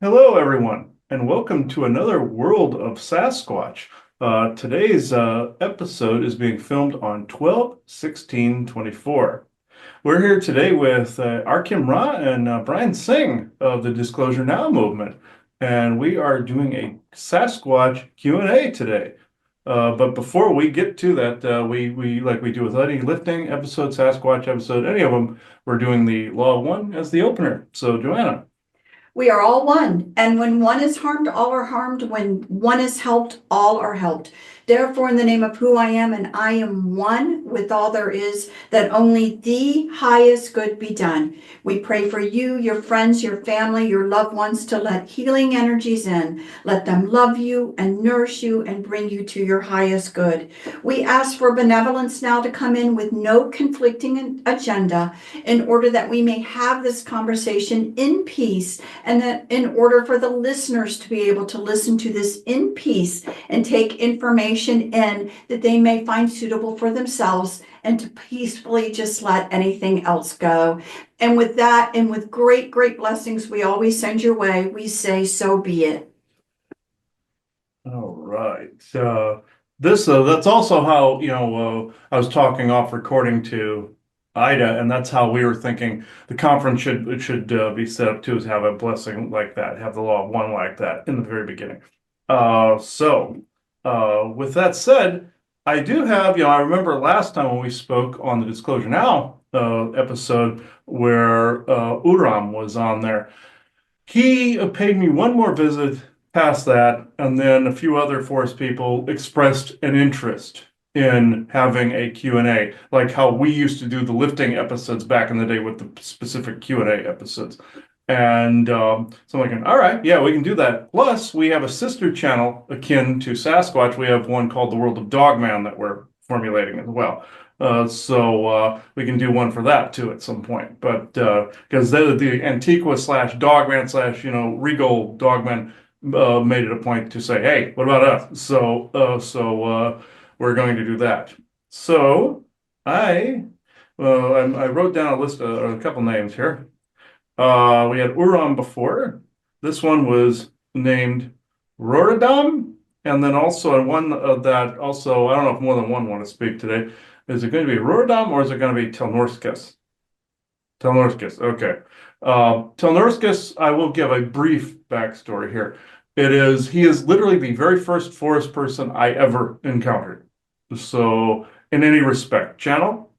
Hello, everyone, and welcome to another World of Sasquatch. Today's episode is being filmed on 12/16/24. We're here today with Arkheim and Brian Tseng of the Disclosure Now movement, and we are doing a Sasquatch Q&A today. But before we get to that, we like we do with any lifting episode, Sasquatch episode, any of them, we're doing the Law of One as the opener. So, Joanna. We are all one, and when one is harmed, all are harmed. When one is helped, all are helped. Therefore, in the name of who I am, and I am one with all there is, that only the highest good be done. We pray for you, your friends, your family, your loved ones to let healing energies in. Let them love you and nourish you and bring you to your highest good. We ask for benevolence now to come in with no conflicting agenda in order that we may have this conversation in peace, and that in order for the listeners to be able to listen to this in peace and take information in that they may find suitable for themselves, and to peacefully just let anything else go. And with that, and with great, great blessings we always send your way, we say, so be it. All right. That's also how, I was talking off recording to Ida, and that's how we were thinking the conference should be set up too, is have a blessing like that, have the Law of One like that in the very beginning. With that said, I do have, I remember last time when we spoke on the Disclosure Now episode where Uram was on there. He paid me one more visit past that, and then a few other forest people expressed an interest in having a Q&A, like how we used to do the lifting episodes back in the day with the specific Q&A episodes. And so I'm like, all right, yeah, we can do that. Plus, we have a sister channel akin to Sasquatch. We have one called The World of Dogman that we're formulating as well. So we can do one for that too at some point. But because the Antiqua slash Dogman slash Regal Dogman made it a point to say, hey, what about us? So we're going to do that. So I wrote down a list of a couple names here. We had Uram before. This one was named Roradam. And then also one that also, I don't know if more than one want to speak today. Is it going to be Roradam or is it going to be Telnorskis? Telnorskis, okay. Telnorskis, I will give a brief backstory here. He is literally the very first forest person I ever encountered. So, in any respect, channel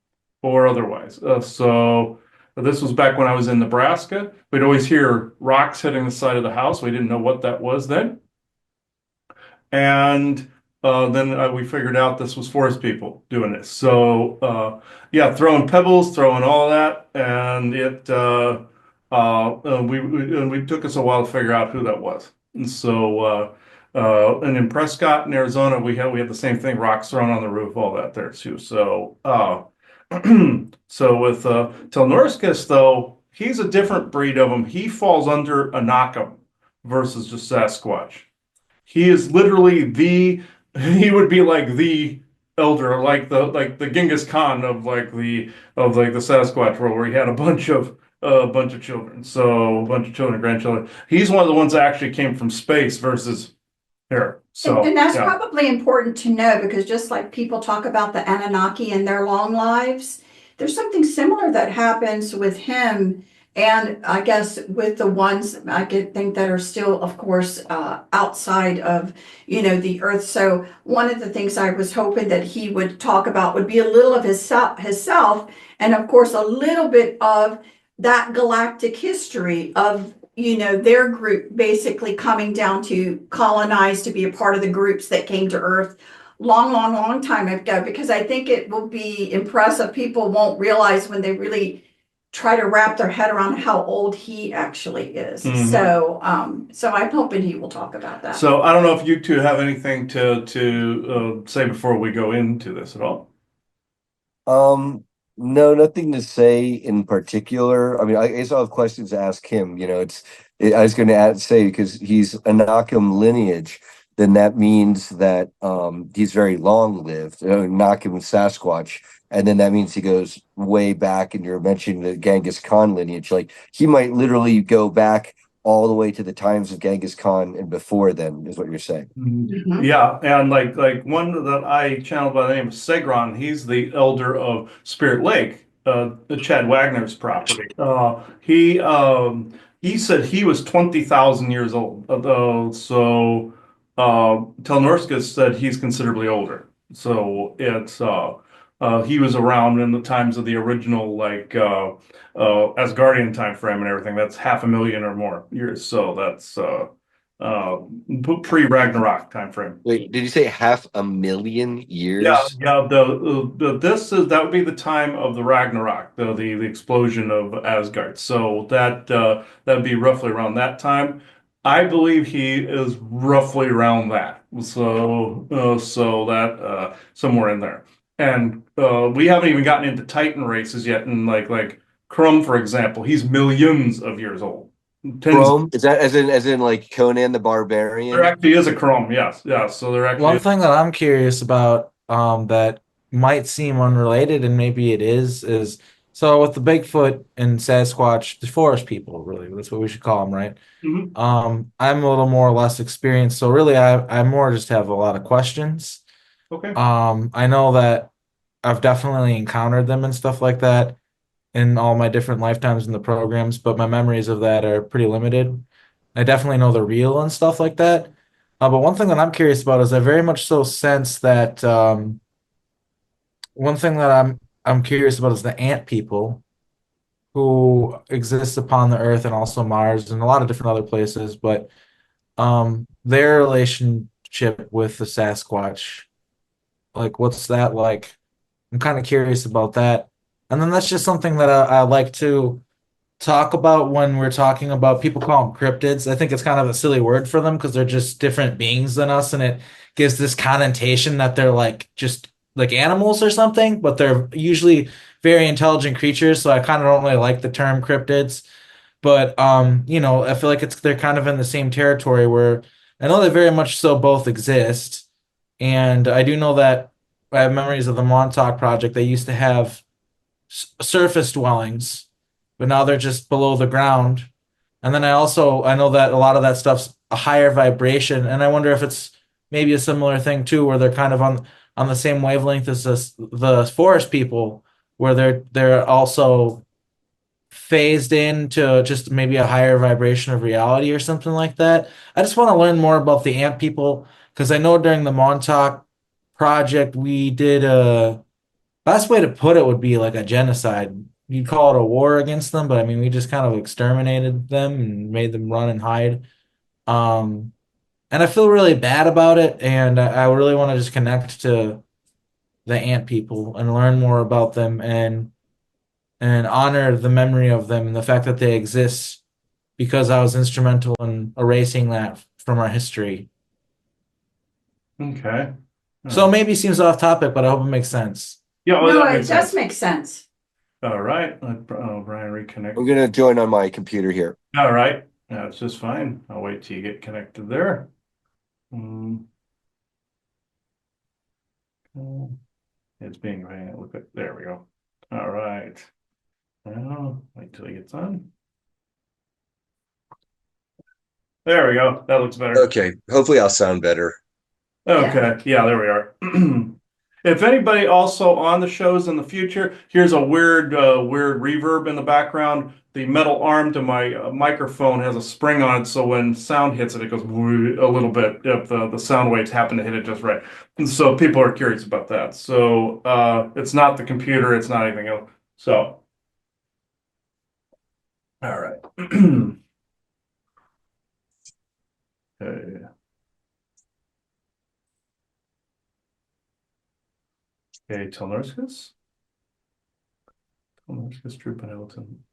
or otherwise. So, this was back when I was in Nebraska. We'd always hear rocks hitting the side of the house. We didn't know what that was then. And then we figured out this was forest people doing this. So yeah, throwing pebbles, throwing all that, and we took us a while to figure out who that was. And so and in Prescott in Arizona, we had the same thing, rocks thrown on the roof, all that there too. So so with Telnorskis though, he's a different breed of him. He falls under Anakim versus just Sasquatch. He is literally he would be like the elder, like the Genghis Khan of the Sasquatch world, where he had a bunch of children. So a bunch of children, grandchildren. He's one of the ones that actually came from space versus here. So And that's yeah. probably important to know, because just like people talk about the Anunnaki and their long lives, there's something similar that happens with him. And I guess with the ones I could think that are still, of course, outside of, the earth. So one of the things I was hoping that he would talk about would be a little of himself, and of course, a little bit of that galactic history of, their group basically coming down to colonize, to be a part of the groups that came to Earth long, long, long time ago. Because I think it will be impressive. People won't realize when they really try to wrap their head around how old he actually is. Mhm. So I'm hoping he will talk about that. So I don't know if you two have anything to say before we go into this at all. No, nothing to say in particular. I mean, I guess I'll have questions to ask him. I was going to say, because he's Anakim lineage, then that means that he's very long lived, Anakim Sasquatch, and then that means he goes way back. And you're mentioning the Genghis Khan lineage, like he might literally go back all the way to the times of Genghis Khan and before then, is what you're saying. Mhm. Yeah, and like one that I channeled by the name of Segron, he's the elder of Spirit Lake, Chad Wagner's property. He said he was 20,000 years old. So Telnorskus said he's considerably older. So it's he was around in the times of the original Asgardian time frame and everything. That's 500,000 or more years. So that's uh pre-Ragnarok time frame. Wait, did you say 500,000 Yeah, years? yeah. This is that would be the time of the Ragnarok, the explosion of Asgard. So that'd be roughly around that time. I believe he is roughly around that. So that somewhere in there. And we haven't even gotten into Titan races yet. And like Crumb, for example, he's millions of years old. Tens. Chrome? Is that as in like Conan the There Barbarian? actually is a Chrome. Yes, yes. So there actually One is. thing that I'm curious about, that might seem unrelated, and maybe it is so with the Bigfoot and Sasquatch, the forest people, really, that's what we should call them, right? Mhm. I'm a little more or less experienced, so really, I more just have a lot of questions. Okay. I know that I've definitely encountered them and stuff like that in all my different lifetimes in the programs, but my memories of that are pretty limited. I definitely know they're real and stuff like that. But one thing that I'm curious about is I very much so sense that one thing that I'm curious about is the ant people who exist upon the Earth and also Mars and a lot of different other places, but their relationship with the Sasquatch, like what's that like? I'm kind of curious about that. And then that's just something that I like to talk about when we're talking about people call them cryptids. I think it's kind of a silly word for them because they're just different beings than us, and it gives this connotation that they're like just like animals or something, but they're usually very intelligent creatures. So I kind of don't really like the term cryptids. But I feel like they're kind of in the same territory where I know they very much so both exist. And I do know that I have memories of the Montauk Project. They used to have surface dwellings, but now they're just below the ground. And then I know that a lot of that stuff's a higher vibration, and I wonder if it's maybe a similar thing too, where they're kind of on the same wavelength as the forest people, where they're also phased into just maybe a higher vibration of reality or something like that. I just want to learn more about the ant people because I know during the Montauk project we did a best way to put it would be like a genocide. You'd call it a war against them, but I mean, we just kind of exterminated them and made them run and hide. Um, and I feel really bad about it, and I really want to just connect to the ant people and learn more about them and honor the memory of them and the fact that they exist because I was instrumental in erasing that from our history. Okay. So maybe it seems off topic, but I hope it makes sense. Yeah, well, No, that it makes does sense. make sense. All right. Let Brian reconnect. I'm gonna join on my computer here. All right. That's just fine. I'll wait till you get connected there. Mm, okay. It's being ran. Look at there we go. All right. Now wait till he gets on. There we go. That looks better. Okay, hopefully I'll sound better. Okay, yeah, there we are. If anybody also on the shows in the future, here's a weird reverb in the background. The metal arm to my microphone has a spring on it, so when sound hits it, it goes a little bit if the sound waves happen to hit it just right. And so people are curious about that. So it's not the computer, it's not anything else. So, all right. Okay. Okay, Telnorskus. Telnorskus, Troop and Elton.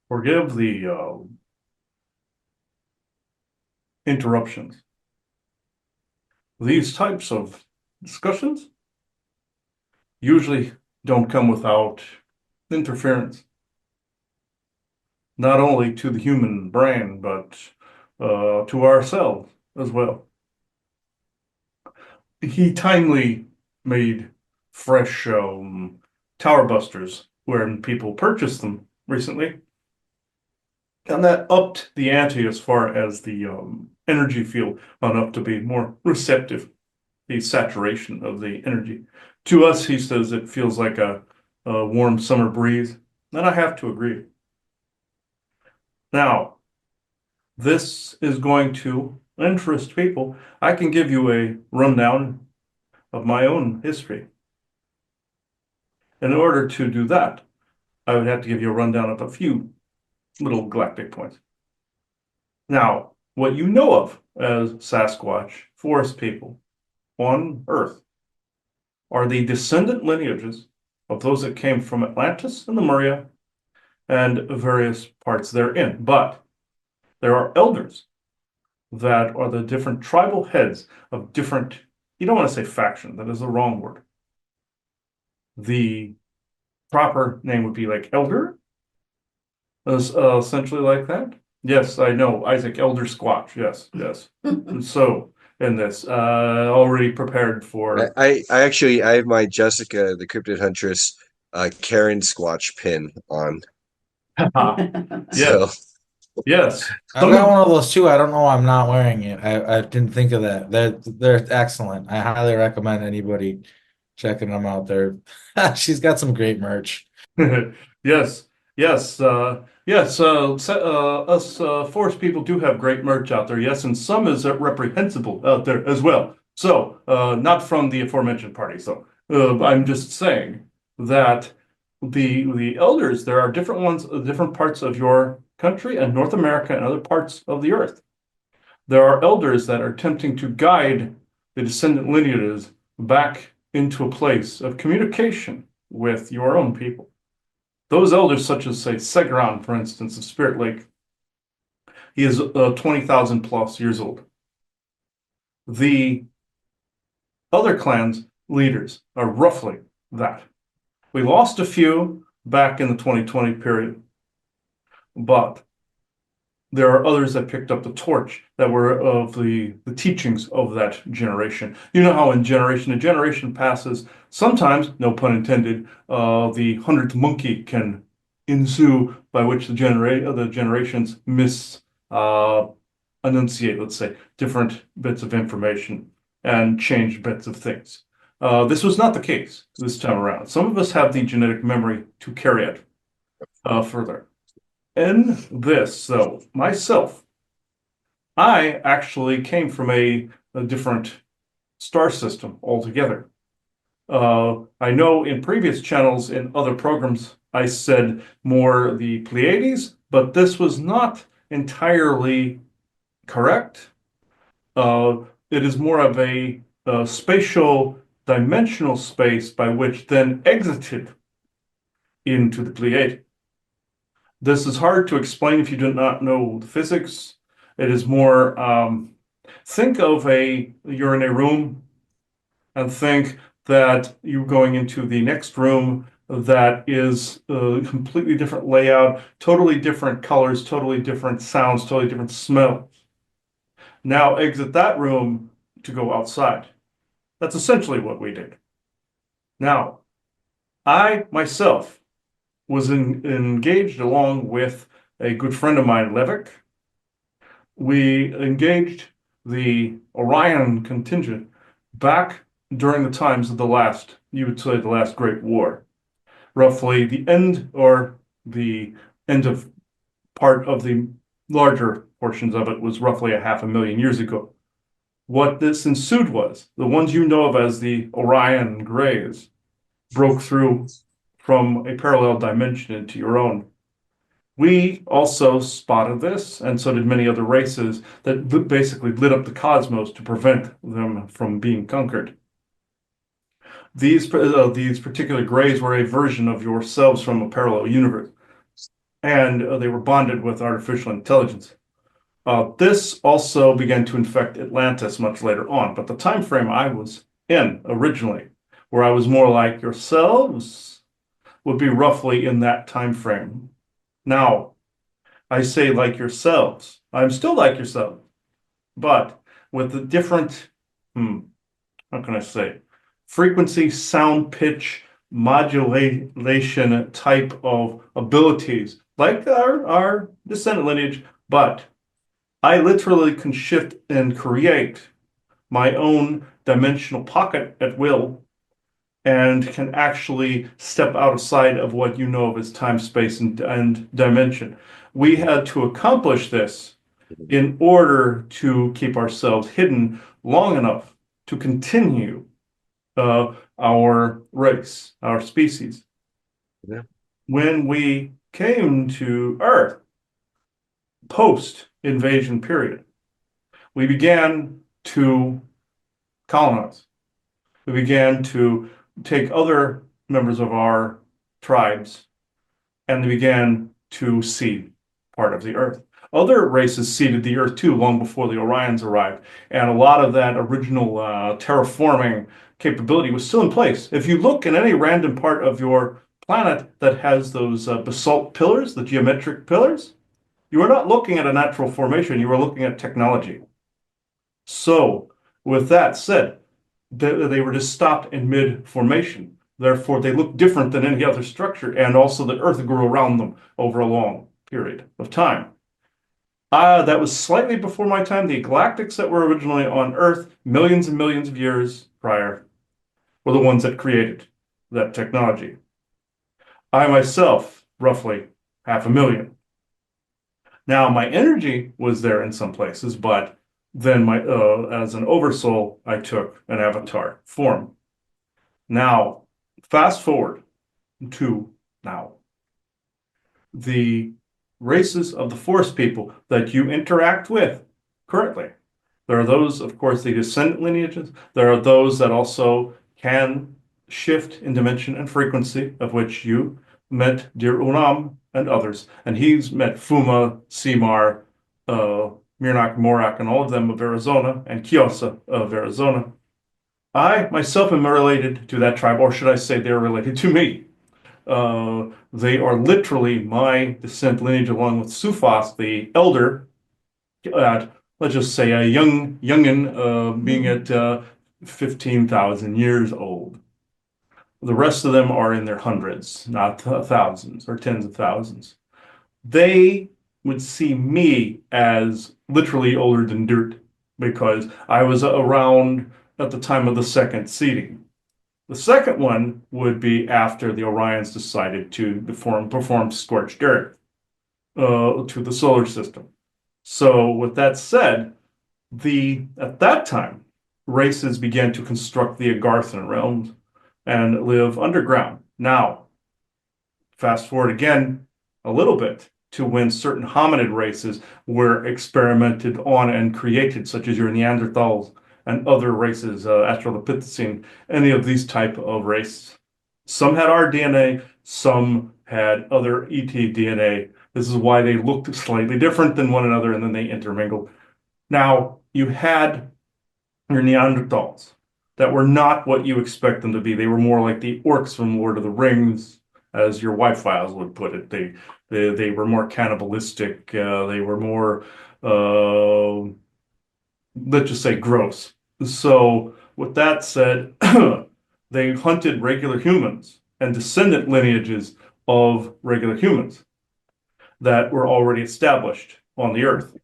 Forgive the interruptions. These types of discussions usually don't come without interference. not only to the human brain, but to ourselves as well. He timely made fresh tower busters when people purchased them recently. And that upped the ante as far as the energy field went up to be more receptive, the saturation of the energy. To us, he says it feels like a warm summer breeze, and I have to agree. Now, this is going to interest people. I can give you a rundown of my own history. In order to do that, I would have to give you a rundown of a few little galactic points. Now, what you know of as Sasquatch, forest people on Earth, are the descendant lineages of those that came from Atlantis and Lemuria and various parts therein. But there are elders that are the different tribal heads of different, you don't want to say faction, that is the wrong word. The proper name would be like elder, essentially like that. Yes, I know, Isaac Elder Squatch. Yes, yes. And so in this, already prepared for. I have my Jessica, the Cryptid Huntress, Karen Squatch pin on. So Yes, yes. I've got one of those too. I don't know why I'm not wearing it. I didn't think of that. They're excellent. I highly recommend anybody checking them out there. She's got some great merch. Yes, yes, yes. Us forest people do have great merch out there. Yes, and some is reprehensible out there as well. So, not from the aforementioned party. So, I'm just saying that the elders, there are different ones, different parts of your country and North America and other parts of the earth. There are elders that are attempting to guide the descendant lineages back into a place of communication with your own people. Those elders, such as, say, Segron, for instance, of Spirit Lake, he is 20,000 plus years old. The other clans leaders are roughly that. We lost a few back in the 2020 period, but there are others that picked up the torch that were of the teachings of that generation. You know how in generation to generation passes, sometimes, no pun intended, the 100th monkey can ensue by which the generations enunciate, let's say, different bits of information and change bits of things. This was not the case this time around. Some of us have the genetic memory to carry it further. In this, though, myself, I actually came from a different star system altogether. I know in previous channels in other programs I said more the Pleiades, but this was not entirely correct. It is more of a spatial dimensional space by which then exited into the Pleiades. This is hard to explain if you do not know the physics. It is more, think of you're in a room and think that you're going into the next room that is a completely different layout, totally different colors, totally different sounds, totally different smells. Now exit that room to go outside. That's essentially what we did. Now, I myself was engaged along with a good friend of mine, Levick. We engaged the Orion contingent back during the times of the last, you would say, the last Great War. Roughly the end of part of the larger portions of it was roughly 500,000 years ago. What this ensued was the ones you know of as the Orion Greys broke through from a parallel dimension into your own. We also spotted this, and so did many other races that basically lit up the cosmos to prevent them from being conquered. These particular Greys were a version of yourselves from a parallel universe, and they were bonded with artificial intelligence. This also began to infect Atlantis much later on, but the time frame I was in originally, where I was more like yourselves, would be roughly in that time frame. Now, I say like yourselves. I'm still like yourself, but with a different, how can I say, frequency, sound, pitch, modulation type of abilities, like our descendant lineage, but I literally can shift and create my own dimensional pocket at will and can actually step outside of what you know of as time, space, and dimension. We had to accomplish this in order to keep ourselves hidden long enough to continue our race, our species. Yeah. When we came to Earth, post invasion period, we began to colonize. We began to take other members of our tribes and they began to seed part of the Earth. Other races seeded the Earth too, long before the Orions arrived. And a lot of that original terraforming capability was still in place. If you look in any random part of your planet that has those basalt pillars, the geometric pillars, you are not looking at a natural formation, you are looking at technology. So, with that said, they were just stopped in mid-formation. Therefore, they look different than any other structure, and also the Earth grew around them over a long period of time. That was slightly before my time. The galactics that were originally on Earth, millions and millions of years prior, were the ones that created that technology. I myself, roughly 500,000. Now, my energy was there in some places, but then as an oversoul, I took an avatar form. Now, fast forward to now. The races of the forest people that you interact with currently. There are those, of course, the descendant lineages. There are those that also can shift in dimension and frequency, of which you met dear Unam and others. And he's met Fuma, Simar, Mirnak, Morak, and all of them of Arizona, and Kiosa of Arizona. I myself am related to that tribe, or should I say they're related to me. They are literally my descent lineage, along with Sufas, the elder, let's just say a youngin, being at 15,000 years old. The rest of them are in their hundreds, not thousands or tens of thousands. They would see me as literally older than dirt because I was around at the time of the second seeding. The second one would be after the Orions decided to perform scorched earth to the solar system. So, with that said, at that time, races began to construct the Agarthan realms and live underground. Now, fast forward again a little bit to when certain hominid races were experimented on and created, such as your Neanderthals and other races, Australopithecine, any of these type of races. Some had our DNA, some had other ET DNA. This is why they looked slightly different than one another, and then they intermingled. Now, you had your Neanderthals that were not what you expect them to be. They were more like the orcs from Lord of the Rings, as your wife files would put it. They were more cannibalistic. They were more, let's just say, gross. So, with that said, they hunted regular humans and descendant lineages of regular humans that were already established on the earth.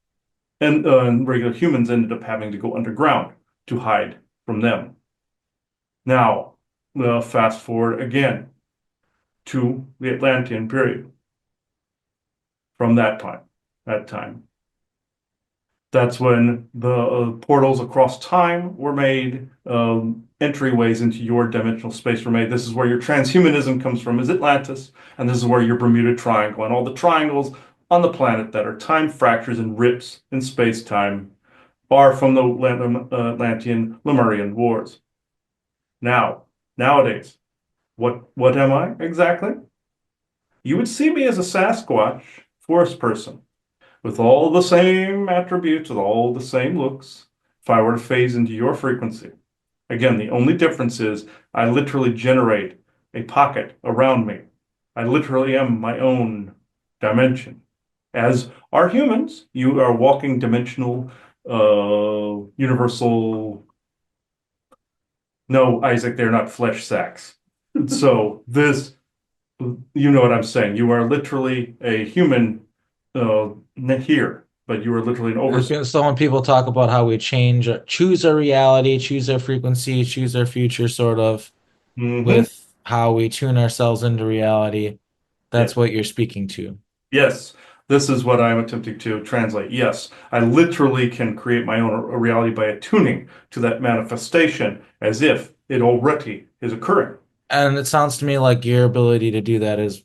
And regular humans ended up having to go underground to hide from them. Now, fast forward again to the Atlantean period. From that time, that's when the portals across time were made, entryways into your dimensional space were made. This is where your transhumanism comes from, is Atlantis, and this is where your Bermuda Triangle and all the triangles on the planet that are time fractures and rips in space-time are from the Atlantean Lemurian Wars. Now, nowadays, what am I exactly? You would see me as a Sasquatch forest person with all the same attributes, with all the same looks, if I were to phase into your frequency. Again, the only difference is I literally generate a pocket around me. I literally am my own dimension. as are humans. You are walking dimensional, universal. No, Isaac, they're not flesh sacks. So this, you know what I'm saying. You are literally a human uh, here, but you are literally an over. Okay, so when people talk about how we choose our reality, choose our frequency, choose our future, sort of Mhm. with how we tune ourselves into reality, Yeah. that's what you're speaking to. Yes, this is what I'm attempting to translate. Yes, I literally can create my own reality by attuning to that manifestation as if it already is occurring. And it sounds to me like your ability to do that is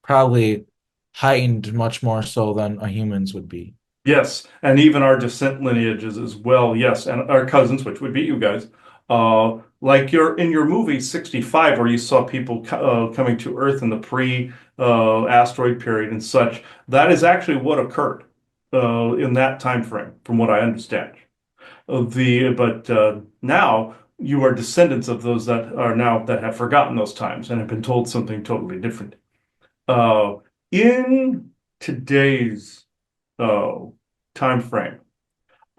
probably heightened much more so than a human's would be. Yes, and even our descent lineages as well. Yes, and our cousins, which would be you guys. Like you're in your movie 65, where you saw people coming to Earth in the pre-asteroid period and such. That is actually what occurred in that time frame, from what I understand. But now you are descendants of those that are now that have forgotten those times and have been told something totally different. Uh, in today's uh, time frame,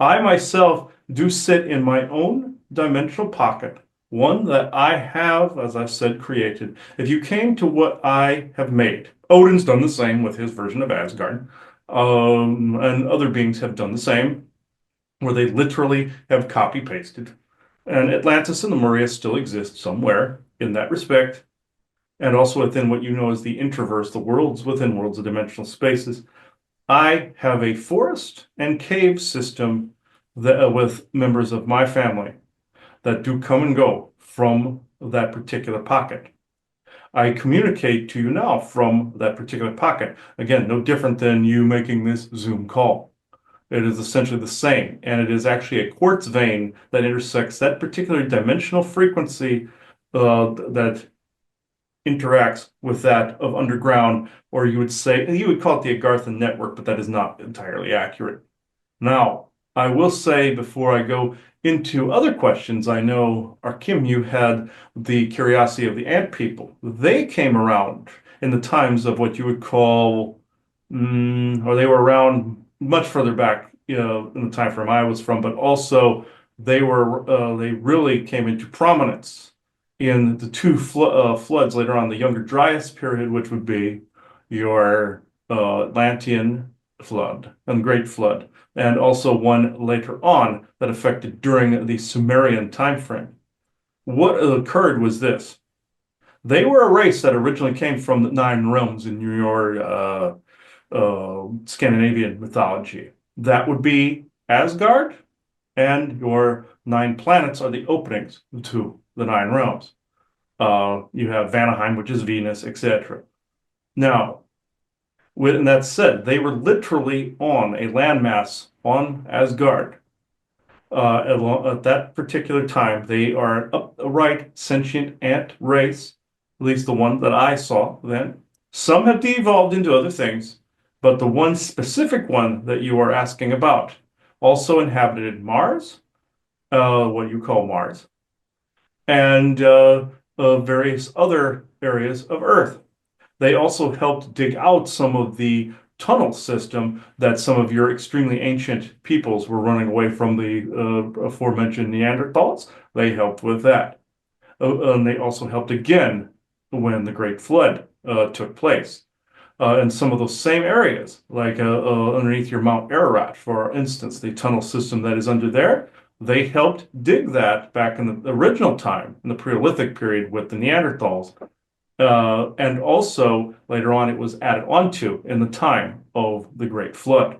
I myself do sit in my own dimensional pocket, one that I have, as I've said, created. If you came to what I have made, Odin's done the same with his version of Asgard, and other beings have done the same, where they literally have copy pasted. And Atlantis and Lemuria still exist somewhere in that respect, and also within what you know as the introverse, the worlds within worlds of dimensional spaces. I have a forest and cave system that, with members of my family that do come and go from that particular pocket. I communicate to you now from that particular pocket. Again, no different than you making this Zoom call. It is essentially the same, and it is actually a quartz vein that intersects that particular dimensional frequency that interacts with that of underground, or you would say, you would call it the Agartha network, but that is not entirely accurate. Now, I will say before I go into other questions, I know, Arkim, you had the curiosity of the ant people. They came around in the times of what you would call, or they were around much further back, in the time frame I was from, but also they really came into prominence in the two floods later on, the Younger Dryas period, which would be your Atlantean flood and Great Flood, and also one later on that affected during the Sumerian time frame. What occurred was this. They were a race that originally came from the Nine Realms in your Scandinavian mythology. That would be Asgard, and your nine planets are the openings to the Nine Realms. You have Vanaheim, which is Venus, etc. Now, with that said, they were literally on a landmass on Asgard. At that particular time, they are an upright, sentient ant race, at least the one that I saw then. Some have de-evolved into other things, but the one specific one that you are asking about also inhabited Mars, what you call Mars, and various other areas of Earth. They also helped dig out some of the tunnel system that some of your extremely ancient peoples were running away from the aforementioned Neanderthals. They helped with that. And they also helped again when the Great Flood took place. In some of those same areas, like underneath your Mount Ararat, for instance, the tunnel system that is under there, they helped dig that back in the original time, in the Paleolithic period with the Neanderthals. And also later on, it was added onto in the time of the Great Flood.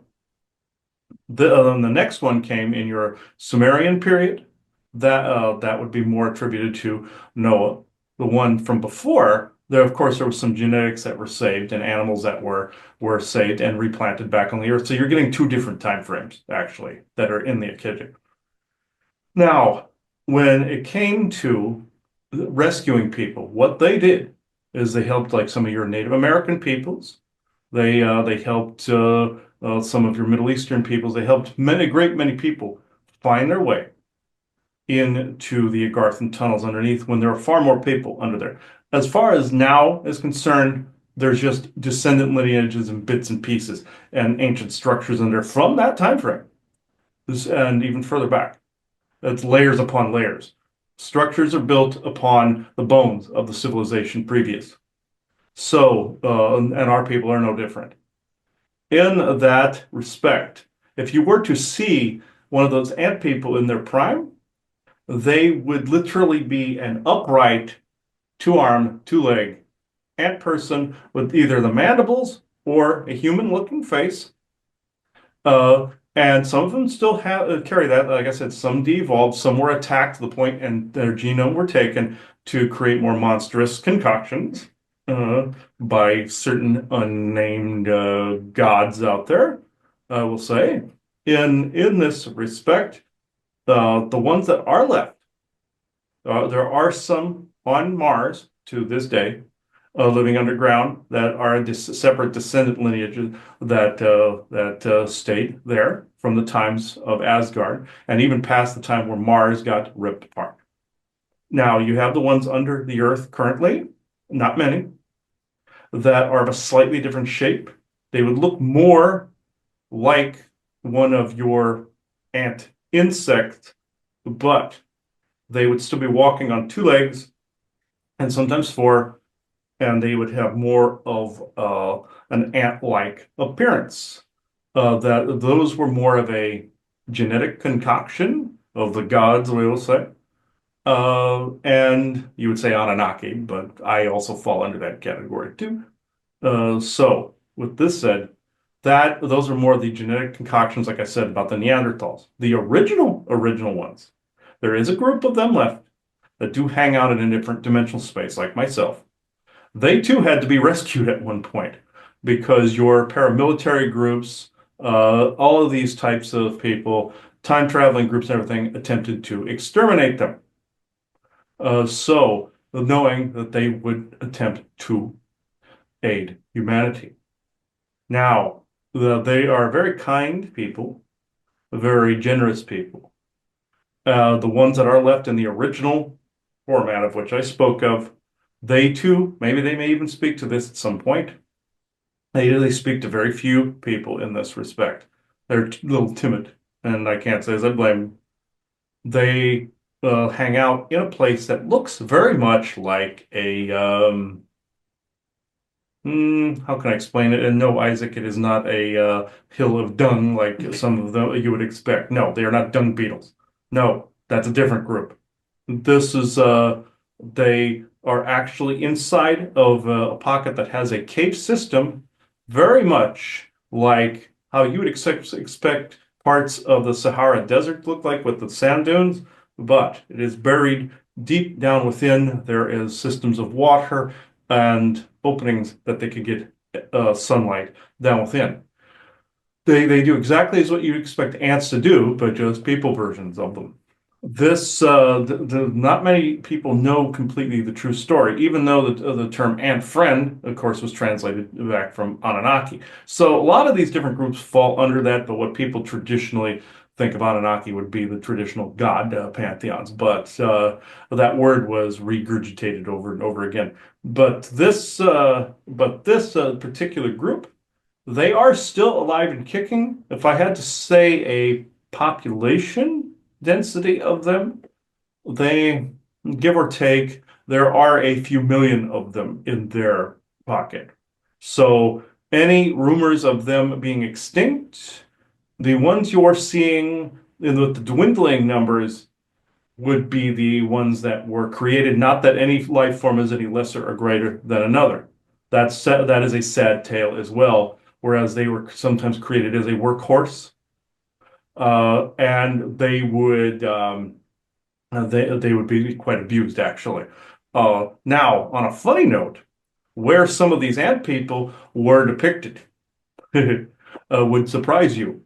The next one came in your Sumerian period. That would be more attributed to Noah. The one from before, there of course there was some genetics that were saved and animals that were saved and replanted back on the earth. So you're getting two different time frames actually that are in the Akhidic. Now, when it came to rescuing people, what they did is they helped like some of your Native American peoples. They helped some of your Middle Eastern peoples. They helped great many people find their way into the Agarthan tunnels underneath when there are far more people under there. As far as now is concerned, There's just descendant lineages and bits and pieces and ancient structures in there from that time frame, and even further back. It's layers upon layers. Structures are built upon the bones of the civilization previous. So, and our people are no different. In that respect, if you were to see one of those ant people in their prime, they would literally be an upright, two-arm, two-leg ant person with either the mandibles or a human-looking face. And some of them still have carry that. Like I said, some de-evolved, some were attacked to the point and their genome were taken to create more monstrous concoctions by certain unnamed gods out there, I will say. In this respect, the ones that are left, there are some on Mars to this day living underground that are a separate descendant lineages that stayed there from the times of Asgard and even past the time where Mars got ripped apart. Now you have the ones under the Earth currently, not many, that are of a slightly different shape. They would look more like one of your ant insects, but they would still be walking on two legs and sometimes four, and they would have more of an ant-like appearance. That those were more of a genetic concoction of the gods, we will say. And you would say Anunnaki, but I also fall under that category too. So with this said, that those are more the genetic concoctions, like I said, about the Neanderthals. The original ones. There is a group of them left that do hang out in a different dimensional space, like myself. They too had to be rescued at one point because your paramilitary groups, all of these types of people, time traveling groups and everything attempted to exterminate them. So knowing that they would attempt to aid humanity. Now, they are very kind people, very generous people. The ones that are left in the original format of which I spoke of, they too, maybe they may even speak to this at some point. They usually speak to very few people in this respect. They're a little timid, and I can't say as I blame them. They hang out in a place that looks very much like a how can I explain it? And no, Isaac, it is not a hill of dung like some of them you would expect. No, they are not dung beetles. No, that's a different group. This is they are actually inside of a pocket that has a cave system, very much like how you would expect parts of the Sahara Desert look like with the sand dunes, but it is buried deep down within. There is systems of water and openings that they could get sunlight down within. They do exactly as what you expect ants to do, but just people versions of them. This not many people know completely the true story, even though the term ant friend, of course, was translated back from Anunnaki. So a lot of these different groups fall under that, but what people traditionally think of Anunnaki would be the traditional god pantheons. But that word was regurgitated over and over again. But this particular group, they are still alive and kicking. If I had to say a population density of them, they, give or take, there are a few million of them in their pocket. So any rumors of them being extinct, the ones you're seeing in the dwindling numbers would be the ones that were created, not that any life form is any lesser or greater than another. That is a sad tale as well, whereas they were sometimes created as a workhorse, and they would be quite abused actually. Now, on a funny note, where some of these ant people were depicted would surprise you.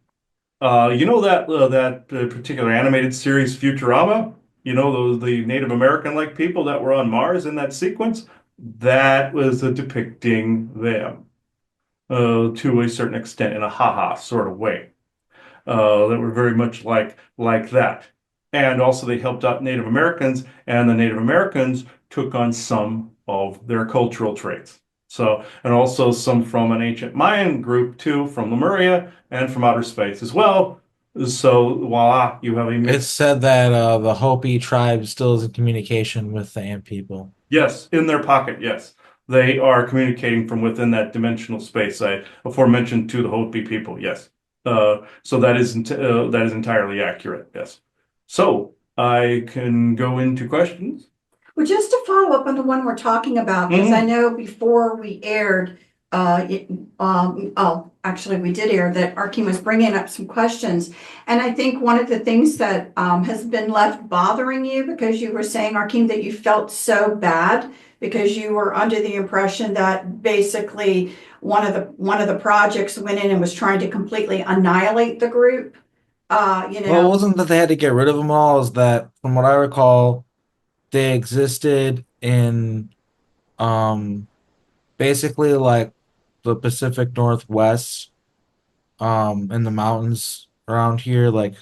You know that particular animated series Futurama? You know the Native American-like people that were on Mars in that sequence? That was depicting them to a certain extent in a ha-ha sort of way. That were very much like that. And also they helped out Native Americans, and the Native Americans took on some of their cultural traits. So, and also some from an ancient Mayan group too, from Lemuria and from outer space as well. So, voila, you have a It's mix. said that the Hopi tribe still is in communication with the ant people. Yes, in their pocket, yes. They are communicating from within that dimensional space. I aforementioned to the Hopi people, yes. So that is entirely accurate, yes. So I can go into questions. Well, just to follow up on the one we're talking about, because I know before we aired, actually we did air that Arkin was bringing up some questions. And I think one of the things that has been left bothering you, because you were saying, Arkin, that you felt so bad because you were under the impression that basically one of the projects went in and was trying to completely annihilate the group. Well, it wasn't that they had to get rid of them all, is that from what I recall, they existed in um basically like the Pacific Northwest, in the mountains around here. Like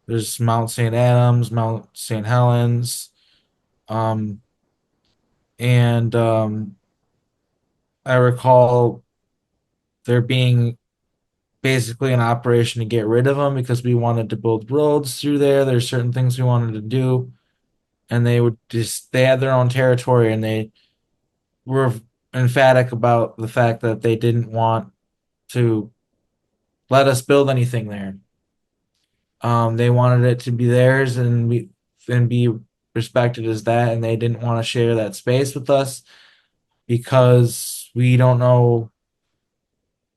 there's Mount St. Adams, Mount St. Helens, um, and I recall there being basically an operation to get rid of them because we wanted to build roads through there. There's certain things we wanted to do, and they had their own territory, and they were emphatic about the fact that they didn't want to let us build anything there. They wanted it to be theirs and be respected as that, and they didn't want to share that space with us because we don't know.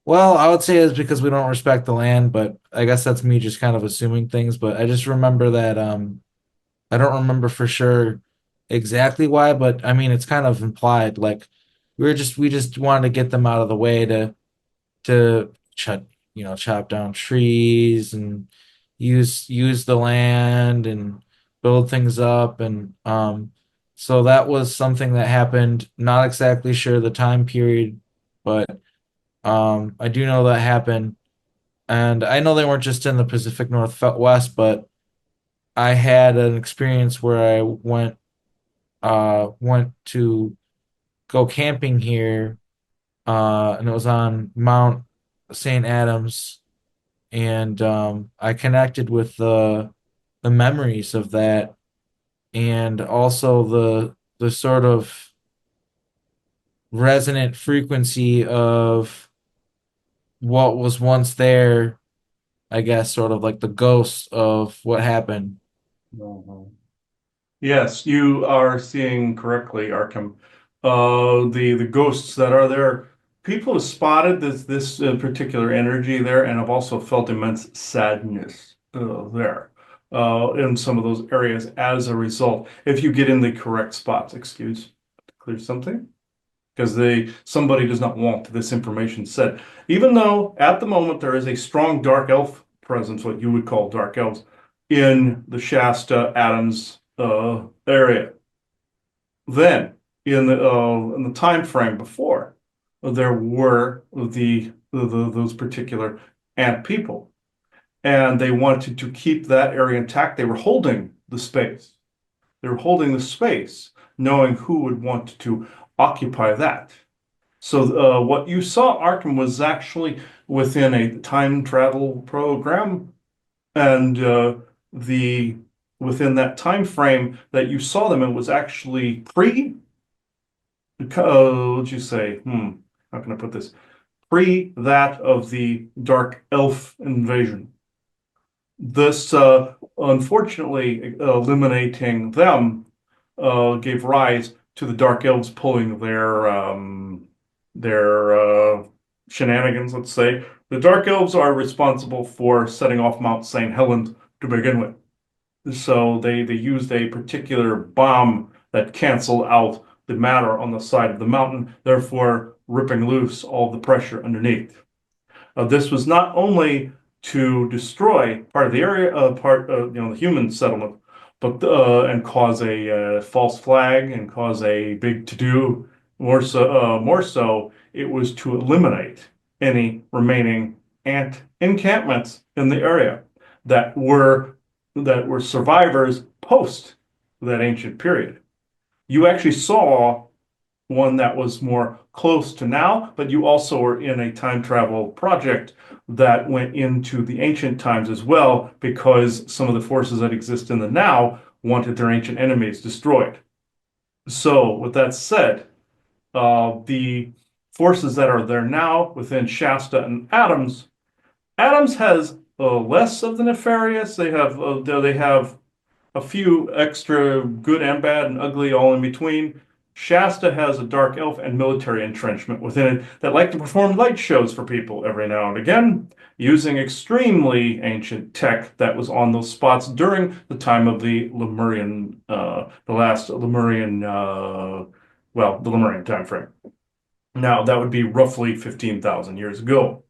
Well, I would say it's because we don't respect the land, but I guess that's me just kind of assuming things. But I just remember that I don't remember for sure exactly why, but I mean it's kind of implied. Like we just wanted to get them out of the way to chop down trees and use the land and build things up. And so that was something that happened. Not exactly sure the time period, but I do know that happened. And I know they weren't just in the Pacific Northwest, but I had an experience where I went to go camping here, and it was on Mount St. Adams, and I connected with the memories of that, and also the sort of resonant frequency of what was once there. I guess sort of like the ghost of what happened. Mhm. Yes, you are seeing correctly, Arkham. The ghosts that are there, people have spotted this particular energy there, and have also felt immense sadness there in some of those areas as a result. If you get in the correct spots, excuse, clear something, because somebody does not want this information said. Even though at the moment there is a strong dark elf presence, what you would call dark elves, in the Shasta Adams area. Then, in the time frame before, there were those particular ant people, and they wanted to keep that area intact. They were holding the space. They were holding the space, knowing who would want to occupy that. So, what you saw, Arkham, was actually within a time travel program, and the within that time frame that you saw them, it was actually pre. What'd you say? How can I put this? Pre that of the Dark Elf invasion. This, unfortunately, eliminating them gave rise to the Dark Elves pulling their shenanigans, let's say. The Dark Elves are responsible for setting off Mount St. Helens to begin with. So they used a particular bomb that canceled out the matter on the side of the mountain, therefore ripping loose all the pressure underneath. This was not only to destroy part of the area, part of the human settlement, but and cause a false flag and cause a big to do. More so, it was to eliminate any remaining ant encampments in the area that were survivors post that ancient period. You actually saw one that was more close to now, but you also were in a time travel project that went into the ancient times as well, because some of the forces that exist in the now wanted their ancient enemies destroyed. So, with that said, the forces that are there now within Shasta and Adams, Adams has less of the nefarious. They have a few extra good and bad and ugly all in between. Shasta has a dark elf and military entrenchment within it that like to perform light shows for people every now and again, using extremely ancient tech that was on those spots during the time of the Lemurian, the last Lemurian, the Lemurian time frame. Now, that would be roughly 15,000 years ago.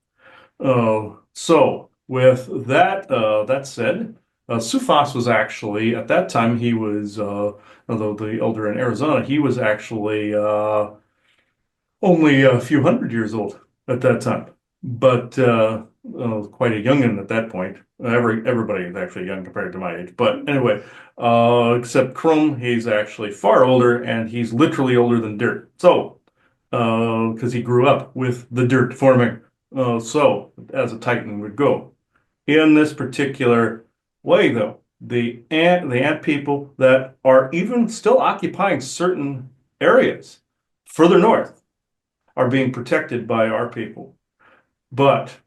So with that said, Sufas was actually at that time he was although the elder in Arizona he was actually only a few hundred years old at that time, but quite a youngin at that point. Everybody is actually young compared to my age, but anyway, except Chrome, he's actually far older, and he's literally older than dirt. So because he grew up with the dirt forming. So, as a Titan would go. In this particular way, though, the ant people that are even still occupying certain areas further north are being protected by our people. But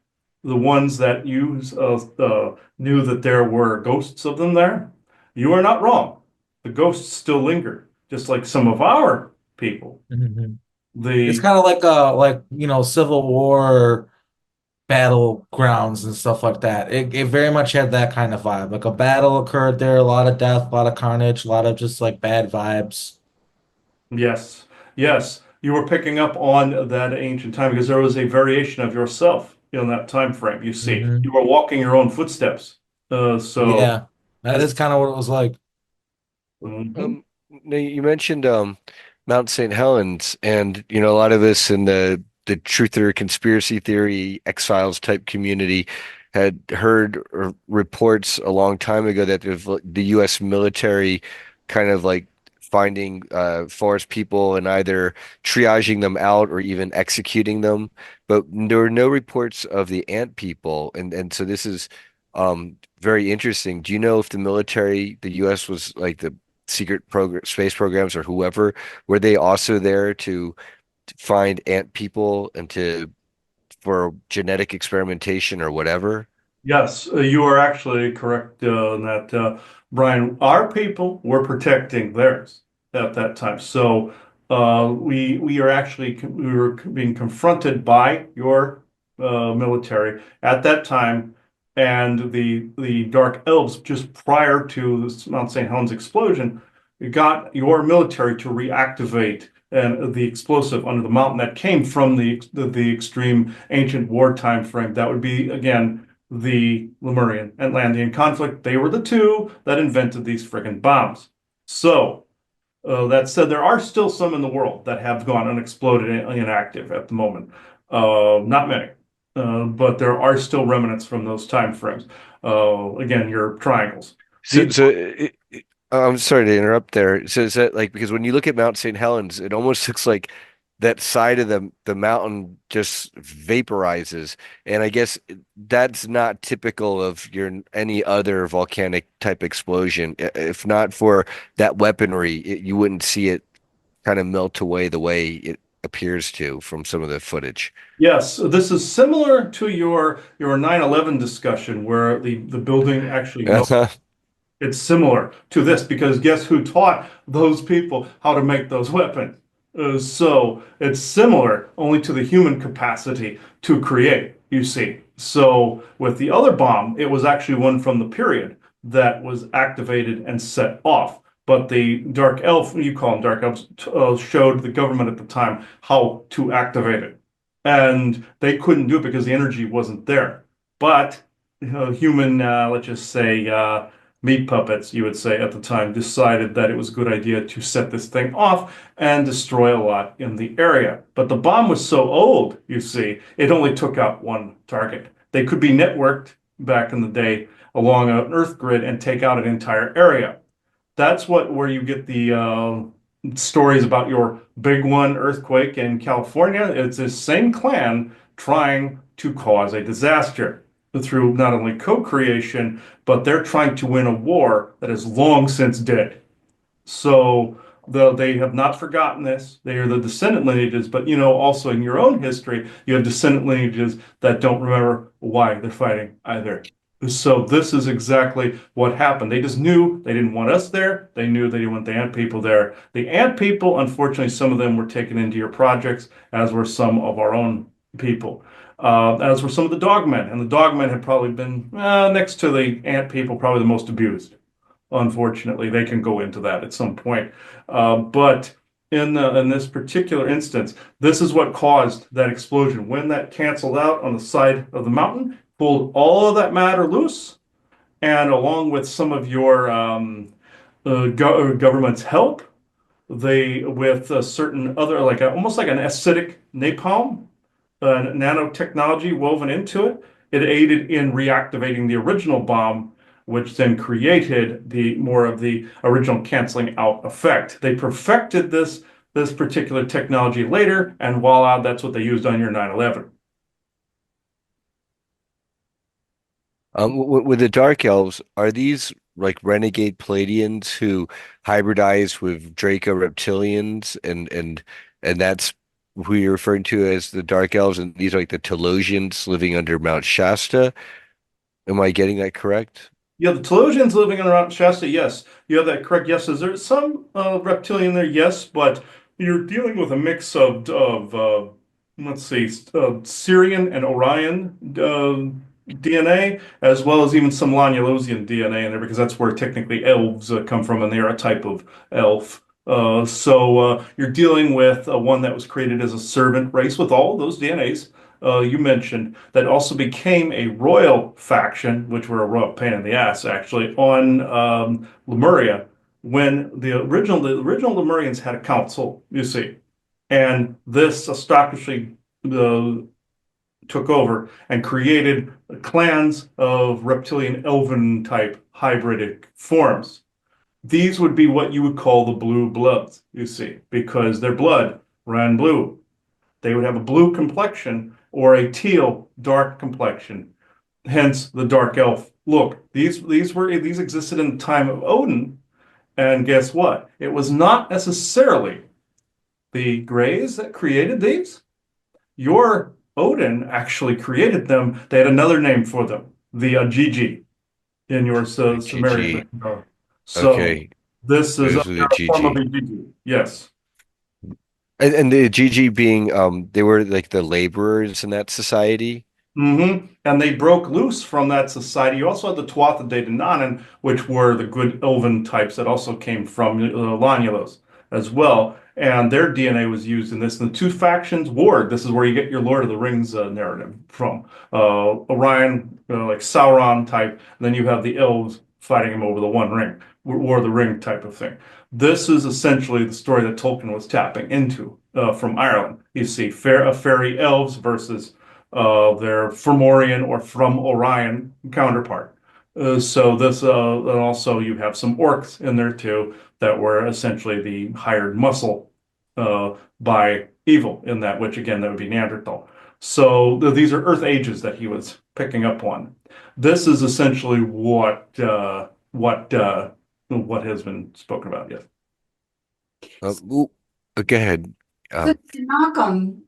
the ones that knew that there were ghosts of them there, you are not wrong. The ghosts still linger, just like some of our people. Mhm. It's The kind of like Civil War battlegrounds and stuff like that. It very much had that kind of vibe. Like a battle occurred there, a lot of death, a lot of carnage, a lot of just like bad vibes. Yes, yes, you were picking up on that ancient time because there was a variation of yourself in that time frame. You see, you Hmm. were walking your own footsteps. So Yeah, that as is kind of what it was like. Mhm. Um, now you mentioned Mount St. Helens, and a lot of us in the truther conspiracy theory X-Files type community had heard reports a long time ago that the U.S. military kind of like finding forest people and either triaging them out or even executing them. But there were no reports of the ant people, and so this is very interesting. Do you know if the military, the U.S. was like the secret program, space programs or whoever, were they also there to find ant people and to for genetic experimentation or whatever? Yes, you are actually correct in that, Brian. Our people were protecting theirs at that time. So we are actually we were being confronted by your military at that time, and the Dark Elves just prior to this Mount St. Helens explosion got your military to reactivate and the explosive under the mountain that came from the extreme ancient war time frame. That would be again the Lemurian Atlantean conflict. They were the two that invented these friggin' bombs. So, that said, there are still some in the world that have gone unexploded and inactive at the moment. Not many, but there are still remnants from those time frames. Again, your triangles. So, The so I'm sorry to interrupt there. So is that like because when you look at Mount St. Helens, it almost looks like that side of the mountain just vaporizes, and I guess that's not typical of your any other volcanic type explosion. If not for that weaponry, you wouldn't see it kind of melt away the way it appears to from some of the footage. Yes, this is similar to your 9/11 discussion where the building actually melted. It's similar to this because guess who taught those people how to make those weapons? So it's similar only to the human capacity to create, you see. So with the other bomb, it was actually one from the period that was activated and set off. But the Dark Elf, you call them Dark Elves, showed the government at the time how to activate it. And they couldn't do it because the energy wasn't there. But human, let's just say, meat puppets, you would say at the time, decided that it was a good idea to set this thing off and destroy a lot in the area. But the bomb was so old, you see, it only took out one target. They could be networked back in the day along an Earth grid and take out an entire area. That's where you get stories about your big one earthquake in California. It's this same clan trying to cause a disaster through not only co-creation, but they're trying to win a war that is long since dead. So they have not forgotten this. They are the descendant lineages, but also in your own history, you have descendant lineages that don't remember why they're fighting either. So this is exactly what happened. They just knew they didn't want us there. They knew they didn't want the ant people there. The ant people, unfortunately, some of them were taken into your projects, as were some of our own people. As were some of the dogmen, and the dogmen have probably been next to the ant people, probably the most abused. Unfortunately, they can go into that at some point. But in this particular instance, this is what caused that explosion. When that canceled out on the side of the mountain, pulled all of that matter loose, and along with some of your government's help, they with a certain other almost like an acidic napalm nanotechnology woven into it. It aided in reactivating the original bomb, which then created the more of the original canceling out effect. They perfected this particular technology later, and voila, that's what they used on your 9/11. With the Dark Elves, are these like renegade Palladians who hybridize with Draco reptilians, and that's who you're referring to as the Dark Elves, and these are like the Telosians living under Mount Shasta? Am I getting that correct? Yeah, the Telosians living around Shasta, yes, you have that correct. Yes, is there some reptilian there? Yes, but you're dealing with a mix of let's see, Syrian and Orion DNA, as well as even some Lanyalosian DNA in there, because that's where technically elves come from, and they're a type of elf. So you're dealing with one that was created as a servant race with all those DNAs you mentioned, that also became a royal faction, which were a royal pain in the ass, actually, on Lemuria, when the original Lemurians had a council, you see, and this aristocracy uh, took over and created clans of reptilian elven type hybridic forms. These would be what you would call the blue bloods, you see, because their blood ran blue. They would have a blue complexion or a teal dark complexion, hence the dark elf look. These existed in the time of Odin, and guess what? It was not necessarily the Greys that created these. Your Odin actually created them. They had another name for them, the Gigi in your Sumerian. GG. So Okay. this is Those are the a form of GG. a Gigi. Yes. And the GG being they were like the laborers in that society. And they broke loose from that society. You also had the Tuatha De Danann, which were the good elven types that also came from Lanulos as well. And their DNA was used in this. And the two factions warred. This is where you get your Lord of the Rings narrative from. Orion, like Sauron type. And then you have the elves fighting him over the One Ring, War of the Ring type of thing. This is essentially the story that Tolkien was tapping into from Ireland. You see, fairy elves versus their Fomorian or from Orion counterpart. So this, and also you have some orcs in there too that were essentially the hired muscle by evil in that, which again, that would be Neanderthal. So these are Earth ages that he was picking up on. This is essentially what has been spoken about. Yes. Ooh, go ahead. The Um,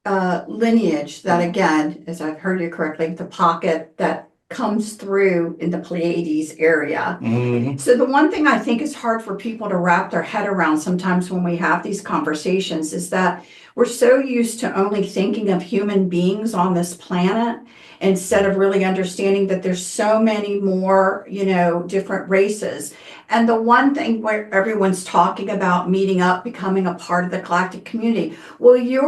Tanakh lineage, that again, as I've heard you correctly, the pocket that comes through in the Pleiades area. Mhm. So the one thing I think is hard for people to wrap their head around sometimes when we have these conversations is that we're so used to only thinking of human beings on this planet instead of really understanding that there's so many more, different races. And the one thing where everyone's talking about meeting up, becoming a part of the galactic community. Well, you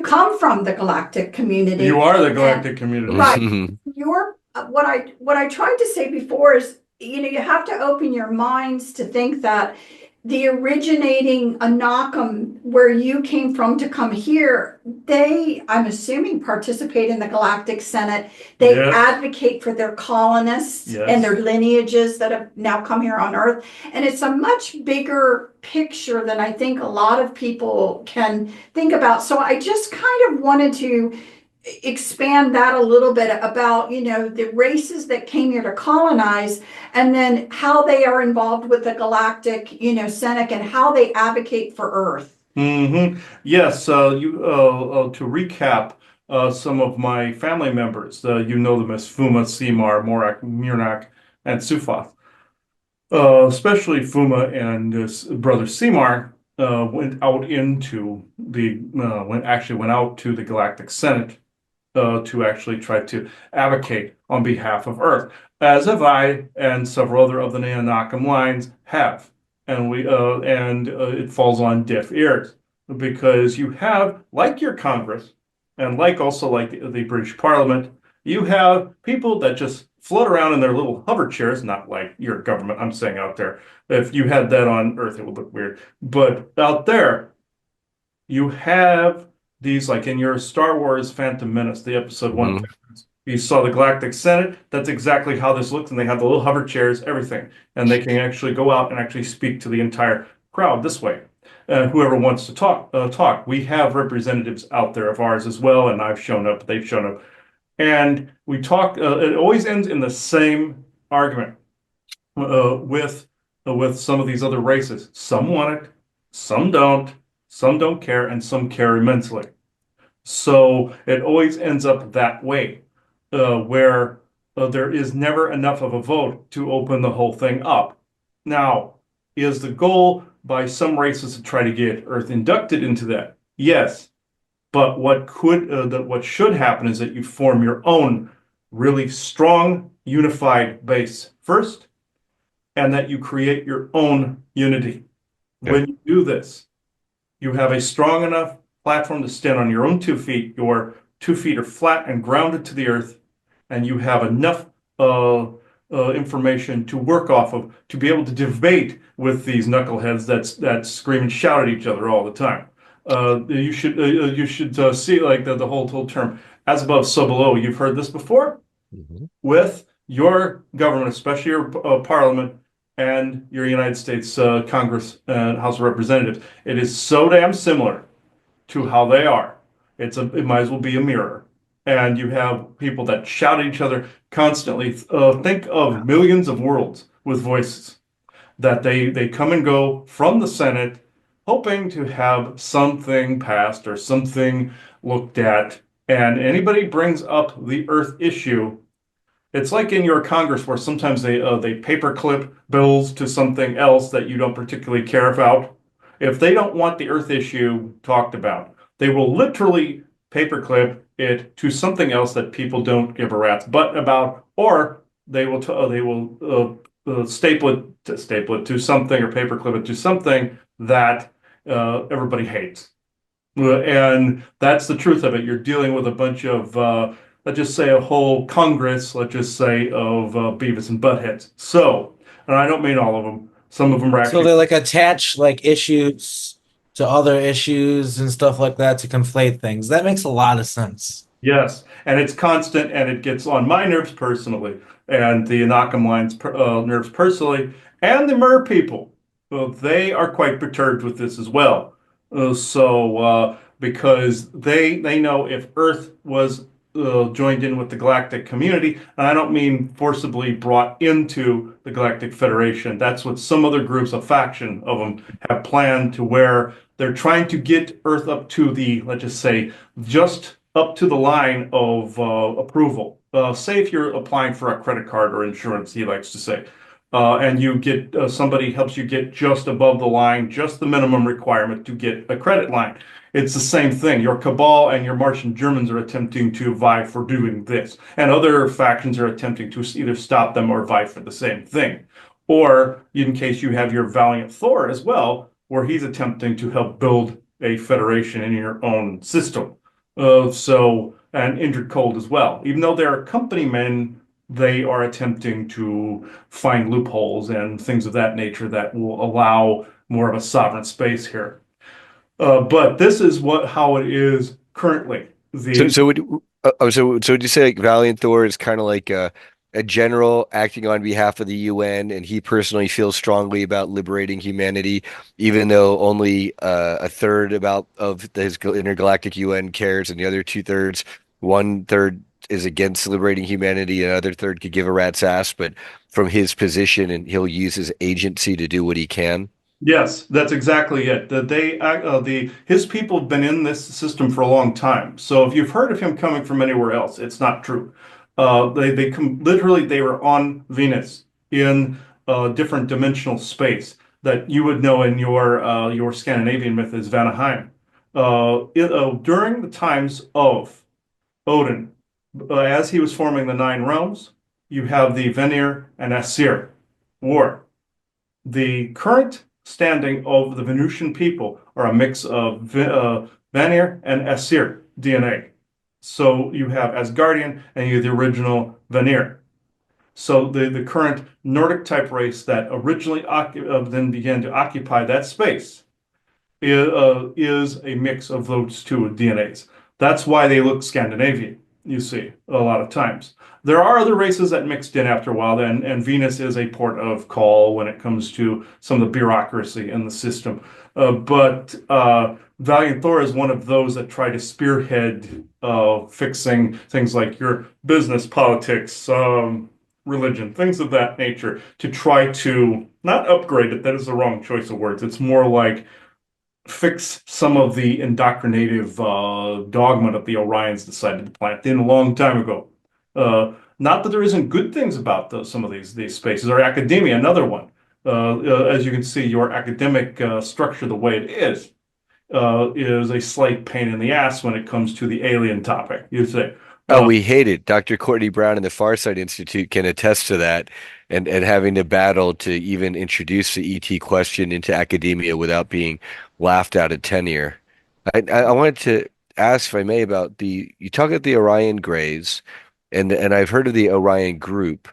come from the galactic community. You are the galactic community. Right. What I tried to say before is, you have to open your minds to think that the originating Anakim, where you came from to come here, they, I'm assuming, participate in the Galactic Senate. They Yes. advocate for their colonists Yes. and their lineages that have now come here on Earth. And it's a much bigger picture than I think a lot of people can think about. So I just kind of wanted to expand that a little bit about, the races that came here to colonize, and then how they are involved with the galactic, Senate, and how they advocate for Earth. Yes, to recap, some of my family members, you know them as Fuma, Seymour, Morak, Murnak, and Sufoth. Especially Fuma and his brother Seymour went out to the Galactic Senate to actually try to advocate on behalf of Earth, as have I and several other of the Anunnaki lines have, and it falls on deaf ears because you have, like your Congress, and like the British Parliament, you have people that just float around in their little hover chairs, not like your government. I'm saying out there, if you had that on Earth, it would look weird, but out there, you have these, like in your Star Wars Phantom Menace, the episode one. You saw the Galactic Senate. That's exactly how this looks, and they have the little hover chairs, everything, and they can actually go out and actually speak to the entire crowd this way. Whoever wants to talk. We have representatives out there of ours as well, and I've shown up. They've shown up, and we talk. It always ends in the same argument with some of these other races. Some want it, some don't. Some don't care, and some care immensely. So it always ends up that way, where there is never enough of a vote to open the whole thing up. Now, is the goal by some races to try to get Earth inducted into that? Yes. But what should happen is that you form your own really strong, unified base first, and that you create your own unity. When you do this, you have a strong enough platform to stand on your own 2 feet. Your 2 feet are flat and grounded to the earth, and you have enough information to work off of to be able to debate with these knuckleheads that scream and shout at each other all the time. You should see like the whole term as above, so below. You've heard this before with your government, especially your parliament and your United States Congress and House of Representatives. It is so damn similar to how they are. It might as well be a mirror. And you have people that shout at each other constantly. Think of millions of worlds with voices that they come and go from the Senate, hoping to have something passed or something looked at. And anybody brings up the Earth issue, it's like in your Congress where sometimes they paperclip bills to something else that you don't particularly care about. If they don't want the Earth issue talked about, they will literally paperclip it to something else that people don't give a rat's butt about, or they will staple it to something or paperclip it to something that everybody hates. And that's the truth of it. You're dealing with a bunch of let's just say a whole Congress, let's just say, of Beavis and Buttheads. So, and I don't mean all of them. Some of them are So actually. they like attach like issues to other issues and stuff like that to conflate things. That makes a lot of sense. Yes, and it's constant, and it gets on my nerves personally, and the Anakam Line's nerves personally, and the Mer people. They are quite perturbed with this as well. Because they know if Earth was joined in with the galactic community, and I don't mean forcibly brought into the Galactic Federation. That's what some other groups, a faction of them, have planned, to where they're trying to get Earth up to the, let's just say, just up to the line of approval. Say if you're applying for a credit card or insurance, he likes to say, and you get somebody helps you get just above the line, just the minimum requirement to get a credit line. It's the same thing. Your cabal and your Martian Germans are attempting to vie for doing this, and other factions are attempting to either stop them or vie for the same thing. Or in case you have your valiant Thor as well, where he's attempting to help build a federation in your own system. And Injured Cold as well. Even though they're company men, they are attempting to find loopholes and things of that nature that will allow more of a sovereign space here. But this is how it is currently. So, The so would would you say like Valiant Thor is kind of like a general acting on behalf of the UN, and he personally feels strongly about liberating humanity, even though only a third about of his intergalactic UN cares, and the other two-thirds, one third is against liberating humanity, and another third could give a rat's ass, but from his position, and he'll use his agency to do what he can. Yes, that's exactly it. The his people have been in this system for a long time. So if you've heard of him coming from anywhere else, it's not true. They come literally. They were on Venus in different dimensional space that you would know in your Scandinavian myth as Vanaheim. During the times of Odin, as he was forming the nine realms, you have the Vanir and Aesir war. The current standing of the Venusian people are a mix of Vanir and Aesir DNA. So you have Asgardian and you have the original Vanir. So the current Nordic type race that originally then began to occupy that space is a mix of those two DNAs. That's why they look Scandinavian, you see, a lot of times. There are other races that mixed in after a while, and Venus is a port of call when it comes to some of the bureaucracy in the system. But Valiant Thor is one of those that try to spearhead fixing things like your business, politics, religion, things of that nature, to try to not upgrade it. That is the wrong choice of words. It's more like fix some of the indoctrinative dogma that the Orions decided to plant in a long time ago. Not that there isn't good things about some of these spaces, or academia, another one. As you can see, your academic structure, the way it is a slight pain in the ass when it comes to the alien topic. You say, Oh, we hate it. Dr. Courtney Brown and the Farsight Institute can attest to that, and having to battle to even introduce the ET question into academia without being laughed out of tenure. I wanted to ask, if I may, about you talk about the Orion Grays, and I've heard of the Orion Group,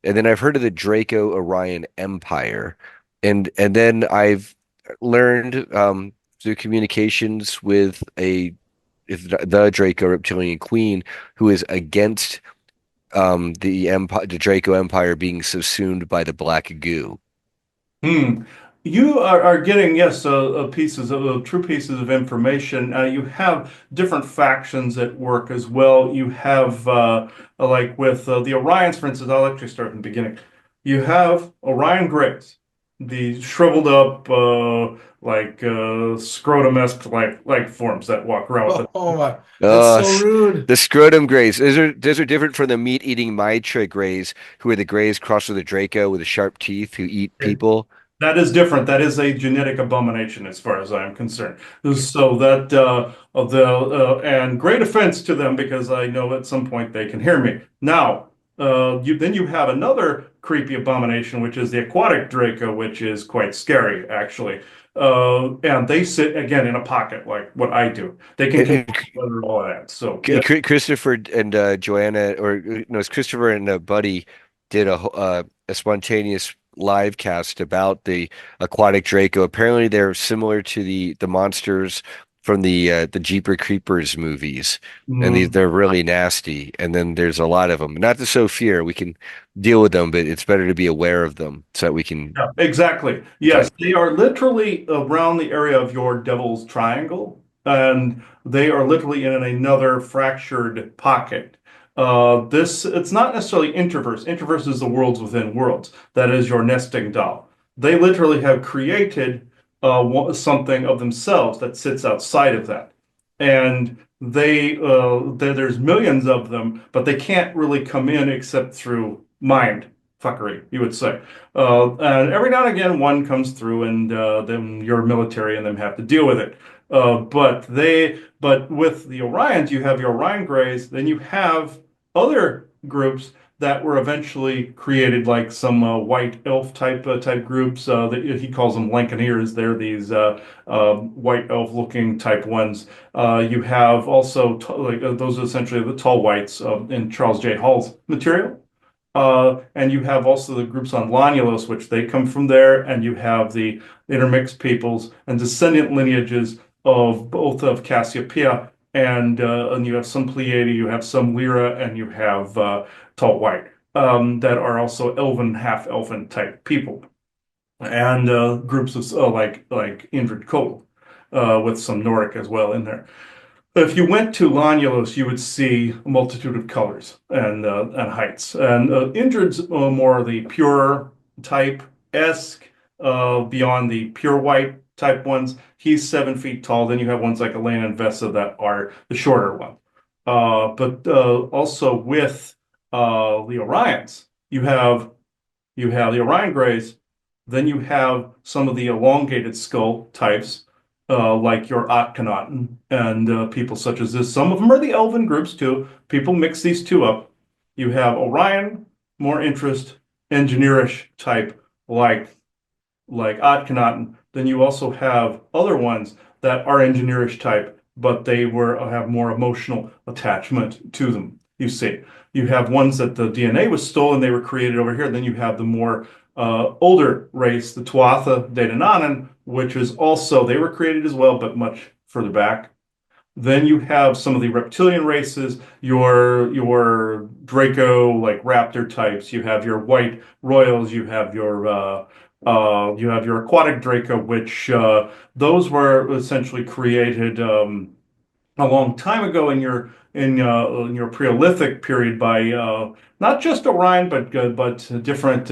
and then I've heard of the Draco Orion Empire, and then I've learned through communications with the Draco Reptilian Queen, who is against the Draco Empire being subsumed by the black goo. hmm. You are getting, yes, pieces of true pieces of information. You have different factions at work as well. You have, like with the Orions, for instance, I'll actually start from the beginning. You have Orion Greys, the shriveled up, scrotum-esque like forms that walk around with it. Oh my, that's Uh, so s- rude. the scrotum Greys. Those are different from the meat-eating Mitra Greys, who are the Greys crossed with the Draco with the sharp teeth who eat people. That is different. That is a genetic abomination, as far as I am concerned. So that of the and great offense to them, because I know at some point they can hear me. Now, you have another creepy abomination, which is the aquatic Draco, which is quite scary, actually. And they sit again in a pocket, like what I do. They can And, control and weather, all that. So yeah. Christopher and Joanna, or no, it's Christopher and Buddy did a spontaneous live cast about the aquatic Draco. Apparently, they're similar to the monsters from the Jeepers Creepers movies, and Mm. they're really nasty. And then there's a lot of them. Not to sow fear, we can deal with them, but it's better to be aware of them so that we can Yeah, exactly. fight. Yes, they are literally around the area of your Devil's Triangle, and they are literally in another fractured pocket. This it's not necessarily Introverse. Introverse is the worlds within worlds. That is your nesting doll. They literally have created something of themselves that sits outside of that, and there's millions of them, but they can't really come in except through mind fuckery, you would say. And every now and again, one comes through, and then your military and them have to deal with it. But with the Orions, you have your Orion Greys, then you have other groups that were eventually created, like some white elf type groups. That he calls them Lancaneers. They're these white elf looking type ones. You have also those are essentially the tall whites in Charles J. Hall's material. And you have also the groups on Lanulos, which they come from there, and you have the intermixed peoples and descendant lineages of both of Cassiopeia and you have some Pleiade, you have some Lyra, and you have Tall White that are also elven, half elven type people, and groups of like Indrid Cold with some Nordic as well in there. If you went to Lanulos, you would see a multitude of colors and heights. And Indrid's more the pure type esque, beyond the pure white type ones. He's 7 feet tall. Then you have ones like Elena and Vesa that are the shorter one. But also with the Orions, you have the Orion Greys, then you have some of the elongated skull types, like your Akhenaten and people such as this. Some of them are the elven groups too. People mix these two up. You have Orion, more interest, engineerish type, like Akhenaten. Then you also have other ones that are engineerish type, but they have more emotional attachment to them. You see, you have ones that the DNA was stolen, they were created over here. Then you have the more older race, the Tuatha De Danann, which is also, they were created as well, but much further back. Then you have some of the reptilian races, your Draco like raptor types. You have your white royals. You have your aquatic Draco, which those were essentially created a long time ago in your Paleolithic period by not just Orion but different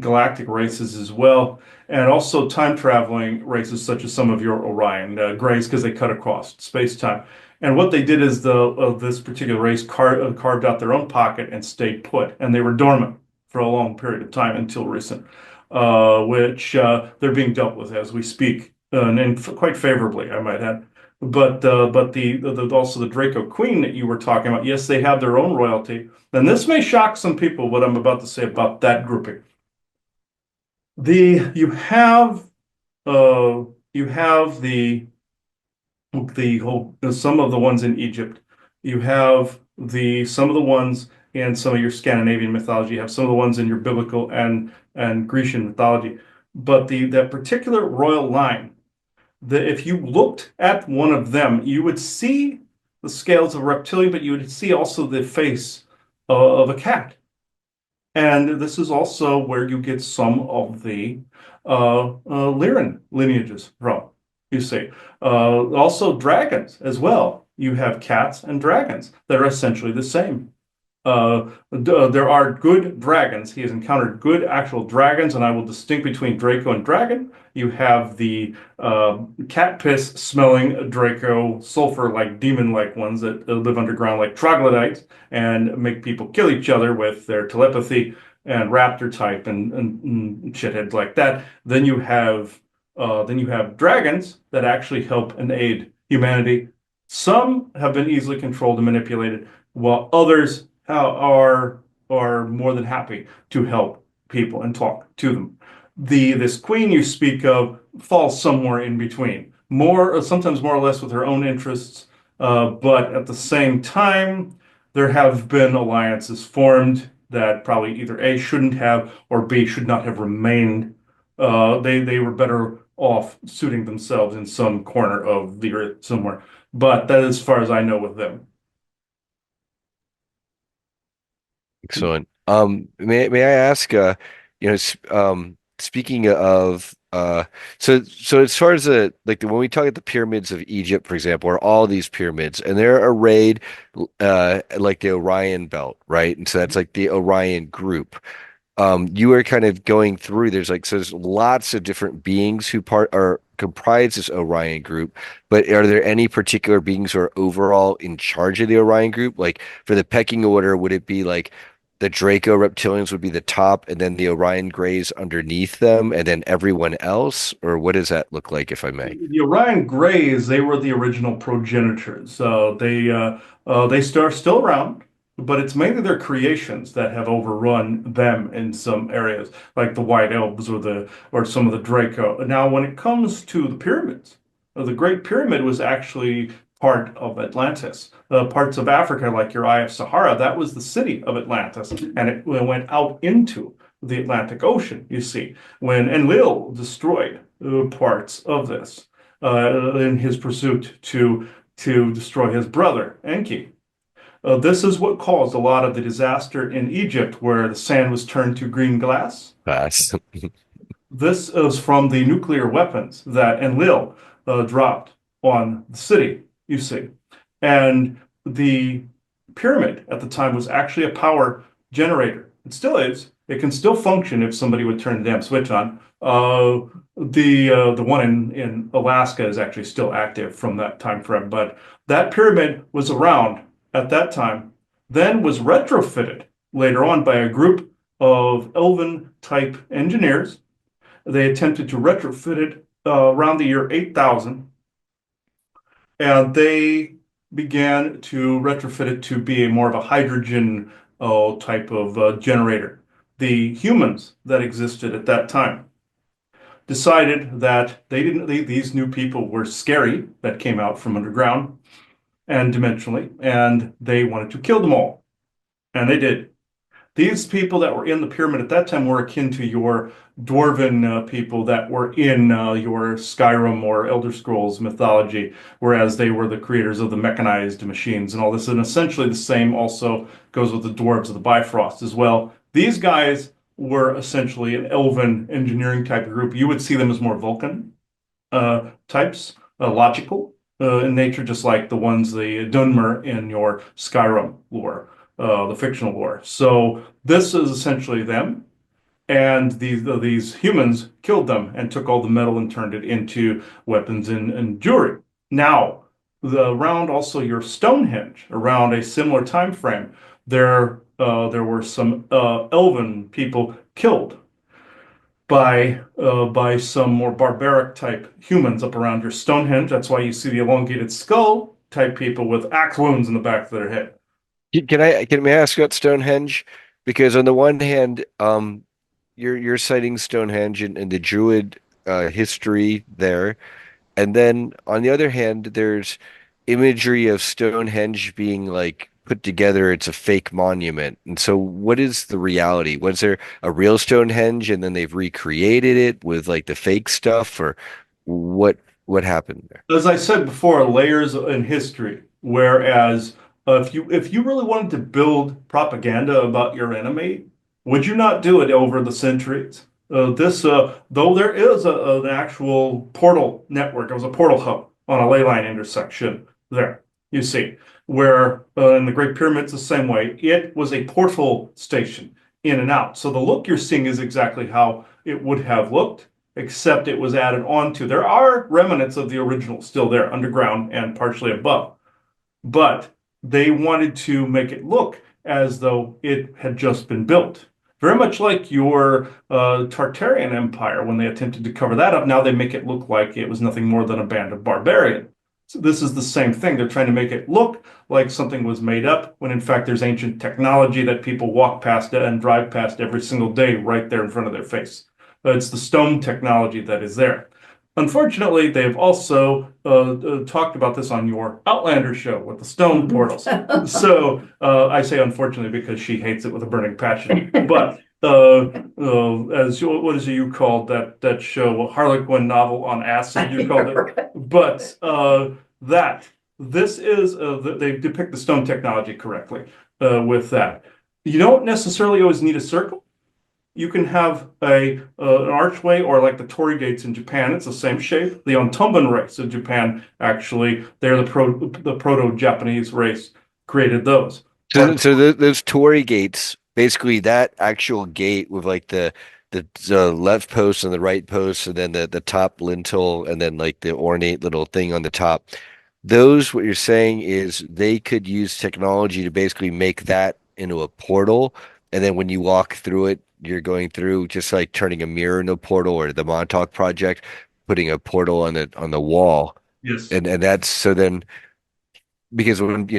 galactic races as well, and also time traveling races such as some of your Orion Greys because they cut across space time. And what they did is this particular race carved out their own pocket and stayed put, and they were dormant for a long period of time until recent, which they're being dealt with as we speak, and quite favorably, I might add. But also the Draco Queen that you were talking about, yes, they have their own royalty. And this may shock some people, what I'm about to say about that grouping. The you have the whole some of the ones in Egypt. You have the some of the ones in some of your Scandinavian mythology. You have some of the ones in your biblical and Grecian mythology. But that particular royal line, that if you looked at one of them, you would see the scales of a reptilian, but you would see also the face of a cat. And this is also where you get some of the Lyran lineages from, you see. Also dragons as well. You have cats and dragons that are essentially the same. There are good dragons. He has encountered good actual dragons, and I will distinguish between Draco and dragon. You have the cat piss smelling Draco, sulfur like demon like ones that live underground like troglodytes and make people kill each other with their telepathy and raptor type and shitheads like that. Then you have dragons that actually help and aid humanity. Some have been easily controlled and manipulated, while others are more than happy to help people and talk to them. This queen you speak of falls somewhere in between, sometimes more or less with her own interests, but at the same time, there have been alliances formed that probably either A shouldn't have or B should not have remained. They were better off suiting themselves in some corner of the earth somewhere. But that is as far as I know with them. Excellent. May I ask, speaking of, so as far as when we talk at the pyramids of Egypt, for example, are all these pyramids, and they're arrayed like the Orion belt, right? And so that's like the Orion group. You are kind of going through, there's lots of different beings who comprise this Orion group, but are there any particular beings who are overall in charge of the Orion group? Like for the pecking order, would it be like the Draco reptilians would be the top and then the Orion Greys underneath them and then everyone else? Or what does that look like, if I may? The Orion Greys, they were the original progenitors. They are still around, but it's mainly their creations that have overrun them in some areas, like the White Elves or some of the Draco. Now, when it comes to the pyramids, the Great Pyramid was actually part of Atlantis. Parts of Africa, like your Eye of Sahara, that was the city of Atlantis, and it went out into the Atlantic Ocean, you see, when Enlil destroyed parts of this in his pursuit to destroy his brother, Enki. This is what caused a lot of the disaster in Egypt, where the sand was turned to green glass. Fast. This is from the nuclear weapons that Enlil dropped on the city, you see. And the pyramid at the time was actually a power generator. It still is. It can still function if somebody would turn the damn switch on. The one in Alaska is actually still active from that time frame, but that pyramid was around at that time, then was retrofitted later on by a group of elven type engineers. They attempted to retrofit it around the year 8000, and they began to retrofit it to be a more of a hydrogen type of generator. The humans that existed at that time decided that these new people were scary that came out from underground and dimensionally, and they wanted to kill them all. And they did. These people that were in the pyramid at that time were akin to your dwarven people that were in your Skyrim or Elder Scrolls mythology, whereas they were the creators of the mechanized machines and all this. And essentially the same also goes with the dwarves of the Bifrost as well. These guys were essentially an elven engineering type of group. You would see them as more Vulcan types, logical in nature, just like the ones, the Dunmer in your Skyrim lore, the fictional lore. So this is essentially them, and these humans killed them and took all the metal and turned it into weapons and jewelry. Now, around also your Stonehenge, around a similar time frame, there were some elven people killed by some more barbaric type humans up around your Stonehenge. That's why you see the elongated skull type people with axe wounds in the back of their head. May I ask about Stonehenge? Because on the one hand, you're citing Stonehenge and the Druid history there. And then on the other hand, there's imagery of Stonehenge being like put together. It's a fake monument. And so what is the reality? Was there a real Stonehenge and then they've recreated it with like the fake stuff, or what what happened there? As I said before, layers in history. Whereas if you really wanted to build propaganda about your enemy, would you not do it over the centuries? This though there is an actual portal network, it was a portal hub on a ley line intersection there. You see, where in the Great Pyramids the same way, it was a portal station in and out. So the look you're seeing is exactly how it would have looked, except it was added on to. There are remnants of the original still there underground and partially above, but they wanted to make it look as though it had just been built. Very much like your Tartarian Empire, when they attempted to cover that up, now they make it look like it was nothing more than a band of barbarians. So this is the same thing. They're trying to make it look like something was made up, when in fact there's ancient technology that people walk past and drive past every single day right there in front of their face. It's the stone technology that is there. Unfortunately, they've also talked about this on your Outlander show with the stone portals. So I say unfortunately because she hates it with a burning passion. But as what is it you called that show, Harlequin novel on acid? You called it. But that this is they depict the stone technology correctly with that. You don't necessarily always need a circle. You can have an archway, or like the torii gates in Japan. It's the same shape. The Ontumban race in Japan, actually, they're the proto-Japanese race, created those. Those torii gates, basically that actual gate with like the left post and the right post, and then the top lintel, and then like the ornate little thing on the top. Those, what you're saying is they could use technology to basically make that into a portal, and then when you walk through it, you're going through just like turning a mirror into a portal, or the Montauk Project, putting a portal on the wall. Yes. And that's so then, because when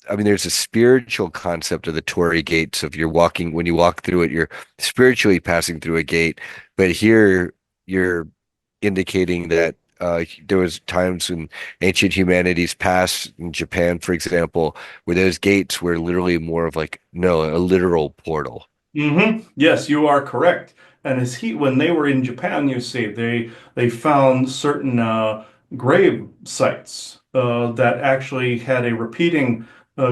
I mean there's a spiritual concept of the Torii gate. So if you're walking, when you walk through it, you're spiritually passing through a gate. But here you're indicating that there was times in ancient humanity's past, in Japan, for example, where those gates were literally more of like, no, a literal portal. Yes, you are correct. And when they were in Japan, you see, they found certain grave sites that actually had a repeating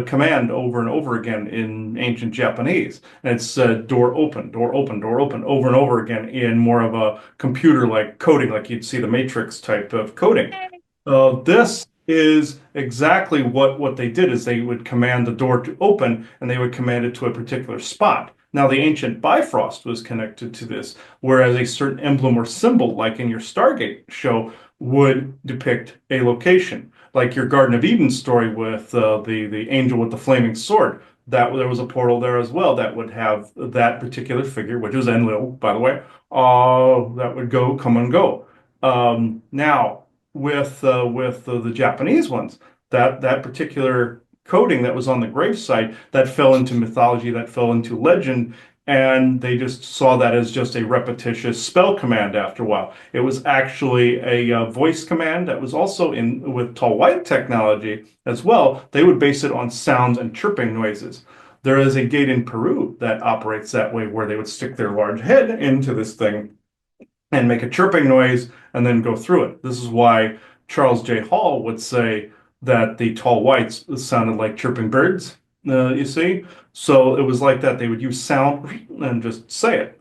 command over and over again in ancient Japanese. And it said door open, door open, door open, over and over again in more of a computer-like coding, like you'd see the Matrix type of coding. This is exactly what they did is they would command the door to open and they would command it to a particular spot. Now, the ancient Bifrost was connected to this, whereas a certain emblem or symbol, like in your Stargate show, would depict a location. Like your Garden of Eden story with the angel with the flaming sword, that there was a portal there as well that would have that particular figure, which was Enlil, by the way, that would come and go. Now, with the Japanese ones, that particular coding that was on the gravesite that fell into mythology, that fell into legend, and they just saw that as just a repetitious spell command after a while. It was actually a voice command that was also in with tall white technology as well. They would base it on sounds and chirping noises. There is a gate in Peru that operates that way, where they would stick their large head into this thing and make a chirping noise and then go through it. This is why Charles J. Hall would say that the tall whites sounded like chirping birds, you see? So it was like that. They would use sound and just say it,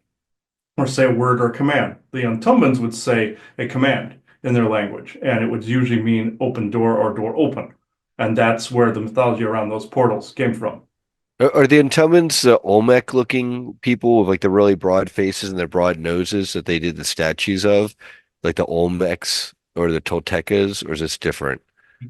or say a word or command. The Untumbans would say a command in their language, and it would usually mean open door or door open. And that's where the mythology around those portals came from. Are the Intomans the Olmec looking people with like the really broad faces and their broad noses that they did the statues of, like the Olmecs or the Toltecas, or is this different?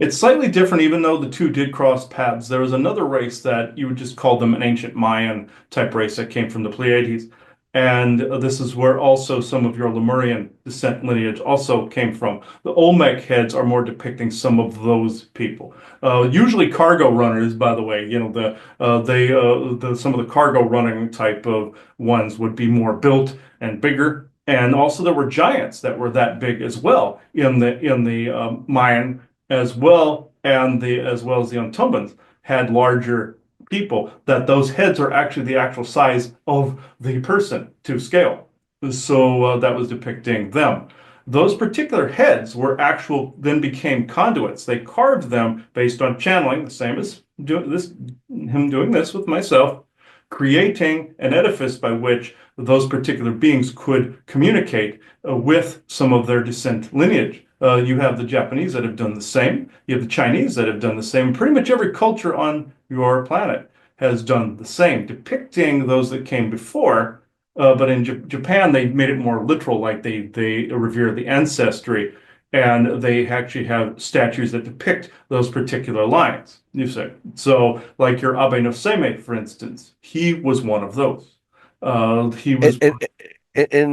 It's slightly different, even though the two did cross paths. There was another race that you would just call them an ancient Mayan type race that came from the Pleiades. And this is where also some of your Lemurian descent lineage also came from. The Olmec heads are more depicting some of those people. Usually cargo runners, by the way, some of the cargo running type of ones would be more built and bigger. And also there were giants that were that big as well in the Mayan as well, and the as well as the Untumbans had larger people, that those heads are actually the actual size of the person to scale. So that was depicting them. Those particular heads were actual, then became conduits. They carved them based on channeling, the same as him doing this with myself, creating an edifice by which those particular beings could communicate with some of their descent lineage. You have the Japanese that have done the same. You have the Chinese that have done the same. Pretty much every culture on your planet has done the same, depicting those that came before. But in Japan, they made it more literal, like they revere the ancestry, and they actually have statues that depict those particular lines. You say so, like your Abe no Seimei, for instance, he was one of those. He And, was.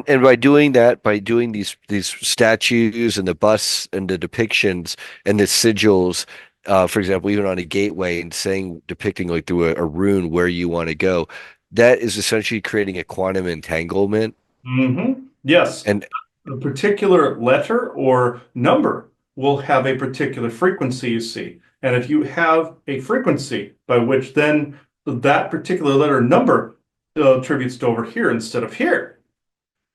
and by doing that, by doing these statues and the busts and the depictions and the sigils, for example, even on a gateway and saying depicting like through a rune where you want to go, that is essentially creating a quantum entanglement. Yes, And a particular letter or number will have a particular frequency, you see. And if you have a frequency by which then that particular letter or number attributes to over here instead of here,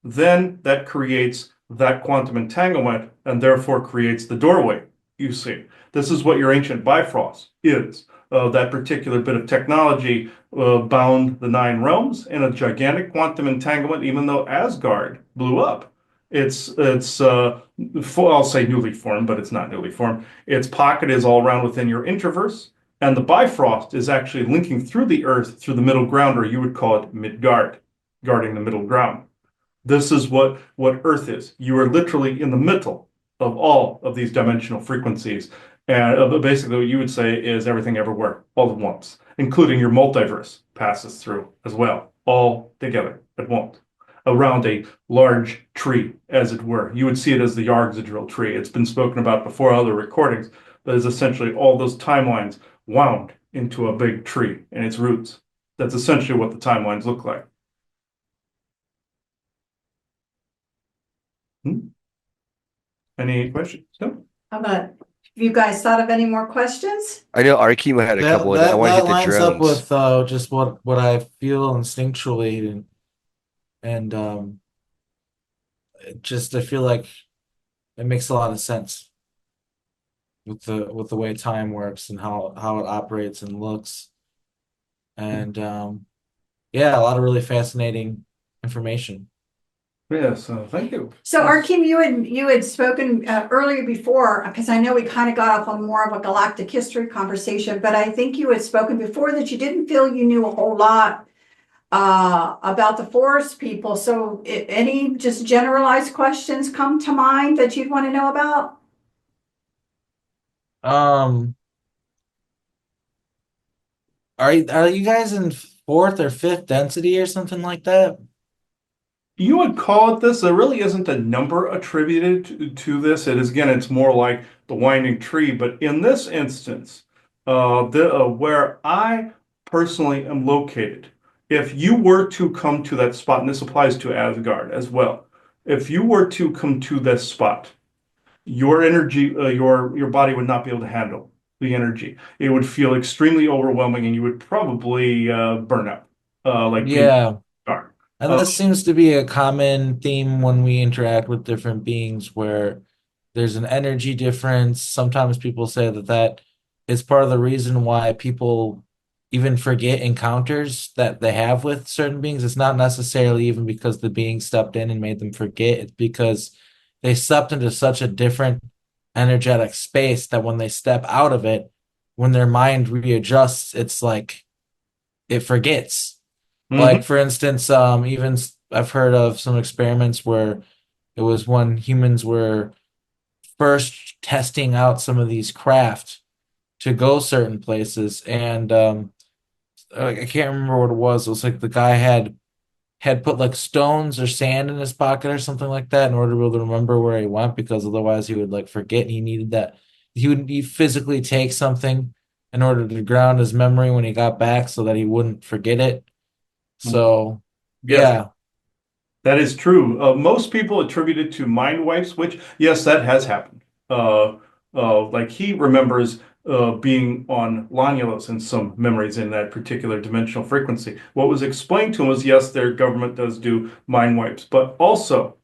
then that creates that quantum entanglement and therefore creates the doorway, you see. This is what your ancient Bifrost is. That particular bit of technology bound the nine realms in a gigantic quantum entanglement, even though Asgard blew up. I'll say newly formed, but it's not newly formed. Its pocket is all around within your introverse, and the Bifrost is actually linking through the earth through the middle ground, or you would call it Midgard, guarding the middle ground. This is what Earth is. You are literally in the middle of all of these dimensional frequencies. And basically, what you would say is everything everywhere, all at once, including your multiverse passes through as well, all together at once, around a large tree, as it were. You would see it as the Yargzadrill tree. It's been spoken about before other recordings, but it's essentially all those timelines wound into a big tree and its roots. That's essentially what the timelines look like. Hmm? Any questions? No? How about, have you guys thought of any more questions? I know Arkheim had a couple, and I want to That hit the lines up drones. with just what I feel instinctually, and just I feel like it makes a lot of sense with the way time works and how it operates and looks, and yeah, a lot of really fascinating information. Yes, thank you. So Yes. Arkim, you had spoken earlier before, because I know we kind of got off on more of a galactic history conversation, but I think you had spoken before that you didn't feel you knew a whole lot about the forest people. So any just generalized questions come to mind that you'd want to know about? Um, are you guys in fourth or fifth density or something like that? You would call it this. There really isn't a number attributed to this. It is, again, it's more like the winding tree. But in this instance, where I personally am located, if you were to come to that spot, and this applies to Asgard as well, if you were to come to this spot, your energy, your body would not be able to handle the energy. It would feel extremely overwhelming, and you would probably burn out, like being Yeah. dark. And this seems to be a common theme when we interact with different beings where there's an energy difference. Sometimes people say that is part of the reason why people even forget encounters that they have with certain beings. It's not necessarily even because the being stepped in and made them forget. It's because they stepped into such a different energetic space that when they step out of it, when their mind readjusts, it's like it forgets. Mhm. Like for instance, even I've heard of some experiments where it was when humans were first testing out some of these craft to go certain places, and I can't remember what it was. It was like the guy had put like stones or sand in his pocket or something like that in order to be able to remember where he went, because otherwise he would like forget. He needed that. He physically take something in order to ground his memory when he got back so that he wouldn't forget it. So Yes, yeah. that is true. Most people attribute it to mind wipes, which, yes, that has happened. Like he remembers being on Lonulus and some memories in that particular dimensional frequency. What was explained to him was, yes, their government does do mind wipes, but also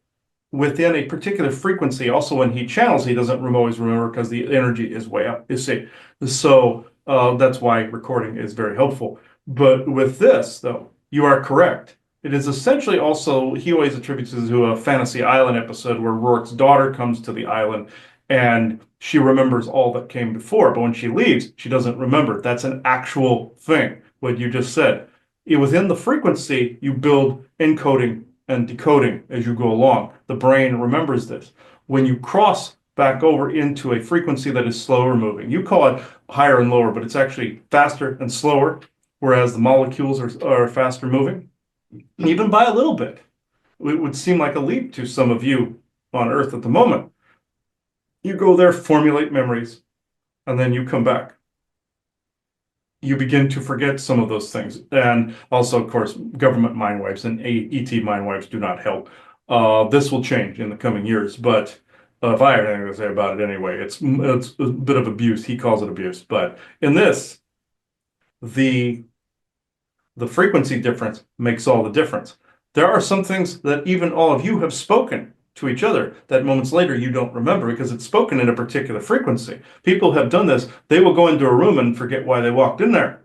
within a particular frequency, also when he channels, he doesn't always remember because the energy is way up, you see. So that's why recording is very helpful. But with this, though, you are correct. It is essentially also, he always attributes it to a Fantasy Island episode where Rourke's daughter comes to the island and she remembers all that came before. But when she leaves, she doesn't remember. That's an actual thing, what you just said. Within the frequency, you build encoding and decoding as you go along. The brain remembers this. When you cross back over into a frequency that is slower moving, you call it higher and lower, but it's actually faster and slower, whereas the molecules are faster moving, even by a little bit. It would seem like a leap to some of you on Earth at the moment. You go there, formulate memories, and then you come back. You begin to forget some of those things. And also, of course, government mind wipes and ET mind wipes do not help. This will change in the coming years, but if I have anything to say about it anyway, it's a bit of abuse. He calls it abuse. But in this, the the frequency difference makes all the difference. There are some things that even all of you have spoken to each other that moments later you don't remember because it's spoken in a particular frequency. People have done this. They will go into a room and forget why they walked in there.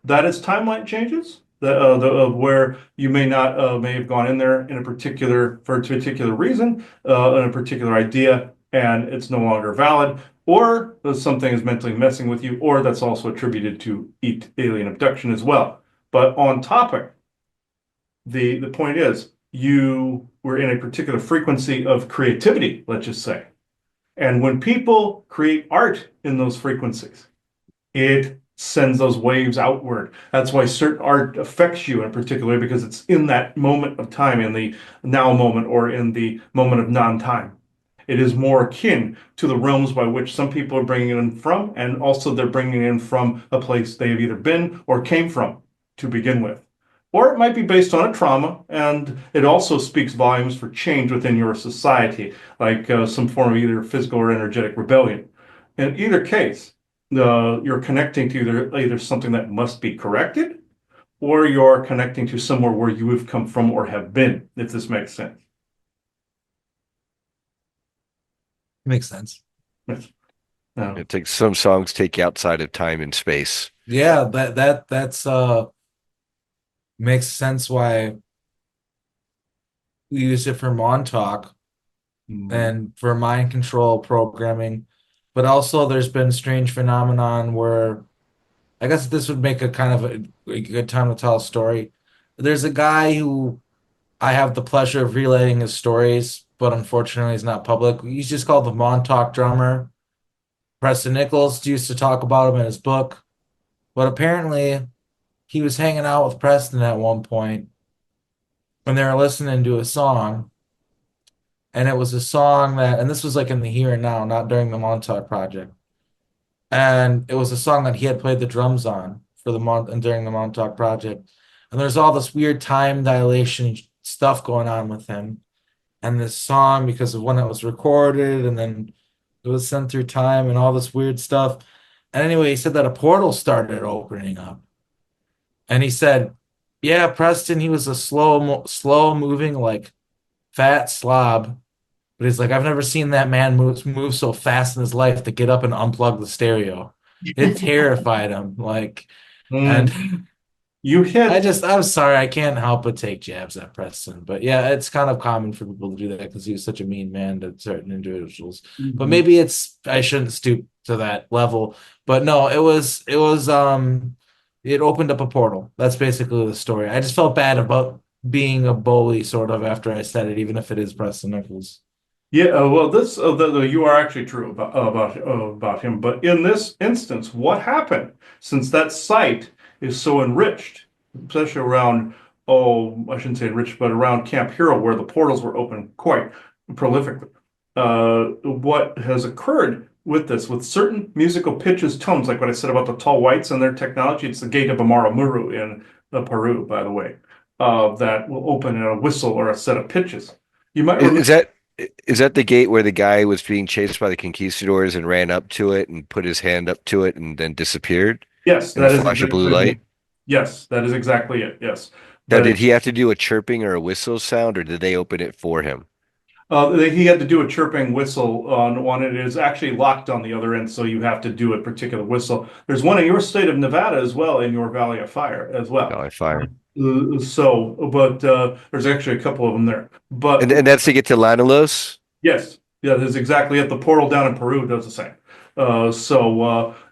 That is timeline changes. Where you may have gone in there in a particular for a particular reason, in a particular idea, and it's no longer valid, or something is mentally messing with you, or that's also attributed to alien abduction as well. But on topic, the point is you were in a particular frequency of creativity, let's just say. And when people create art in those frequencies, it sends those waves outward. That's why certain art affects you in particular because it's in that moment of time, in the now moment or in the moment of non-time. It is more akin to the realms by which some people are bringing it in from, and also they're bringing it in from a place they have either been or came from to begin with. or it might be based on a trauma, and it also speaks volumes for change within your society, like some form of either physical or energetic rebellion. In either case, you're connecting to either something that must be corrected, or you're connecting to somewhere where you have come from or have been, if this makes sense. Makes sense. Yes. It's like some songs take you outside of time and space. Yeah, that's makes sense why we use it for Montauk and for mind control programming. But also there's been strange phenomenon where I guess this would make a kind of a good time to tell a story. There's a guy who I have the pleasure of relaying his stories, but unfortunately he's not public. He's just called the Montauk drummer. Preston Nichols used to talk about him in his book, but apparently he was hanging out with Preston at one point when they were listening to a song, and it was a song that, and this was like in the here and now, not during the Montauk project, and it was a song that he had played the drums on for the month and during the Montauk project, and there's all this weird time dilation stuff going on with him and this song because of when it was recorded, and then it was sent through time and all this weird stuff. And anyway, he said that a portal started opening up. And he said, yeah, Preston, he was a slow moving, like fat slob. But he's like, I've never seen that man move so fast in his life to get up and unplug the stereo. It terrified him. Like, and You hit. I'm sorry, I can't help but take jabs at Preston. But yeah, it's kind of common for people to do that because he was such a mean man to certain individuals. But maybe I shouldn't stoop to that level. But no, it opened up a portal. That's basically the story. I just felt bad about being a bully sort of after I said it, even if it is Preston Nichols. Yeah, well, this you are actually true about him, but in this instance, what happened? Since that site is so enriched, especially around, oh, I shouldn't say enriched, but around Camp Hero, where the portals were open quite prolifically. What has occurred with this, with certain musical pitches, tones, like what I said about the tall whites and their technology, it's the gate of Amaramuru in Peru, by the way, that will open in a whistle or a set of pitches. You might remember. Is that the gate where the guy was being chased by the conquistadors and ran up to it and put his hand up to it and then disappeared Yes, in that a is flash of blue exactly it. light? Yes, that is exactly it. Yes. Now, That did is, he have to do a chirping or a whistle sound, or did they open it for him? he had to do a chirping whistle on one. It is actually locked on the other end, so you have to do a particular whistle. There's one in your state of Nevada as well, in your Valley of Fire as well. Oh, I fired. There's actually a couple of them there. But And that's to get to Lanalos? yes, yeah, that's exactly it. The portal down in Peru does the same.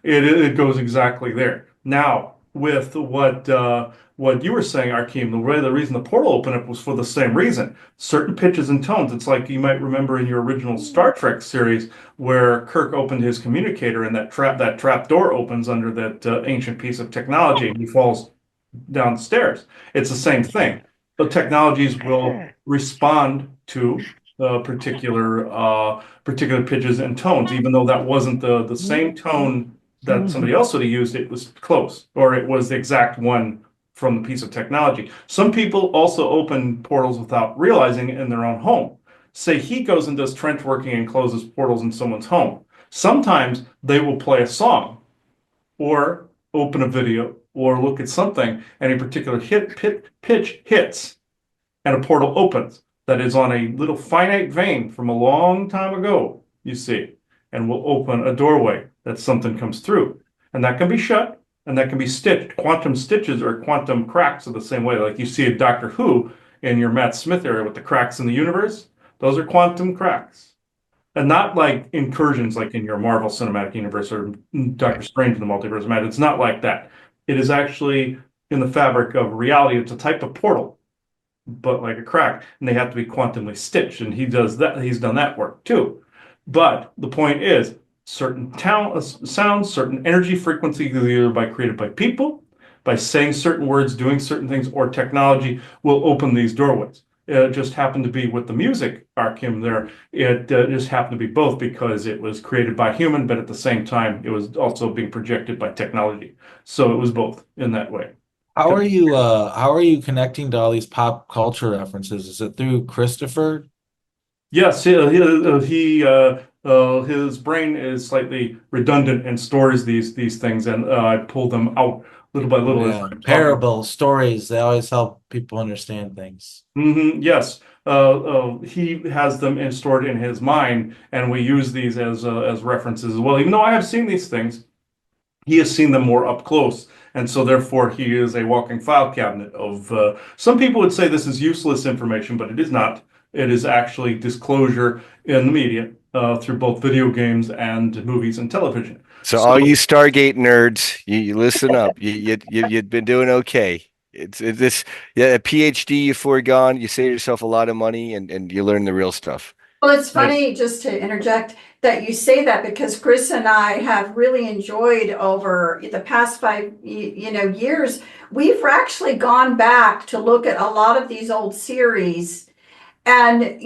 It goes exactly there. Now, with what you were saying, Arkheim, the reason the portal opened up was for the same reason. Certain pitches and tones. It's like you might remember in your original Star Trek series where Kirk opened his communicator and that trap door opens under that ancient piece of technology and he falls downstairs. It's the same thing. The technologies will respond to particular pitches and tones, even though that wasn't the same tone that somebody else would have used. It was close, or it was the exact one from the piece of technology. Some people also open portals without realizing it in their own home. Say he goes and does trench working and closes portals in someone's home. Sometimes they will play a song or open a video or look at something and a particular pitch hits and a portal opens that is on a little finite vein from a long time ago, you see, and will open a doorway that something comes through. And that can be shut and that can be stitched. Quantum stitches or quantum cracks are the same way. Like you see a Doctor Who in your Matt Smith area with the cracks in the universe. Those are quantum cracks. And not like incursions like in your Marvel Cinematic Universe or Doctor Strange in the Multiverse of Madness. It's not like that. It is actually in the fabric of reality. It's a type of portal, but like a crack, and they have to be quantumly stitched. And he does that. He's done that work too. But the point is, certain sounds, certain energy frequencies, either created by people, by saying certain words, doing certain things, or technology, will open these doorways. It just happened to be with the music, Arkheim there. It just happened to be both because it was created by human, but at the same time, it was also being projected by technology. So it was both in that way. how are you connecting to all these pop culture references? Is it through Christopher? Yes, his brain is slightly redundant and stores these things, and I pull them out little by little as Yeah, I'm talking. parable stories, they always help people understand things. Yes, he has them stored in his mind, and we use these as references as well. Even though I have seen these things, he has seen them more up close, and so therefore he is a walking file cabinet of. Some people would say this is useless information, but it is not. It is actually disclosure in the media through both video games and movies and television. So all So you Stargate nerds, you listen up. You've been doing okay. It's this, yeah, a PhD you foregone. You save yourself a lot of money, and you learn the real stuff. Well, it's yes, funny, just to interject, that you say that, because Chris and I have really enjoyed over the past years. We've actually gone back to look at a lot of these old series. And,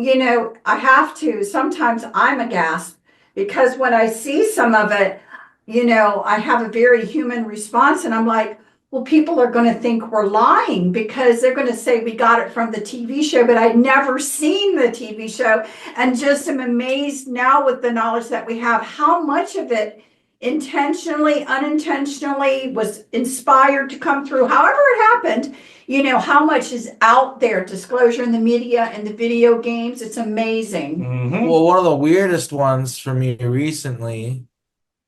I have to, sometimes I'm aghast, because when I see some of it, I have a very human response, and I'm like, well, people are going to think we're lying, because they're going to say we got it from the TV show, but I'd never seen the TV show. And just am amazed now, with the knowledge that we have, how much of it intentionally, unintentionally was inspired to come through, however it happened. How much is out there, disclosure in the media and the video games. It's amazing. hmm Well, one of the weirdest ones for me recently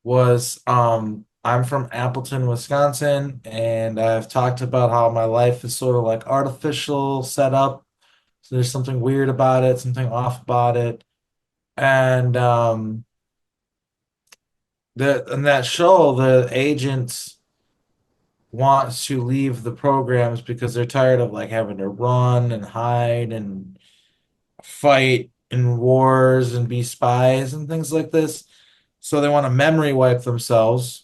was I'm from Appleton, Wisconsin, and I've talked about how my life is sort of like artificial set up. So there's something weird about it, something off about it. And the in that show, the agents want to leave the programs because they're tired of like having to run and hide and fight in wars and be spies and things like this. So they want to memory wipe themselves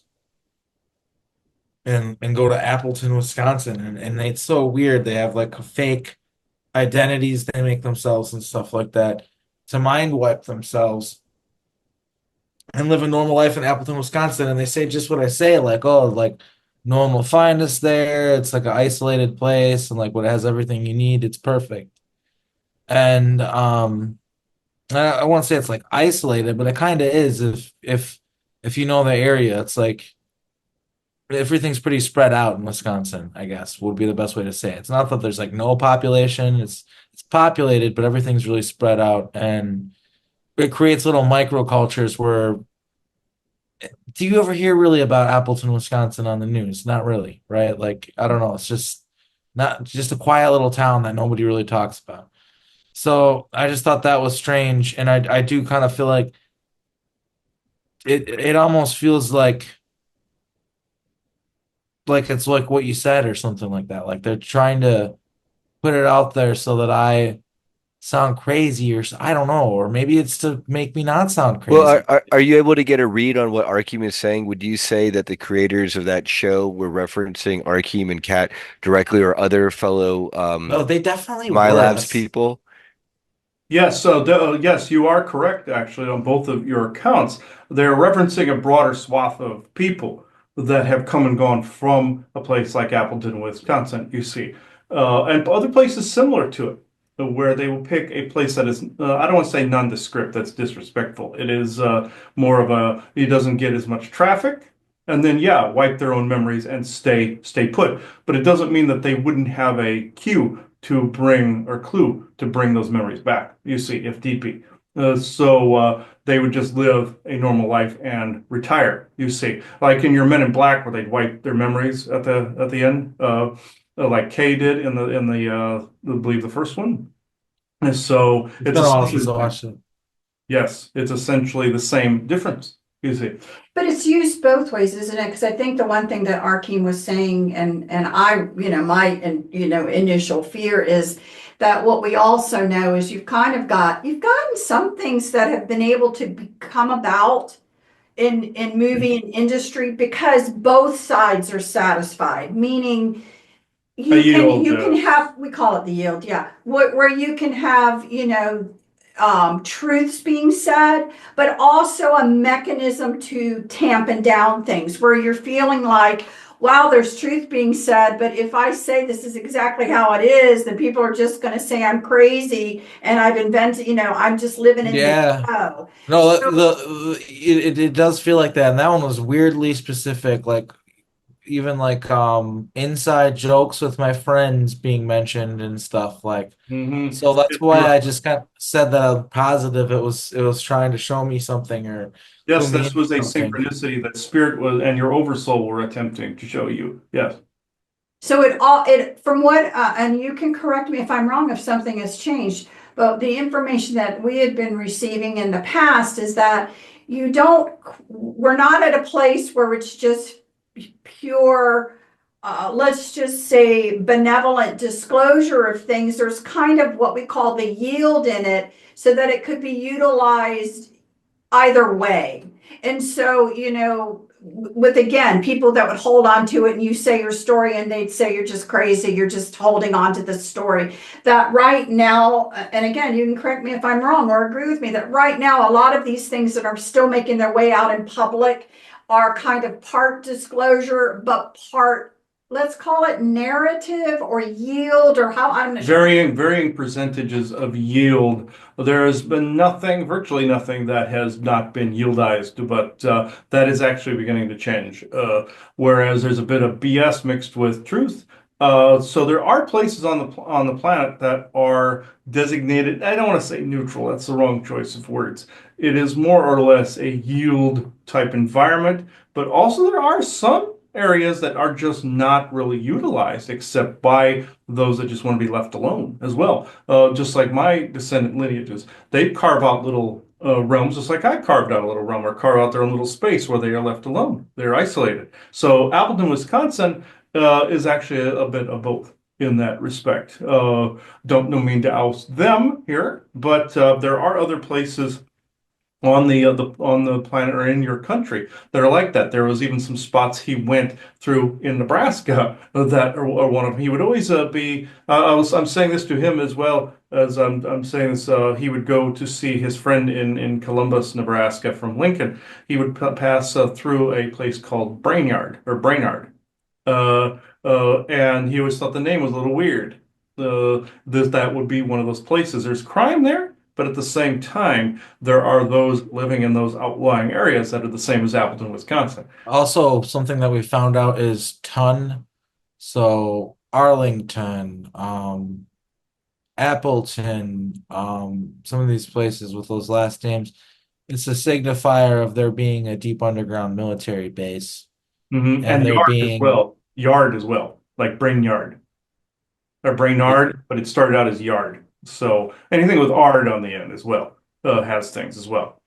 and go to Appleton, Wisconsin. And it's so weird. They have like fake identities they make themselves and stuff like that to mind wipe themselves and live a normal life in Appleton, Wisconsin. And they say just what I say, like, oh, like no one will find us there. It's like an isolated place, and like what has everything you need, it's perfect. And I won't say it's like isolated, but it kind of is if you know the area. It's like everything's pretty spread out in Wisconsin, I guess would be the best way to say it. It's not that there's like no population, it's populated, but everything's really spread out, and it creates little microcultures where do you ever hear really about Appleton, Wisconsin on the news? Not really, right? Like I don't know, it's just not just a quiet little town that nobody really talks about. So I just thought that was strange, and I do kind of feel like it almost feels like it's like what you said or something like that. Like they're trying to put it out there so that I sound crazy, or I don't know, or maybe it's to make me not sound Well, crazy. are you able to get a read on what Arkheim is saying? Would you say that the creators of that show were referencing Arkheim and Kat directly, or other fellow No, they definitely My were. Labs That's people? yes. So yes, you are correct actually on both of your accounts. They're referencing a broader swath of people that have come and gone from a place like Appleton, Wisconsin. You see, and other places similar to it, where they will pick a place that is, I don't want to say nondescript, that's disrespectful. It is more of a, it doesn't get as much traffic, and then yeah, wipe their own memories and stay put. But it doesn't mean that they wouldn't have a cue to bring or clue to bring those memories back. You see, if need be. So they would just live a normal life and retire. You see, like in your Men in Black, where they'd wipe their memories at the end, like Kay did in I believe the first one. And so it's it's been a while since essentially I watched it. yes, it's essentially the same difference. You see, But it's used both ways, isn't it? Because I think the one thing that Arkheim was saying, and I, my, initial fear is that what we also know is you've gotten some things that have been able to become about in movie and industry, because both sides are satisfied, meaning a you can yield. you can have, we call it the yield, yeah, where you can have, truths being said, but also a mechanism to tampen down things where you're feeling like, wow, there's truth being said, but if I say this is exactly how it is, then people are just going to say I'm crazy and I've invented, I'm just living in the Yeah. show. No, So, it does feel like that, and that one was weirdly specific, like even like inside jokes with my friends being mentioned and stuff like. Hmm. So that's why I just kind of said that I'm positive it was trying to show me something or clue Yes, me this into was a something. synchronicity that spirit was and your oversoul were attempting to show you. Yes. so from what, and you can correct me if I'm wrong, if something has changed, but the information that we had been receiving in the past is that we're not at a place where it's just pure, let's just say benevolent disclosure of things. There's kind of what we call the yield in it so that it could be utilized either way. And so, with again, people that would hold on to it and you say your story and they'd say you're just crazy, you're just holding on to this story. That right now, and again, you can correct me if I'm wrong or agree with me, that right now, a lot of these things that are still making their way out in public are kind of part disclosure, but part, let's call it narrative or yield or how I'm not sure. Varying percentages of yield. There has been nothing, virtually nothing, that has not been yieldized, but that is actually beginning to change. Whereas there's a bit of BS mixed with truth. So there are places on the planet that are designated. I don't want to say neutral. That's the wrong choice of words. It is more or less a yield type environment, but also there are some areas that are just not really utilized except by those that just want to be left alone as well. Just like my descendant lineages, they carve out little realms, just like I carved out a little realm or carve out their own little space where they are left alone. They're isolated. So Appleton, Wisconsin, is actually a bit of both in that respect. Don't no mean to oust them here, but there are other places on the planet or in your country that are like that. There was even some spots he went through in Nebraska that are one of them. He would always be. I'm saying this to him as well as I'm saying this. He would go to see his friend in Columbus, Nebraska from Lincoln. He would pass through a place called Brainard. And he always thought the name was a little weird. That would be one of those places. There's crime there, but at the same time, there are those living in those outlying areas that are the same as Appleton, Wisconsin. Also, something that we found out is ton. So Arlington, Appleton, some of these places with those last names, it's a signifier of there being a deep underground military base Hmm. and And there yard as being well. Yard as well, like Brainyard or Brainard, but it started out as yard. So anything with ard on the end as well has things as well.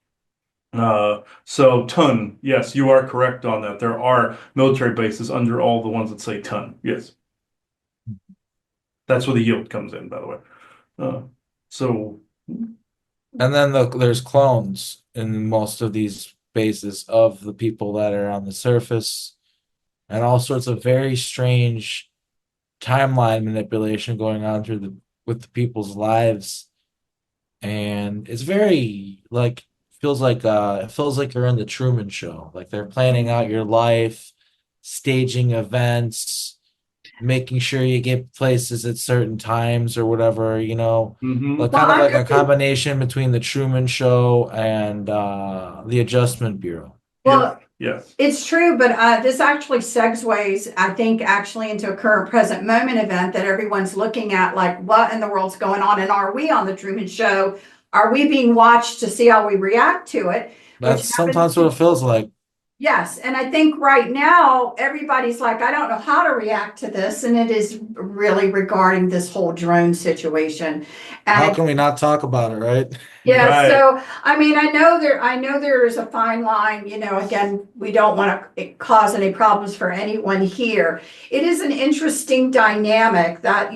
So ton, yes, you are correct on that. There are military bases under all the ones that say ton. Yes, that's where the yield comes in, by the way. Uh, so, and then there's clones in most of these bases of the people that are on the surface and all sorts of very strange timeline manipulation going on through the with the people's lives, and it's very like feels like it feels like you're in the Truman Show, like they're planning out your life, staging events, making sure you get places at certain times or whatever, mhm. like Well, kind of I'm like a looking, combination between the Truman Show and the Adjustment Bureau. Yes, well, yes. it's true, but this actually segues, I think, actually into a current present moment event that everyone's looking at, like what in the world's going on, and are we on the Truman Show? Are we being watched to see how we react to it? Which That's happens sometimes what to, it feels like. yes, and I think right now everybody's like, I don't know how to react to this, and it is really regarding this whole drone situation. How And can we not talk about it, right? yeah, Right. so I mean, I know there is a fine line, again, we don't want to cause any problems for anyone here. It is an interesting dynamic that,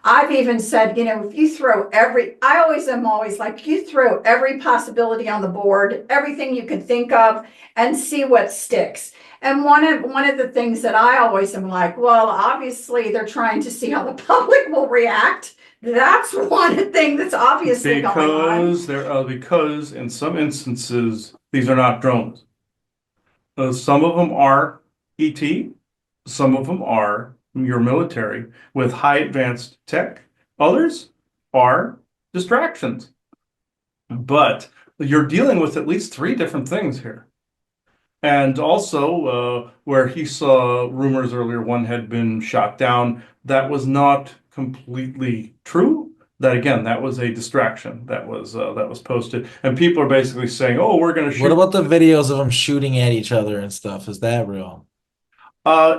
I've even said, if you throw I always am always like, you throw every possibility on the board, everything you could think of, and see what sticks. And one of the things that I always am like, well, obviously they're trying to see how the public will react. That's one thing that's obviously going on. Because in some instances these are not drones. Some of them are ET, Some of them are your military with high advanced tech. Others are distractions. But you're dealing with at least three different things here. And also, where he saw rumors earlier, one had been shot down. That was not completely true. That again, that was a distraction that was posted, and people are basically saying, "Oh, we're going to What shoot." about the videos of them shooting at each other and stuff? Is that real?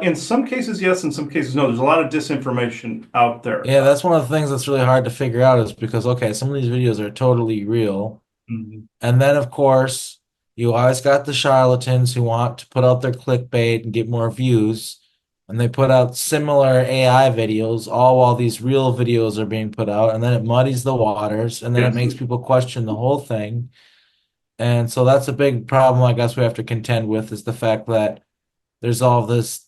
In some cases, yes. In some cases, no. There's a lot of disinformation out there. Yeah, that's one of the things that's really hard to figure out is because, okay, some of these videos are totally real. Mhm. And then, of course, you always got the charlatans who want to put out their clickbait and get more views. And they put out similar AI videos, all while these real videos are being put out. And then it muddies the waters. And then it Yes. makes people question the whole thing. And so that's a big problem, I guess, we have to contend with is the fact that there's all this,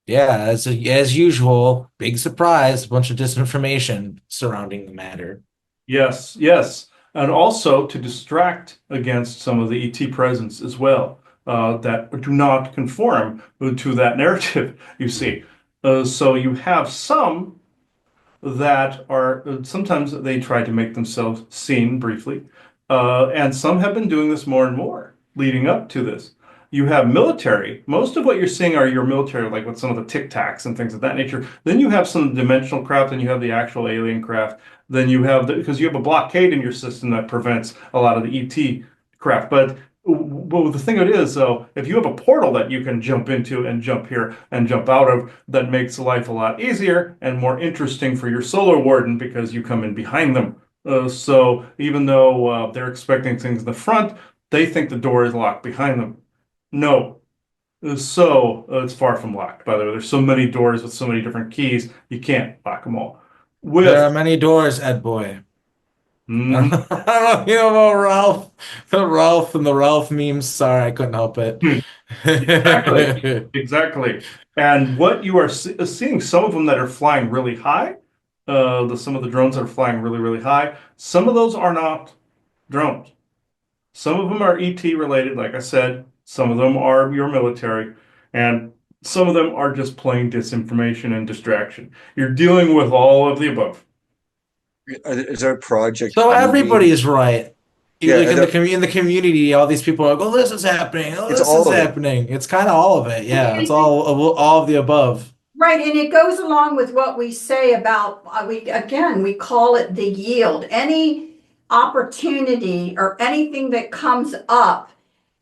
yeah, as usual, big surprise, a bunch of disinformation surrounding the matter. Yes, yes. And also to distract against some of the ET presence as well, that do not conform to that narrative, you see. So you have some that are sometimes they try to make themselves seen briefly, and some have been doing this more and more leading up to this. You have military. Most of what you're seeing are your military, like with some of the Tic Tacs and things of that nature. Then you have some dimensional craft, and you have the actual alien craft. Then you have because you have a blockade in your system that prevents a lot of the ET craft. But the thing of it is, though, if you have a portal that you can jump into and jump here and jump out of, that makes life a lot easier and more interesting for your solar warden because you come in behind them. So even though they're expecting things in the front, they think the door is locked behind them. No. It's far from locked, by the way. There's so many doors with so many different keys, you can't lock them all. There With are many doors, Ed Boy. I Mhm. don't know if you know about Ralph, the Ralph and the Ralph memes. Sorry, I couldn't help it. Exactly, exactly. And what you are seeing, some of them that are flying really high, some of the drones that are flying really, really high, some of those are not drones. Some of them are ET related, like I said. Some of them are your military, and some of them are just plain disinformation and distraction. You're dealing with all of the above. Is there a project So moving? everybody's right. Yeah, Like in the community, all these people are like, "Oh, this is happening. Oh, it's this is all of it. happening." It's kind of all of it. Yeah, it's And all of the above. right, and it goes along with what we say about, we call it the yield. Any opportunity or anything that comes up,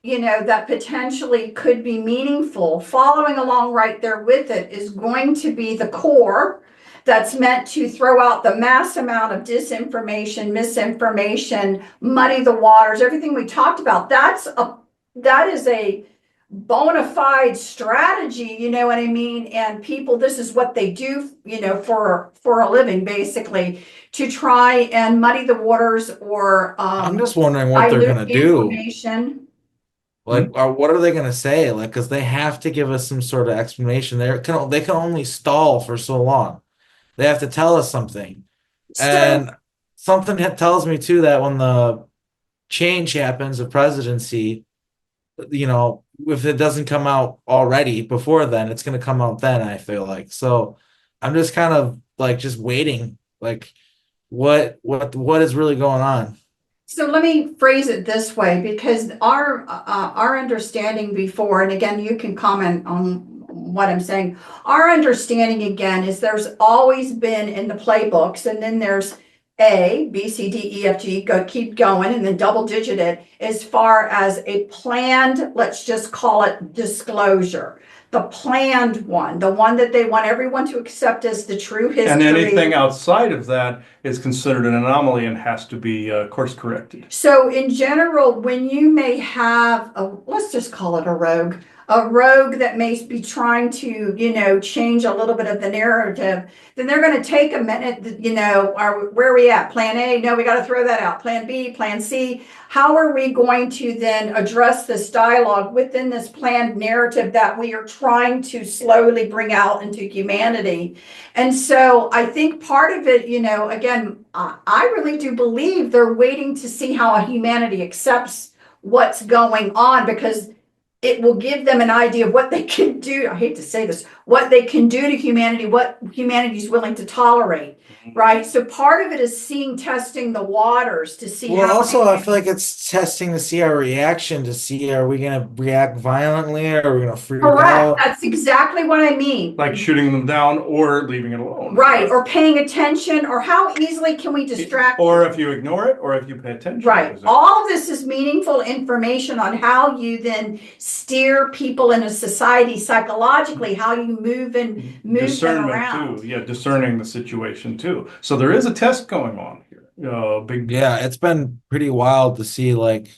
that potentially could be meaningful, following along right there with it is going to be the core that's meant to throw out the mass amount of disinformation, misinformation, muddy the waters, everything we talked about. That is a bona fide strategy, you know what I mean? And people, this is what they do, for a living, basically, to try and muddy the waters or I'm just wondering what they're dilute gonna do. information. Hmm? Like, what are they gonna say? Like, because they have to give us some sort of explanation. They can only stall for so long. They have to tell us something. So, And something tells me too that when the change happens of presidency, if it doesn't come out already before then, it's going to come out then, I feel like. So I'm just kind of like just waiting. Like what is really going on? so let me phrase it this way, because our understanding before, and again, you can comment on what I'm saying. Our understanding again is there's always been in the playbooks, and then there's A, B, C, D, E, F, G, keep going, and then double digit it as far as a planned, let's just call it disclosure. The planned one, the one that they want everyone to accept as the true And history. anything outside of that is considered an anomaly and has to be course corrected. So in general, when you may have let's just call it a rogue that may be trying to, change a little bit of the narrative, then they're going to take a minute, where are we at? Plan A? No, we got to throw that out. Plan B, plan C. How are we going to then address this dialogue within this planned narrative that we are trying to slowly bring out into humanity? And so I think part of it, again, I really do believe they're waiting to see how humanity accepts what's going on, because it will give them an idea of what they can do. I hate to say this, what they can do to humanity, what humanity is willing to tolerate, right? So part of it is testing the waters to see Well, how. also, I feel like it's testing to see our reaction, to see are we going to react violently, or are we going to freak Correct. out? That's exactly what I mean. Like shooting them down or leaving it alone. Right, or paying attention, or how easily can we distract? Or if you ignore it, or if you pay attention. Right. All of this is meaningful information on how you then steer people in a society psychologically, how you move them Discernment around. too. Yeah, discerning the situation too. So there is a test going on here. Big. Yeah, it's been pretty wild to see like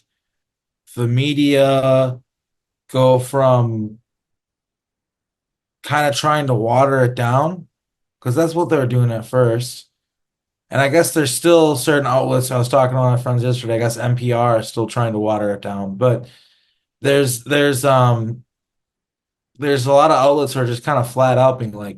the media go from kind of trying to water it down, because that's what they were doing at first. And I guess there's still certain outlets. I was talking to one of my friends yesterday. I guess NPR is still trying to water it down, but there's there's um there's a lot of outlets who are just kind of flat out being like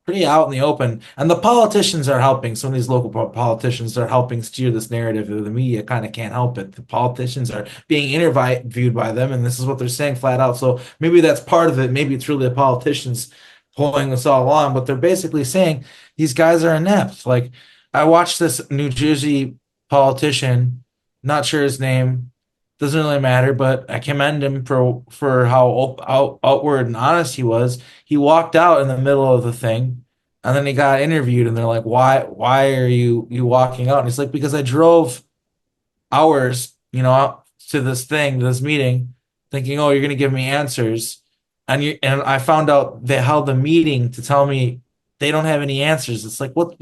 pretty out in the open, and the politicians are helping. Some of these local politicians are helping steer this narrative. The media kind of can't help it. The politicians are being interviewed by them, and this is what they're saying flat out. So maybe that's part of it. Maybe it's really the politicians pulling this all along, but they're basically saying these guys are inept. Like, I watched this New Jersey politician, not sure his name, doesn't really matter, but I commend him for how outward and honest he was. He walked out in the middle of the thing, and then he got interviewed, and they're like, why are you walking out? And he's like, because I drove hours, out to this meeting, thinking, oh, you're gonna give me answers. And I found out they held a meeting to tell me they don't have any answers. It's like, what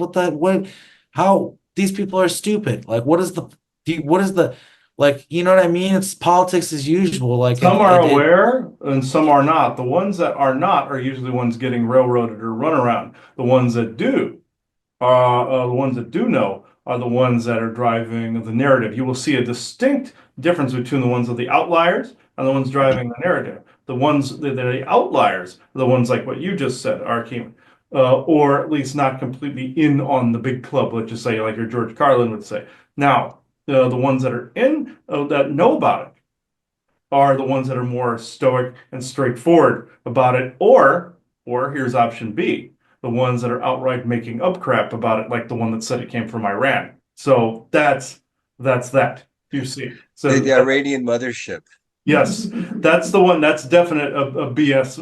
how these people are stupid. Like, what is the like, you know what I mean? It's politics as usual. Like, Some are aware and some are not. The ones that are not are usually the ones getting railroaded or run around. The ones that do, the ones that do know, are the ones that are driving the narrative. You will see a distinct difference between the ones of the outliers and the ones driving the narrative. The outliers are the ones like what you just said, Arkheim, or at least not completely in on the big club. Let's just say, like your George Carlin would say. Now, the ones that are in that know about it are the ones that are more stoic and straightforward about it, or here's option B, the ones that are outright making up crap about it, like the one that said it came from Iran. So that's that. You see, so The Iranian mothership. yes, that's the one. That's definite a BS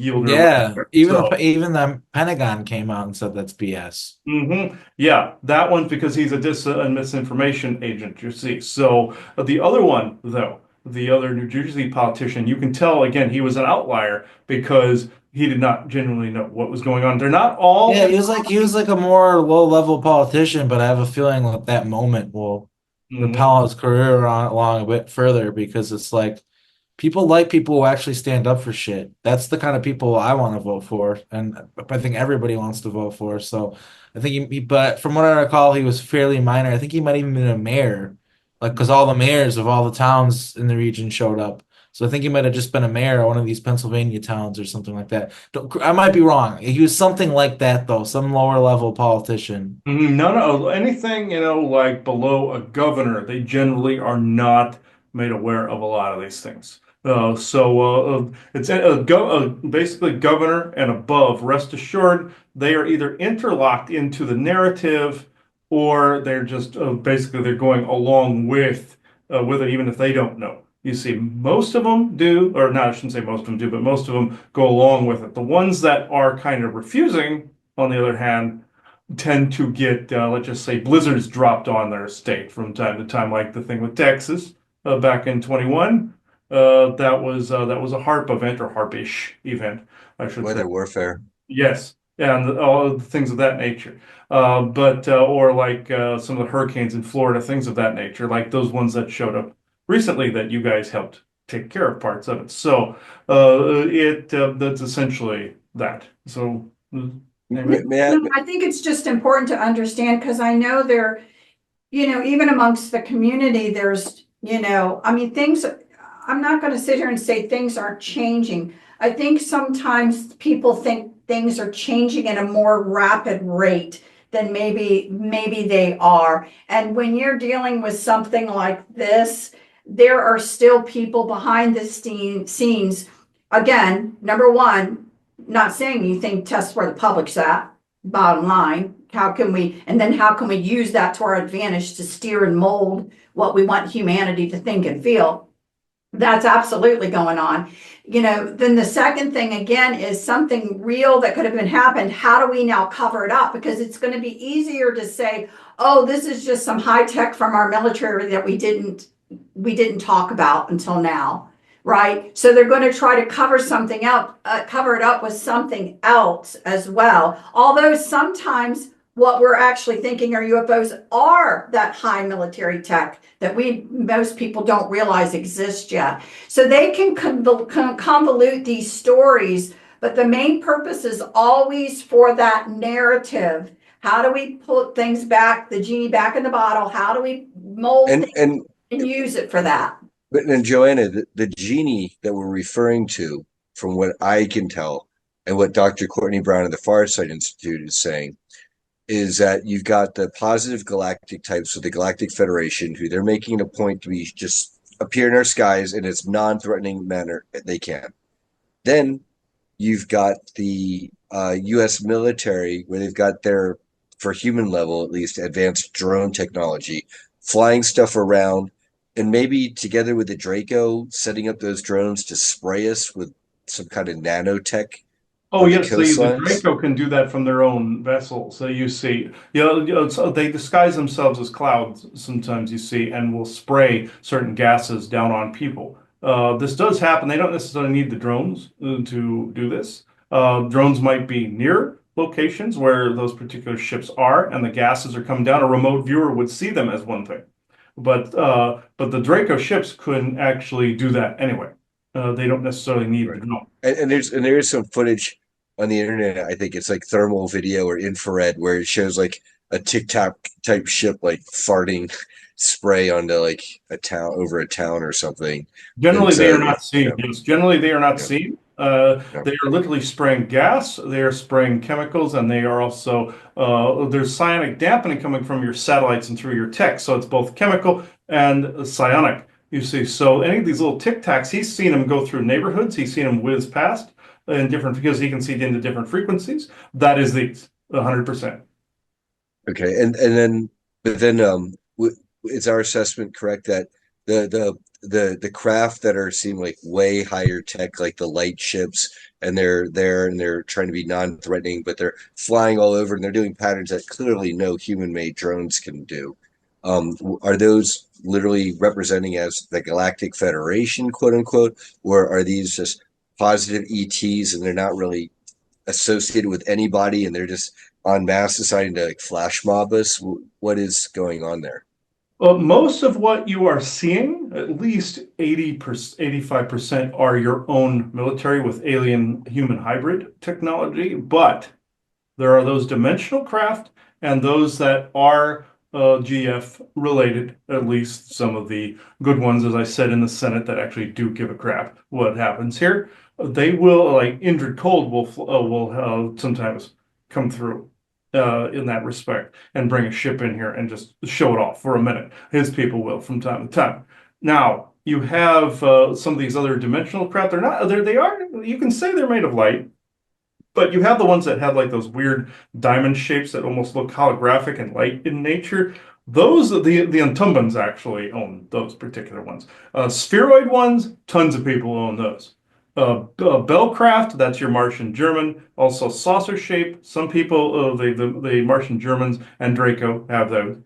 yielder. Yeah, even the Pentagon came out and said that's BS. Yeah, that one because he's a misinformation agent, you see. So the other one, though, the other New Jersey politician, you can tell again he was an outlier because he did not genuinely know what was going on. They're not all. Yeah, he was like a more low level politician, but I have a feeling that moment will propel his career along a bit further, because it's like people like people who actually stand up for shit. That's the kind of people I want to vote for, and I think everybody wants to vote for. So I think but from what I recall, he was fairly minor. I think he might even been a mayor, like, because all the mayors of all the towns in the region showed up. So I think he might have just been a mayor of one of these Pennsylvania towns or something like that. I might be wrong. He was something like that, though, some lower level politician. No, anything, like below a governor, they generally are not made aware of a lot of these things. It's basically governor and above. Rest assured, they are either interlocked into the narrative, or they're just basically they're going along with it, even if they don't know. You see, most of them do, or not, I shouldn't say most of them do, but most of them go along with it. The ones that are kind of refusing, on the other hand, tend to get, let's just say, blizzards dropped on their state from time to time, like the thing with Texas back in 21. That was a HARP event, or HARP-ish event, I should say. Weather warfare. Yes, and all of the things of that nature. Or like some of the hurricanes in Florida, things of that nature, like those ones that showed up recently that you guys helped take care of parts of it. So that's essentially that. So. I think it's just important to understand, because I know there, even amongst the community, there's, things, I'm not going to sit here and say things aren't changing. I think sometimes people think things are changing at a more rapid rate than maybe they are. And when you're dealing with something like this, there are still people behind the scenes. Again, number one, not saying anything, test where the public's at, bottom line. How can we use that to our advantage to steer and mold what we want humanity to think and feel? That's absolutely going on. Then the second thing again is something real that could have been happened. How do we now cover it up? Because it's going to be easier to say, oh, this is just some high tech from our military that we didn't talk about until now, right? So they're going to try to cover cover it up with something else as well. Although sometimes what we're actually thinking are UFOs are that high military tech that most people don't realize exist yet. So they can convolute these stories, but the main purpose is always for that narrative. How do we put things back, the genie back in the bottle? How do we mold things And use it for that? but then Joanna, the genie that we're referring to, from what I can tell, and what Dr. Courtney Brown of the Farsight Institute is saying, is that you've got the positive galactic types of the Galactic Federation, who they're making it a point to be just appear in our skies in its non-threatening manner they can. Then you've got the U.S. military, where they've got their, for human level at least, advanced drone technology, flying stuff around, and maybe together with the Draco, setting up those drones to spray us with some kind of nanotech Oh on the yes, the coastlines. Draco can do that from their own vessels. So you see, so they disguise themselves as clouds sometimes, you see, and will spray certain gases down on people. This does happen. They don't necessarily need the drones to do this. Drones might be near locations where those particular ships are, and the gases are coming down. A remote viewer would see them as one thing, but the Draco ships couldn't actually do that anyway. They don't necessarily need the Right. drone. And there is some footage on the internet. I think it's like thermal video or infrared, where it shows like a Tic Tac type ship like farting spray onto like a town, over a town or something. And Generally, they so are not seen. Yes, generally they are not yeah, seen. yeah. They are literally spraying gas. They are spraying chemicals, and they are also there's psionic dampening coming from your satellites and through your tech. So it's both chemical and psionic. You see, so any of these little tic tacs, he's seen them go through neighborhoods. He's seen them whiz past in different because he can see into different frequencies. That is the 100%. Okay, and then but then is our assessment correct that the craft that are seem like way higher tech, like the light ships, and they're there and they're trying to be non-threatening, but they're flying all over and they're doing patterns that clearly no human-made drones can do. Are those literally representing as the Galactic Federation, quote unquote, or are these just positive ETs and they're not really associated with anybody and they're just en masse deciding to like flash mob us? What is going on there? Well, most of what you are seeing, at least 80%, 85% are your own military with alien human hybrid technology, but there are those dimensional craft and those that are GF related, at least some of the good ones, as I said in the Senate, that actually do give a crap what happens here. They will, like Indrid Cold, will sometimes come through in that respect and bring a ship in here and just show it off for a minute. His people will from time to time. Now you have some of these other dimensional craft. They're not. They are. You can say they're made of light, but you have the ones that have like those weird diamond shapes that almost look holographic and light in nature. Those, the Untumbans actually own those particular ones. Spheroid ones, tons of people own those. Bellcraft, that's your Martian German. Also saucer shape. Some people, the Martian Germans and Draco have those.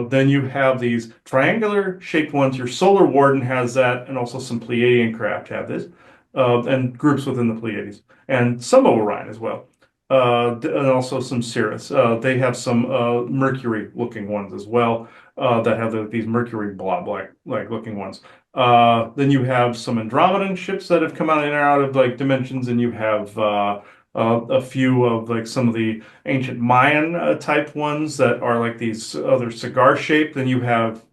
Then you have these triangular shaped ones. Your Solar Warden has that, and also some Pleiadian craft have this, and groups within the Pleiades and some Orion as well, and also some Cirrus. They have some Mercury-looking ones as well that have these Mercury blob like looking ones. Then you have some Andromedan ships that have come out in and out of like dimensions, and you have a few of like some of the ancient Mayan type ones that are like these other cigar shaped. Then you have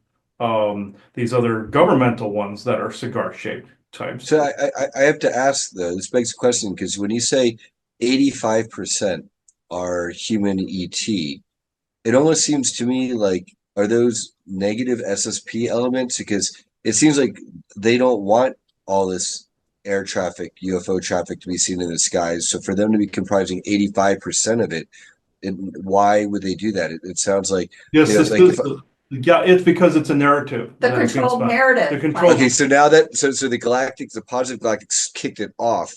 these other governmental ones that are cigar shaped types. So I have to ask though, this begs a question, because when you say 85% are human ET, it almost seems to me like, are those negative SSP elements? Because it seems like they don't want all this air traffic, UFO traffic to be seen in the skies. So for them to be comprising 85% of it, why would they do that? It sounds like, Yes, this like if is yeah, it's because it's a narrative The that is being controlled spun. narrative. The control. okay, so now that the galactics, the positive galactics kicked it off,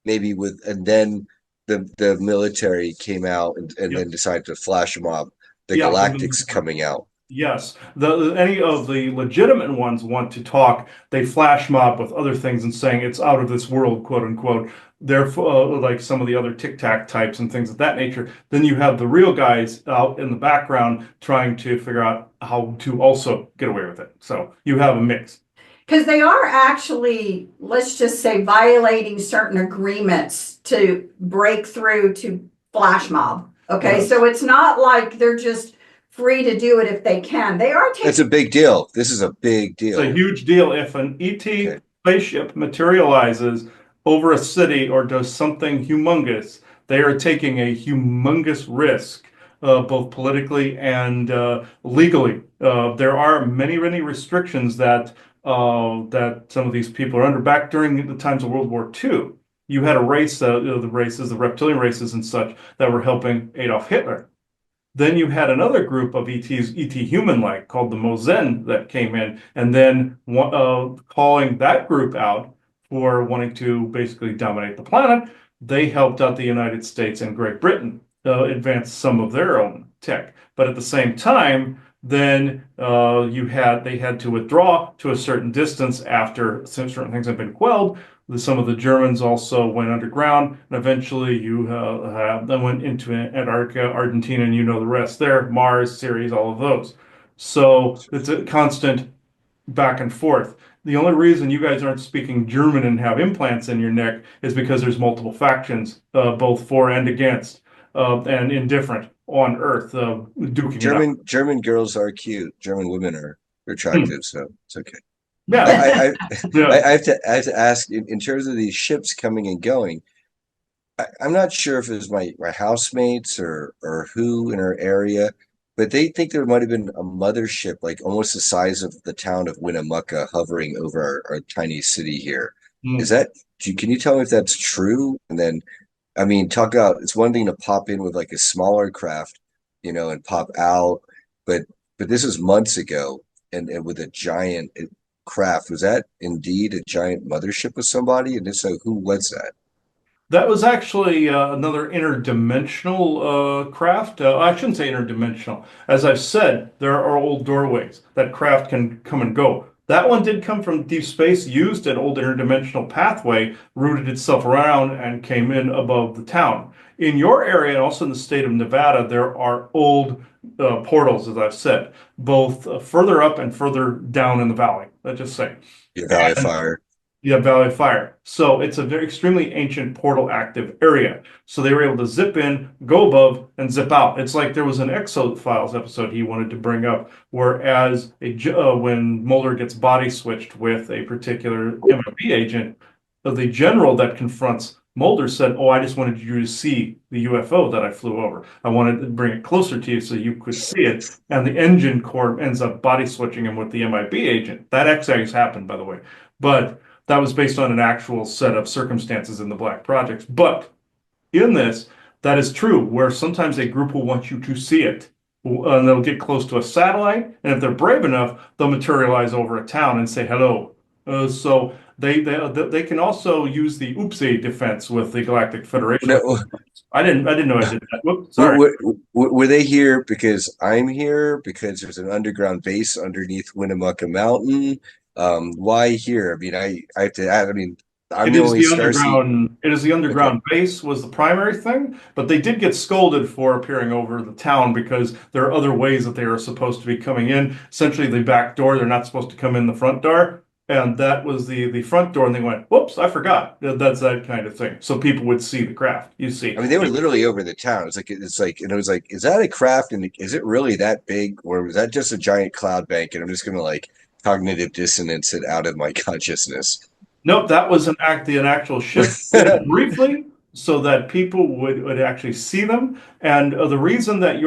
maybe with, and then the military came out and Yep. then decided to flash mob the Yeah, galactics coming out. yes. Any of the legitimate ones want to talk, they flash mob with other things and saying it's out of this world, quote unquote. Therefore, like some of the other Tic Tac types and things of that nature. Then you have the real guys out in the background trying to figure out how to also get away with it. So you have a mix. Because they are actually, let's just say, violating certain agreements to break through to flash mob. Okay, Yes. so it's not like they're just free to do it if they can. They are That's a taking, big deal. This is a big It's a deal. huge deal if an ET Okay. spaceship materializes over a city or does something humongous. They are taking a humongous risk, both politically and legally. There are many, many restrictions that some of these people are under. Back during the times of World War II, you had a race, the races, the reptilian races and such, that were helping Adolf Hitler. Then you had another group of ETs, ET human-like, called the Mosen that came in, and then calling that group out for wanting to basically dominate the planet. They helped out the United States and Great Britain advance some of their own tech. But at the same time, then they had to withdraw to a certain distance after certain things had been quelled. Some of the Germans also went underground, and eventually then went into Antarctica, Argentina, and you know the rest there, Mars, Ceres, all of those. So it's a constant back and forth. The only reason you guys aren't speaking German and have implants in your neck is because there's multiple factions, both for and against, and indifferent on Earth, duking it out. German girls are cute. German women are Hmm. attractive, so it's okay. Yeah, I yeah. I have to ask in terms of these ships coming and going. I'm not sure if it was my housemates or who in our area, but they think there might have been a mothership, like almost the size of the town of Winnemucca, hovering over our tiny city here. Is Hmm. that, can you tell me if that's true? And then, I mean, talk about, it's one thing to pop in with like a smaller craft, and pop out, but this was months ago, and with a giant craft. Was that indeed a giant mothership with somebody? And if so, who was that? That was actually another interdimensional craft. I shouldn't say interdimensional. As I've said, there are old doorways that craft can come and go. That one did come from deep space, used an old interdimensional pathway, rooted itself around, and came in above the town. In your area, and also in the state of Nevada, there are old portals, as I've said, both further up and further down in the valley. Let's just say. Your Valley of Fire. Yeah, Valley of Fire. So it's a very extremely ancient portal active area. So they were able to zip in, go above, and zip out. It's like there was an X-Files episode he wanted to bring up, whereas when Mulder gets body switched with a particular MIB agent, the general that confronts Mulder said, "Oh, I just wanted you to see the UFO that I flew over. I wanted to bring it closer to you so you could see it." And the engine corps ends up body switching him with the MIB agent. That X-Files happened, by the way. But that was based on an actual set of circumstances in the Black Projects. But in this, that is true, where sometimes a group will want you to see it. And they'll get close to a satellite, and if they're brave enough, they'll materialize over a town and say hello. So they can also use the oopsie defense with the Galactic Federation. No, I didn't know I did that. Whoops, sorry. were they here because I'm here? Because there's an underground base underneath Winnemucca Mountain? Why here? I mean, I have to add. I mean, I'm It the is only the Starseed. underground. It is the Okay, underground base was the primary thing, but they did get scolded for appearing over the town because there are other ways that they are supposed to be coming in. Essentially, the back door. They're not supposed to come in the front door, and that was the front door. And they went, "Whoops, I forgot." That's that kind of thing. So people would see the craft. You see, I mean, they were literally over the town. And it was like, is that a craft? And is it really that big, or was that just a giant cloud bank? And I'm just gonna like cognitive dissonance it out of my consciousness. nope, that was an actual ship. Did it briefly so that people would actually see them. And the reason that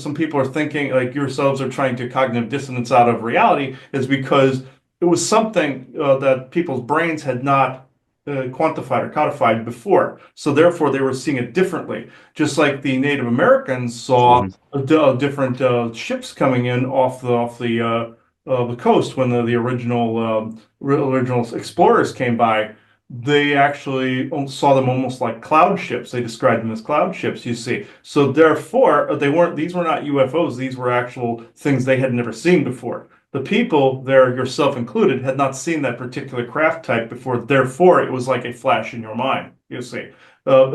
some people are thinking like yourselves are trying to cognitive dissonance out of reality is because it was something that people's brains had not quantified or codified before. So therefore, they were seeing it differently. Just like the Native Americans saw Mhm. different ships coming in off the coast when the original explorers came by. They actually saw them almost like cloud ships. They described them as cloud ships, you see. So therefore, these were not UFOs. These were actual things they had never seen before. The people there, yourself included, had not seen that particular craft type before. Therefore, it was like a flash in your mind, you see.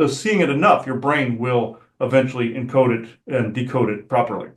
Seeing it enough, your brain will eventually encode it and decode it properly.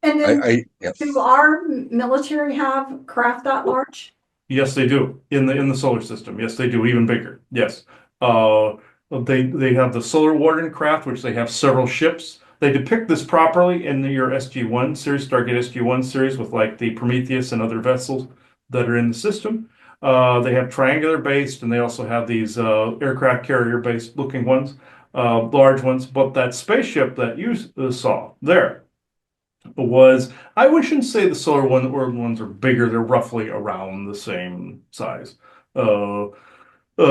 And then Yeah. do our military have craft that large? Yes, they do in the solar system. Yes, they do, even bigger. Yes, uh, they have the Solar Warden craft, which they have several ships. They depict this properly in your SG-1 series, Stargate SG-1 series, with like the Prometheus and other vessels that are in the system. They have triangular based, and they also have these aircraft carrier based looking ones, large ones. But that spaceship that you saw there was, I wouldn't say the solar world ones are bigger. They're roughly around the same size. Uh,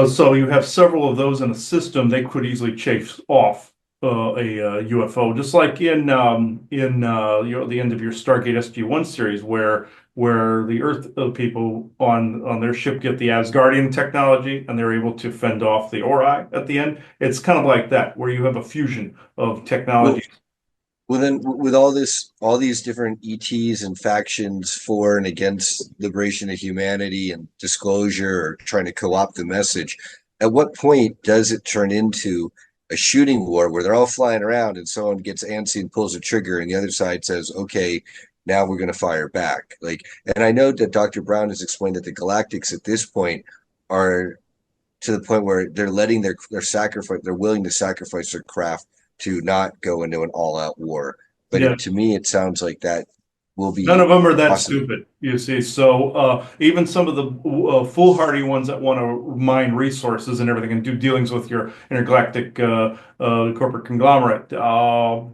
so you have several of those in a system. They could easily chase off a UFO, just like in the end of your Stargate SG-1 series, where the Earth people on their ship get the Asgardian technology and they're able to fend off the Ori at the end. It's kind of like that, where you have a fusion of Well, technology. Well, then, with all these different ETs and factions for and against liberation of humanity and disclosure or trying to co-opt the message, at what point does it turn into a shooting war where they're all flying around and someone gets antsy and pulls a trigger and the other side says, okay, now we're going to fire back? Like, and I know that Dr. Brown has explained that the Galactics at this point are to the point where they're letting their sacrifice, they're willing to sacrifice their craft to not go into an all-out war. But Yeah. to me, it sounds like that will None be of them are that possible. stupid, you see. So even some of the foolhardy ones that want to mine resources and everything and do dealings with your intergalactic corporate conglomerate,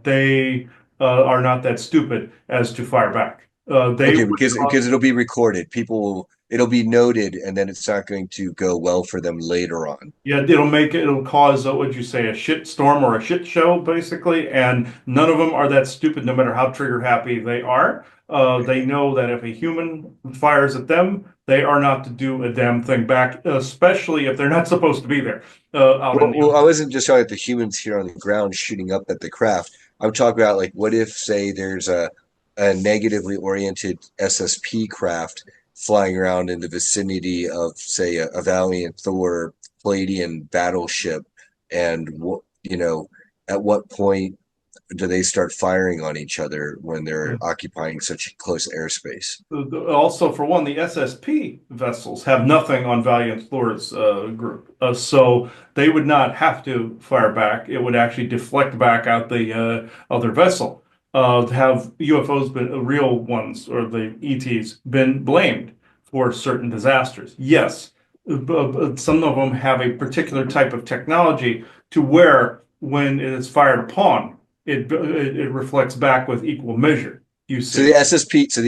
they are not that stupid as to fire back. They Okay, would, because it'll be recorded. People will, it'll be noted, and then it's not going to go well for them later on. yeah, it'll cause, what'd you say, a shit storm or a shit show, basically. And none of them are that stupid, no matter how trigger happy they are. They know that if a human fires at them, they are not to do a damn thing back, especially if they're not supposed to be there, out in the Well, I wasn't just talking about the humans here on the ground shooting up at the craft. I'm talking about like what if, say, there's a negatively oriented SSP craft flying around in the vicinity of, say, a Valiant Thor Palladian battleship, and at what point do they start firing on each other when they're occupying such close airspace? Also, for one, the SSP vessels have nothing on Valiant Thor's group, so they would not have to fire back. It would actually deflect back out the other vessel. Have UFOs been real ones or the ETs been blamed for certain disasters? Yes, but some of them have a particular type of technology to where when it is fired upon, it reflects back with equal measure. You So see. the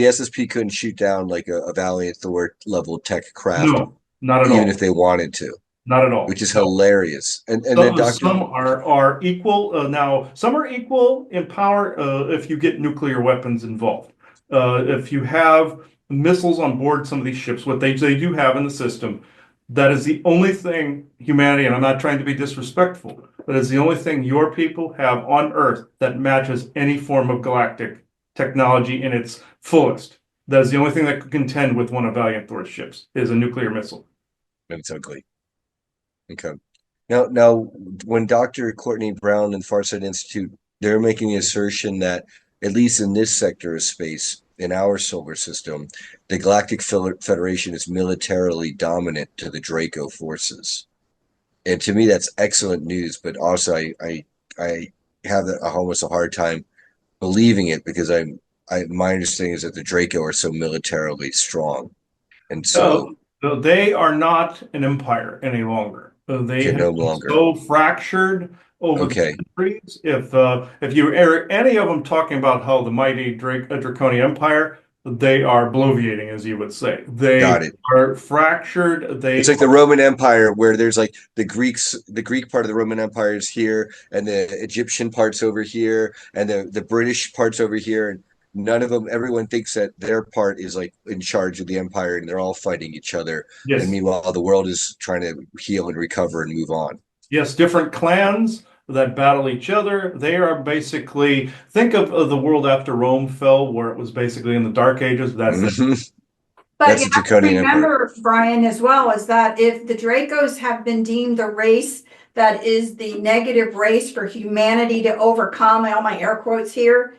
SSP couldn't shoot down like a Valiant Thor level tech craft, No, not at even if all. they wanted to, Not at which all. is No. hilarious. And then Some Doctor, are equal. Now, some are equal in power if you get nuclear weapons involved. If you have missiles on board some of these ships, what they do have in the system, that is the only thing humanity, and I'm not trying to be disrespectful, that is the only thing your people have on Earth that matches any form of galactic technology in its fullest. That is the only thing that could contend with one of Valiant Thor's ships, is a nuclear missile. it's ugly. Okay. Now, when Dr. Courtney Brown and Farsight Institute, they're making the assertion that at least in this sector of space, in our solar system, the Galactic Federation is militarily dominant to the Draco forces. And to me, that's excellent news. But also, I have almost a hard time believing it because my understanding is that the Draco are so militarily strong, and so They are not an empire any longer. They can have no been longer. so fractured over the Okay. centuries. If you hear any of them talking about how the mighty Draconia Empire, they are bloviating, as you would say. They Got it. are fractured. It's They like the Roman Empire, where there's like the Greek part of the Roman Empire is here, and the Egyptian part's over here, and the British part's over here, and none of them. Everyone thinks that their part is like in charge of the empire, and they're all fighting each other. And yes, meanwhile, the world is trying to heal and recover and move on. yes, different clans that battle each other. They are basically, think of the world after Rome fell, where it was basically in the Dark Ages. That's it. Mhm. But That's you the have to Draconian Empire. remember, Brian, as well, is that if the Dracos have been deemed the race that is the negative race for humanity to overcome, all my air quotes here,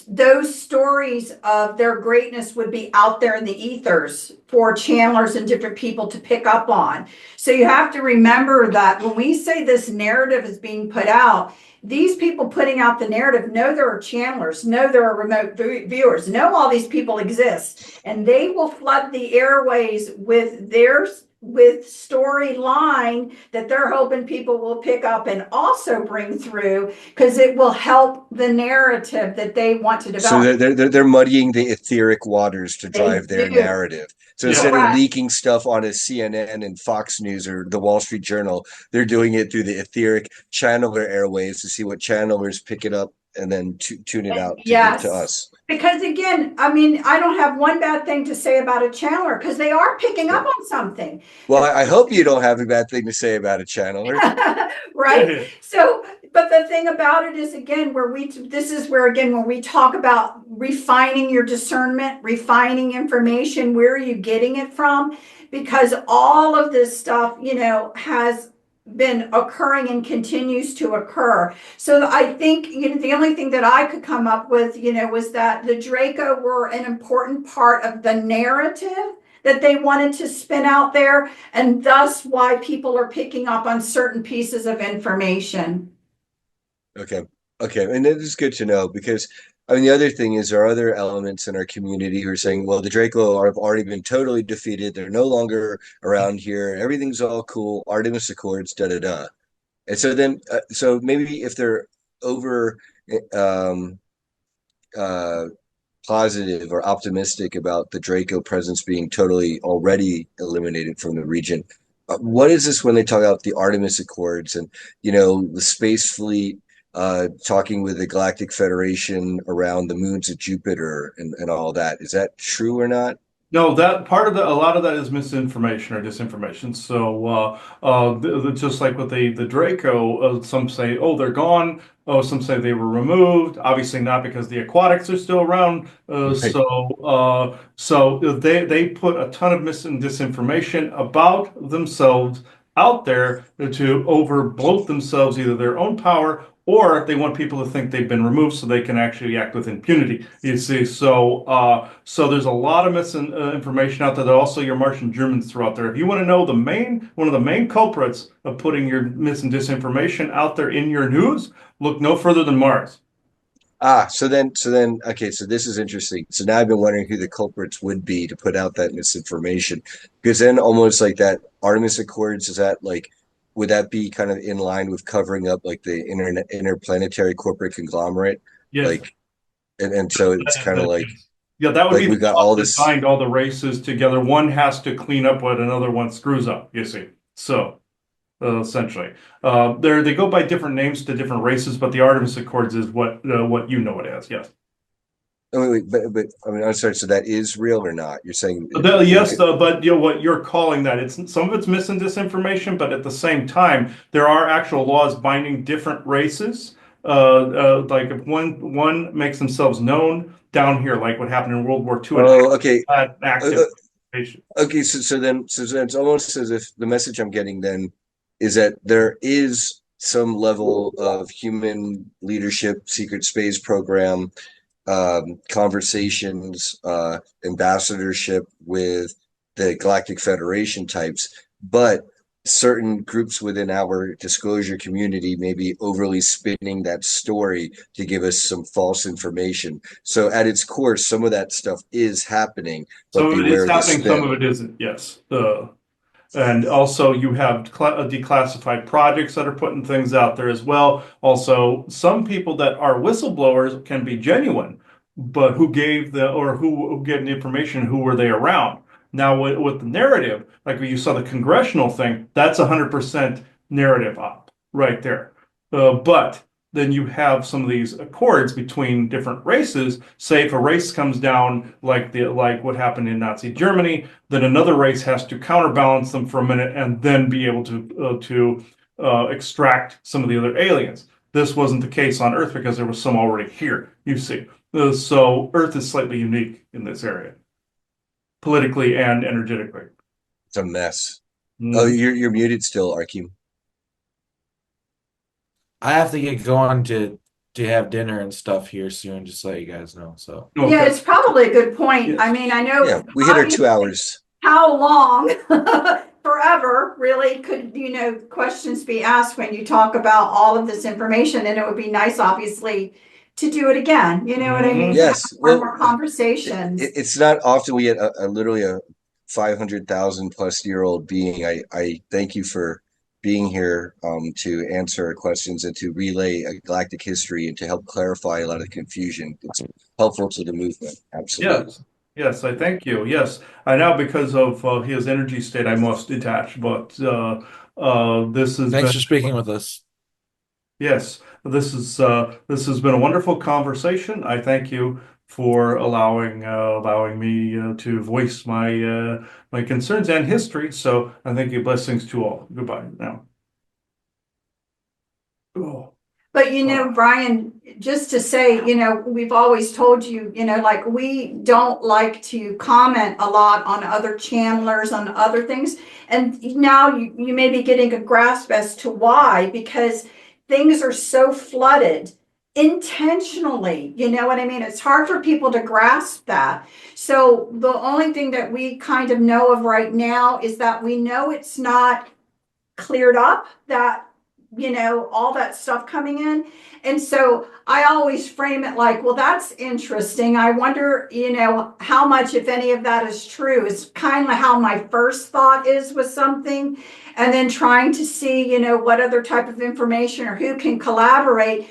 those stories of their greatness would be out there in the ethers for channelers and different people to pick up on. So you have to remember that when we say this narrative is being put out, these people putting out the narrative know there are channelers, know there are remote viewers, know all these people exist, and they will flood the airways with their storyline that they're hoping people will pick up and also bring through, because it will help the narrative that they want to So develop. they're muddying the etheric waters to They drive their do. narrative. So Yeah. instead of Correct. leaking stuff on a CNN and Fox News or the Wall Street Journal, they're doing it through the etheric channeler airwaves to see what channelers pick it up and then tune it out to give to Yes. us. Because again, I mean, I don't have one bad thing to say about a channeler because they are picking up Good. on something. Well, I hope you don't have a bad thing to say about a channeler. Right? So, but the thing about it is, again, this is where, again, when we talk about refining your discernment, refining information, where are you getting it from? Because all of this stuff, has been occurring and continues to occur. So I think, the only thing that I could come up with, was that the Draco were an important part of the narrative that they wanted to spin out there, and thus why people are picking up on certain pieces of information. Okay. Okay. And it is good to know because I mean the other thing is there are other elements in our community who are saying, well, the Draco have already been totally defeated. They're no longer around here. Everything's all cool. Artemis Accords, da da da. And so then so maybe if they're over um uh positive or optimistic about the Draco presence being totally already eliminated from the region. What is this when they talk about the Artemis Accords and the space fleet talking with the Galactic Federation around the moons of Jupiter and all that? Is that true or not? No, that part of a lot of that is misinformation or disinformation. So, just like with the Draco, some say, oh, they're gone. Oh, some say they were removed. Obviously, not because the aquatics are still around. Right. So they put a ton of mis and disinformation about themselves out there to overbloat themselves, either their own power or they want people to think they've been removed so they can actually act with impunity. You see, so there's a lot of misinformation out there that also your Martian Germans throw out there. If you want to know one of the main culprits of putting your mis and disinformation out there in your news, look no further than Mars. Okay, so this is interesting. So now I've been wondering who the culprits would be to put out that misinformation. Because then almost like that Artemis Accords, is that like, would that be kind of in line with covering up like the interplanetary corporate conglomerate? Yes. Like, and so it's kind of Yeah, that would like be the we've got club all that this. bind all the races together. One has to clean up what another one screws up, you see. So, essentially, they go by different names to different races, but the Artemis Accords is what you know it as. Yes. Oh, but I mean, I'm sorry. So that is real or not? You're saying Yes, but what you're calling that, it's some of it's mis and disinformation, but at the same time, there are actual laws binding different races. Like if one makes themselves known down here, like what happened in World War II, and oh, okay. had Uh, active. Okay, so then it's almost as if the message I'm getting then is that there is some level of human leadership, secret space program, conversations, ambassadorship with the Galactic Federation types, but certain groups within our disclosure community may be overly spinning that story to give us some false information. So at its core, some of that stuff is happening, but Some of it is beware the happening, some spin. of it isn't. Yes. And also you have declassified projects that are putting things out there as well. Also, some people that are whistleblowers can be genuine, but who gave who gave the information, who were they around? Now with the narrative, like when you saw the congressional thing, that's 100% narrative up right there. But then you have some of these accords between different races. Say if a race comes down like what happened in Nazi Germany, then another race has to counterbalance them for a minute and then be able to extract some of the other aliens. This wasn't the case on Earth because there was some already here, you see. So Earth is slightly unique in this area, politically and energetically. It's a mess. Oh, Mhm. you're muted still, Arkheim. I have to get going to have dinner and stuff here soon, just so you guys know. So Yeah, Okay. it's probably a good point. I Yes. mean, I know Yeah, we hit our obviously 2 hours. how long, forever, really, could, questions be asked when you talk about all of this information, and it would be nice, obviously, to do it again, you know what I mean? Mhm. To have Yes. more and Well, more conversations. it's not often we get a literally a 500,000 plus year old being. I thank you for being here to answer our questions and to relay a galactic history and to help clarify a lot of confusion. It's helpful to the movement. Absolutely. Yes. Yes, I thank you. Yes, I know because of his energy state, I must detach. But this has thanks been for speaking with us. yes, this has been a wonderful conversation. I thank you for allowing me to voice my concerns and history. So I thank you. Blessings to all. Goodbye now. Oh. But Brian, just to say, we've always told you, like we don't like to comment a lot on other channelers, on other things. And now you may be getting a grasp as to why, because things are so flooded intentionally. You know what I mean? It's hard for people to grasp that. So the only thing that we kind of know of right now is that we know it's not cleared up, that all that stuff coming in. And so I always frame it like, well, that's interesting. I wonder, how much, if any of that is true. Is kind of how my first thought is with something, and then trying to see, what other type of information or who can collaborate.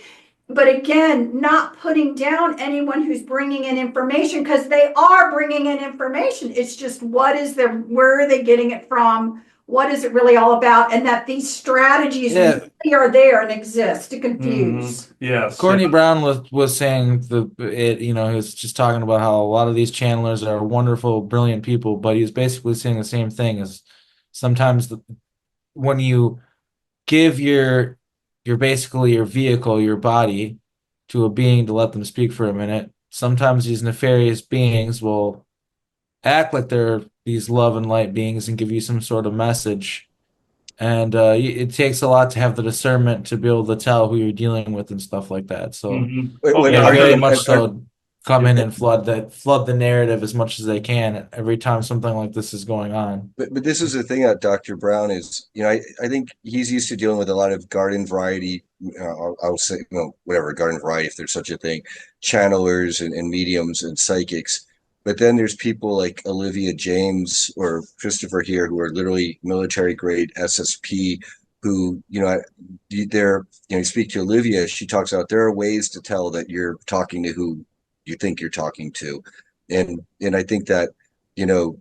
But again, not putting down anyone who's bringing in information, because they are bringing in information. It's just where are they getting it from? What is it really all about? And that these strategies Yeah, really are there and exist to confuse. Yes. Courtney Brown was saying he was just talking about how a lot of these channelers are wonderful, brilliant people, but he's basically saying the same thing as sometimes when you give your basically your vehicle, your body to a being to let them speak for a minute, sometimes these nefarious beings will act like they're these love and light beings and give you some sort of message. And it takes a lot to have the discernment to be able to tell who you're dealing with and stuff like that. So Oh When yeah, yeah, I very know. much so come Yeah. in and flood the narrative as much as they can every time something like this is going on. but this is the thing about Dr. Brown is, I think he's used to dealing with a lot of garden variety, I'll say, whatever, garden variety, if there's such a thing, channelers and mediums and psychics. But then there's people like Olivia James or Christopher here who are literally military grade SSP who, you speak to Olivia, she talks about there are ways to tell that you're talking to who you think you're talking to. And I think that, you know,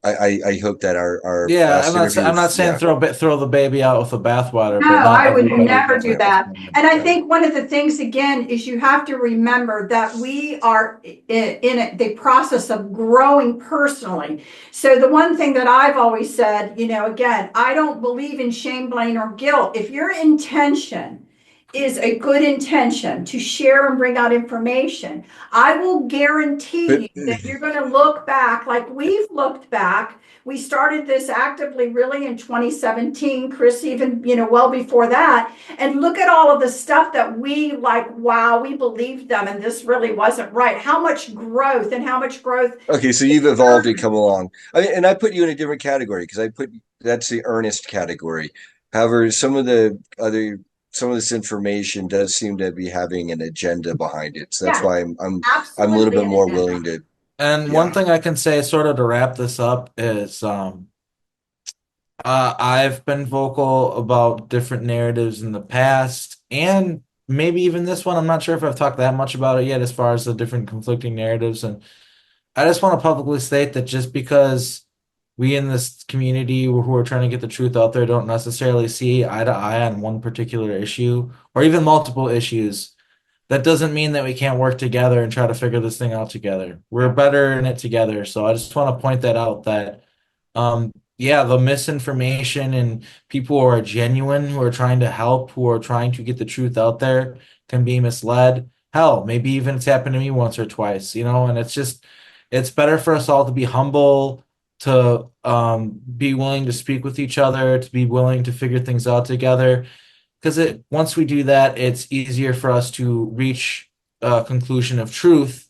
I hope that our Yeah, last I'm not interviews, saying yeah, throw the baby out with the bathwater, No, but not I would everybody never yeah, do yeah, that. And I yeah. think one of the things again is you have to remember that we are in the process of growing personally. So the one thing that I've always said, again, I don't believe in shame, blame, or guilt. If your intention is a good intention to share and bring out information, I will But guarantee you that you're going to look back like we've looked back. We started this actively really in 2017, Chris, even, well before that. And look at all of the stuff that we wow, we believed them and this really wasn't right. How much growth and how much growth. okay, so you've evolved and come along. And I put you in a different category because that's the earnest category. However, some of this information does seem to be having an agenda behind it. So that's Yeah, why I'm a little absolutely bit an more agenda. willing to, And one yeah. thing I can say, sort of to wrap this up, is I've been vocal about different narratives in the past and maybe even this one. I'm not sure if I've talked that much about it yet as far as the different conflicting narratives. And I just want to publicly state that just because we in this community who are trying to get the truth out there don't necessarily see eye to eye on one particular issue or even multiple issues, that doesn't mean that we can't work together and try to figure this thing out together. We're better in it together. So I just want to point that out that yeah, the misinformation and people who are genuine, who are trying to help, who are trying to get the truth out there can be misled. Hell, maybe even it's happened to me once or twice, and it's better for us all to be humble, to be willing to speak with each other, to be willing to figure things out together. Because once we do that, it's easier for us to reach a conclusion of truth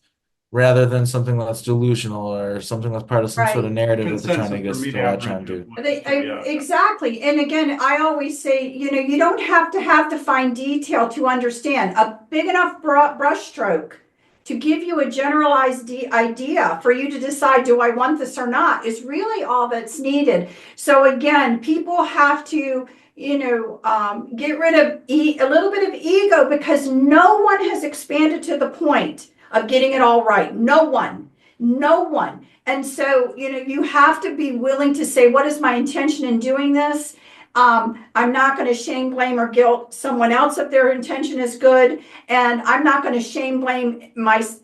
rather than something that's delusional or something that's part of some sort of Right. narrative that they're trying to Consensus for get us me to latch to onto. Exactly. And again, I always say, you don't have to find detail to understand. A big enough brush stroke to give you a generalized idea for you to decide, do I want this or not, is really all that's needed. So again, people have to, get rid of a little bit of ego, because no one has expanded to the point of getting it all right. No one. No one. And so, you have to be willing to say, what is my intention in doing this? I'm not going to shame, blame, or guilt someone else if their intention is good. And I'm not going to shame, blame,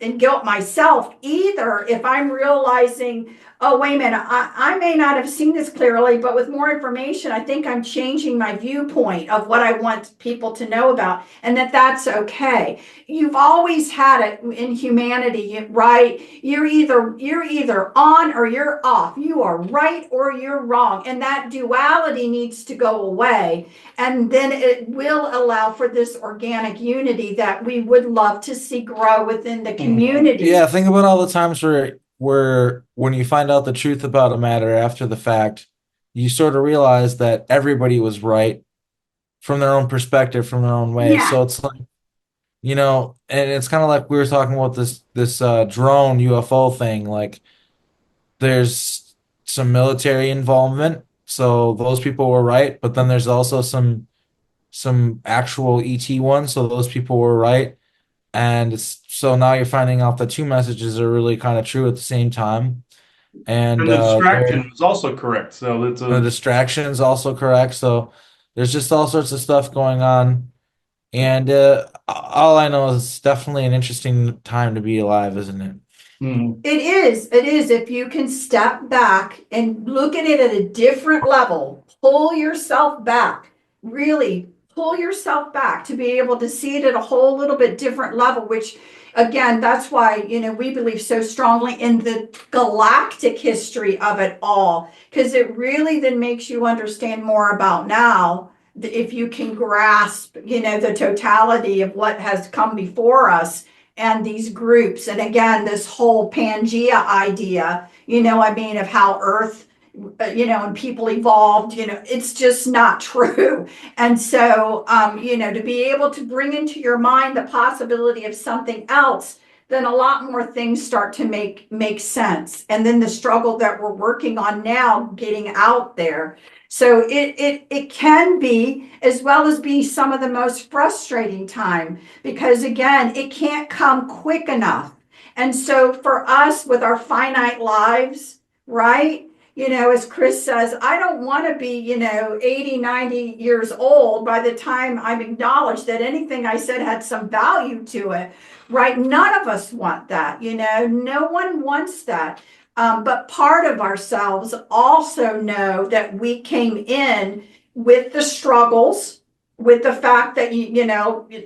and guilt myself either if I'm realizing, oh, wait a minute, I may not have seen this clearly, but with more information, I think I'm changing my viewpoint of what I want people to know about, and that's okay. You've always had it in humanity, right? You're either on or you're off. You are right or you're wrong. And that duality needs to go away. And then it will allow for this organic unity that we would love to see grow within the community. Yeah, think about all the times where when you find out the truth about a matter after the fact, you sort of realize that everybody was right from their own perspective, from their own way. Yeah. So it's like, and it's kind of like we were talking about this drone UFO thing. Like, there's some military involvement, so those people were right, but then there's also some actual ET ones, so those people were right. And so now you're finding out that two messages are really kind of true at the same time. And And the distraction was also correct. So it's the distraction is also correct. So there's just all sorts of stuff going on. And all I know is it's definitely an interesting time to be alive, isn't it? It is. It is. If you can step back and look at it at a different level, pull yourself back, really pull yourself back to be able to see it at a whole little bit different level, which again, that's why, we believe so strongly in the galactic history of it all, because it really then makes you understand more about now, if you can grasp, the totality of what has come before us and these groups. And again, this whole Pangea idea, of how Earth, and people evolved, it's just not true. And so, to be able to bring into your mind the possibility of something else, then a lot more things start to make sense. And then the struggle that we're working on now, getting out there. So it can be, as well as be, some of the most frustrating time, because again, it can't come quick enough. And so for us with our finite lives, right? As Chris says, I don't want to be, 80, 90 years old by the time I'm acknowledged that anything I said had some value to it, right? None of us want that, no one wants that. But part of ourselves also know that we came in with the struggles, with the fact that,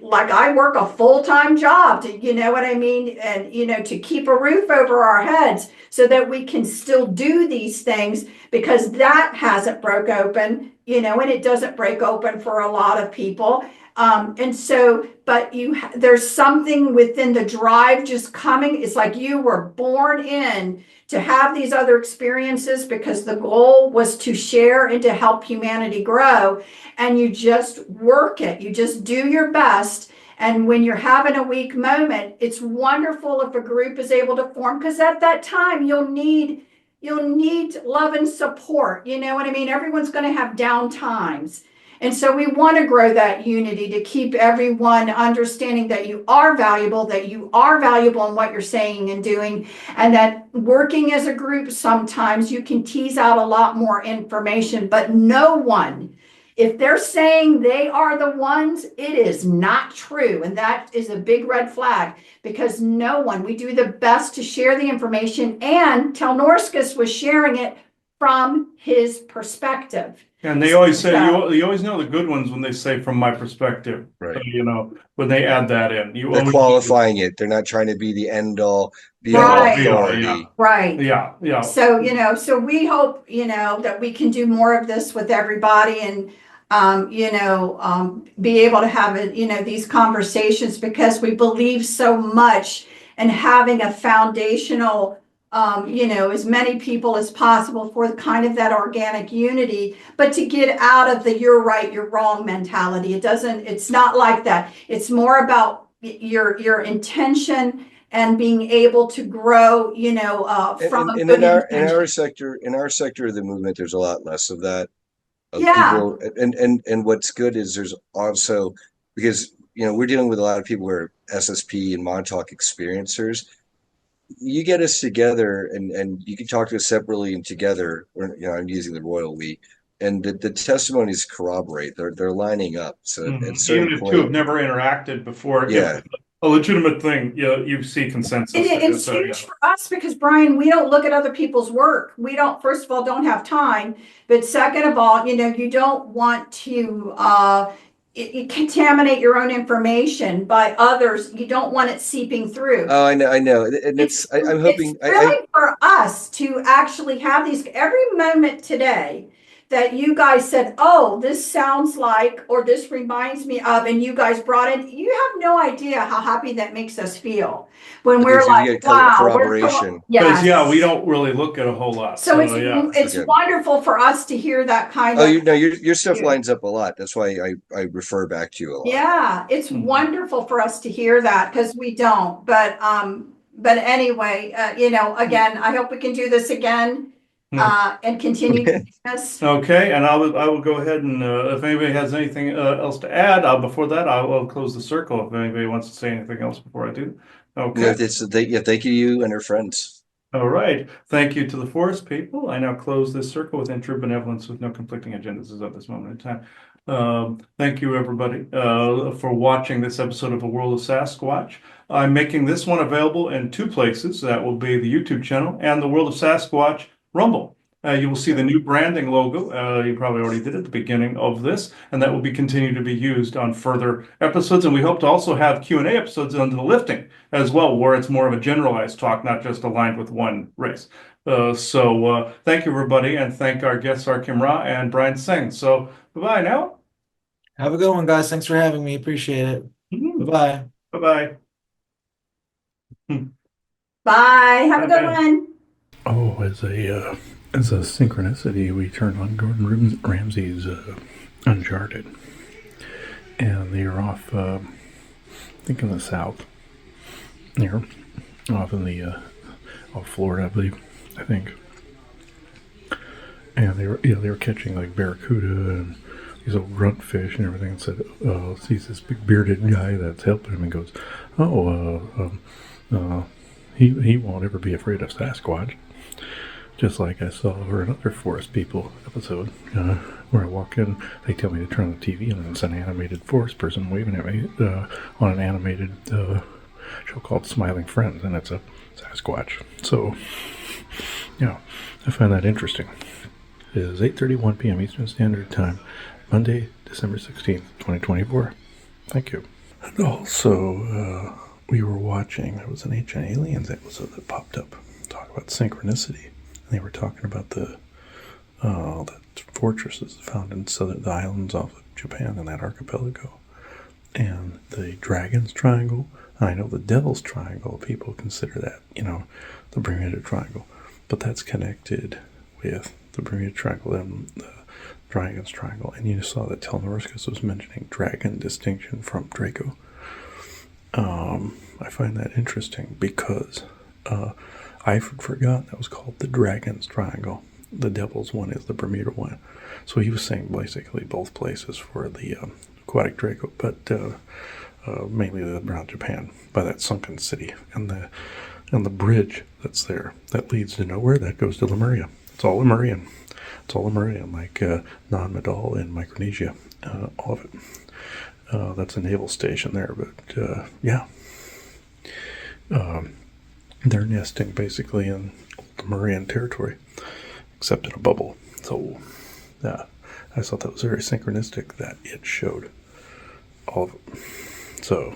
like I work a full-time job to, what I mean? And, to keep a roof over our heads so that we can still do these things, because that hasn't broke open, and it doesn't break open for a lot of people. And so, but there's something within the drive just coming. It's like you were born in to have these other experiences, because the goal was to share and to help humanity grow. And you just work it, you just do your best. And when you're having a weak moment, it's wonderful if a group is able to form, because at that time you'll need love and support. You know what I mean? Everyone's going to have down times. And so we want to grow that unity to keep everyone understanding that you are valuable in what you're saying and doing, and that working as a group, sometimes you can tease out a lot more information, but no one, if they're saying they are the ones, it is not true. And that is a big red flag, because no one, we do the best to share the information, and Telnorskus was sharing it from his perspective. And they always say, So- you always know the good ones when they say from my perspective. Right. You know, when they add that in. They're qualifying it. They're not trying to be the end all, be all Right. authority. Right. Yeah. So, so we hope, that we can do more of this with everybody, and, be able to have, these conversations, because we believe so much in having a foundational, as many people as possible for kind of that organic unity, but to get out of the you're right, you're wrong mentality. It's not like that. It's more about your intention and being able to grow, from And a in good our intention. in our sector of the movement, there's a lot less of that. Of Yeah. people, and what's good is there's also, because we're dealing with a lot of people who are SSP and Montauk experiencers. You get us together, and you can talk to us separately and together, or I'm using the royal we, and the testimonies corroborate. They're lining up. So at a Even certain if two have point, never interacted before, yeah. if a legitimate thing, you see consensus. It's So, huge for us, because Brian, we don't look at other people's work. We don't, first of all, don't have time, but second of all, you don't want to contaminate your own information by others. You don't want it seeping through. Oh, I know, and I'm hoping. It's really for us to actually have these every moment today that you guys said, oh, this sounds like, or this reminds me of, and you guys brought in, you have no idea how happy that makes us feel when we're Because you like, get wow, corroboration. Because yes. we don't really look at a whole lot. So yeah. it's Okay. wonderful for us to hear that kind Oh, of. your stuff lines up a lot. That's why I refer back to you a lot. Yeah, it's wonderful for us to hear that, because we don't. But anyway, again, I hope we can do this again and continue to do this. Okay, and I will go ahead and if anybody has anything else to add, before that, I will close the circle if anybody wants to say anything else before I do. Okay. Thank you and her friends. All right. Thank you to the forest people. I now close this circle with true benevolence with no conflicting agendas as of this moment in time. Thank you, everybody, for watching this episode of A World of Sasquatch. I'm making this one available in two places. That will be the YouTube channel and the World of Sasquatch Rumble. You will see the new branding logo. You probably already did at the beginning of this, and that will be continued to be used on further episodes. And we hope to also have Q&A episodes on the lifting as well, where it's more of a generalized talk, not just aligned with one race. So thank you, everybody, and thank our guests, Arkheim and Brian Tseng. So bye-bye now. Have a good one, guys. Thanks for having me. Appreciate it. Bye-bye. Bye-bye. Bye. Have a good one. Oh, as a synchronicity, we turned on Gordon Ramsay's Uncharted, and they are off, I think in the south, here, off in the off Florida, I believe, I think, and they were catching like barracuda and these old grunt fish and everything. And said, sees this big bearded guy that's helping him and goes, he won't ever be afraid of Sasquatch. Just like I saw over another Forest People episode, where I walk in, they tell me to turn on the TV, and it's an animated forest person waving at me on an animated show called Smiling Friends, and it's a Sasquatch. So, I find that interesting. It is 8:31 p.m. Eastern Standard Time, Monday, December 16th, 2024. Thank you. And also, we were watching, there was an Ancient Aliens episode that popped up, talk about synchronicity. They were talking about the that fortresses found in the islands off of Japan in that archipelago, and the Dragon's Triangle. I know the Devil's Triangle. People consider that, the Bermuda Triangle, but that's connected with the Bermuda Triangle and the Dragon's Triangle. And you saw that Telnorskus was mentioning dragon distinction from Draco. I find that interesting because. I forgot that was called the Dragon's Triangle, the Devil's one is the Bermuda one. So he was saying basically both places for the aquatic Draco, but mainly around Japan by that sunken city and the bridge that's there that leads to nowhere that goes to Lemuria. It's all Lemurian. It's all Lemurian, like Non-Madal in Micronesia, all of it. That's a naval station there, but yeah. They're nesting basically in Lemurian territory, except in a bubble. So, yeah, I thought that was very synchronistic that it showed all of it. So,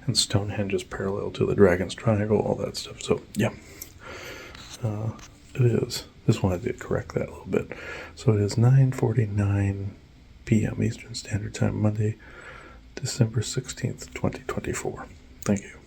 and Stonehenge is parallel to the Dragon's Triangle, all that stuff. So, yeah, it is. Just wanted to correct that a little bit. So it is 9:49 p.m. Eastern Standard Time, Monday, December 16th, 2024. Thank you.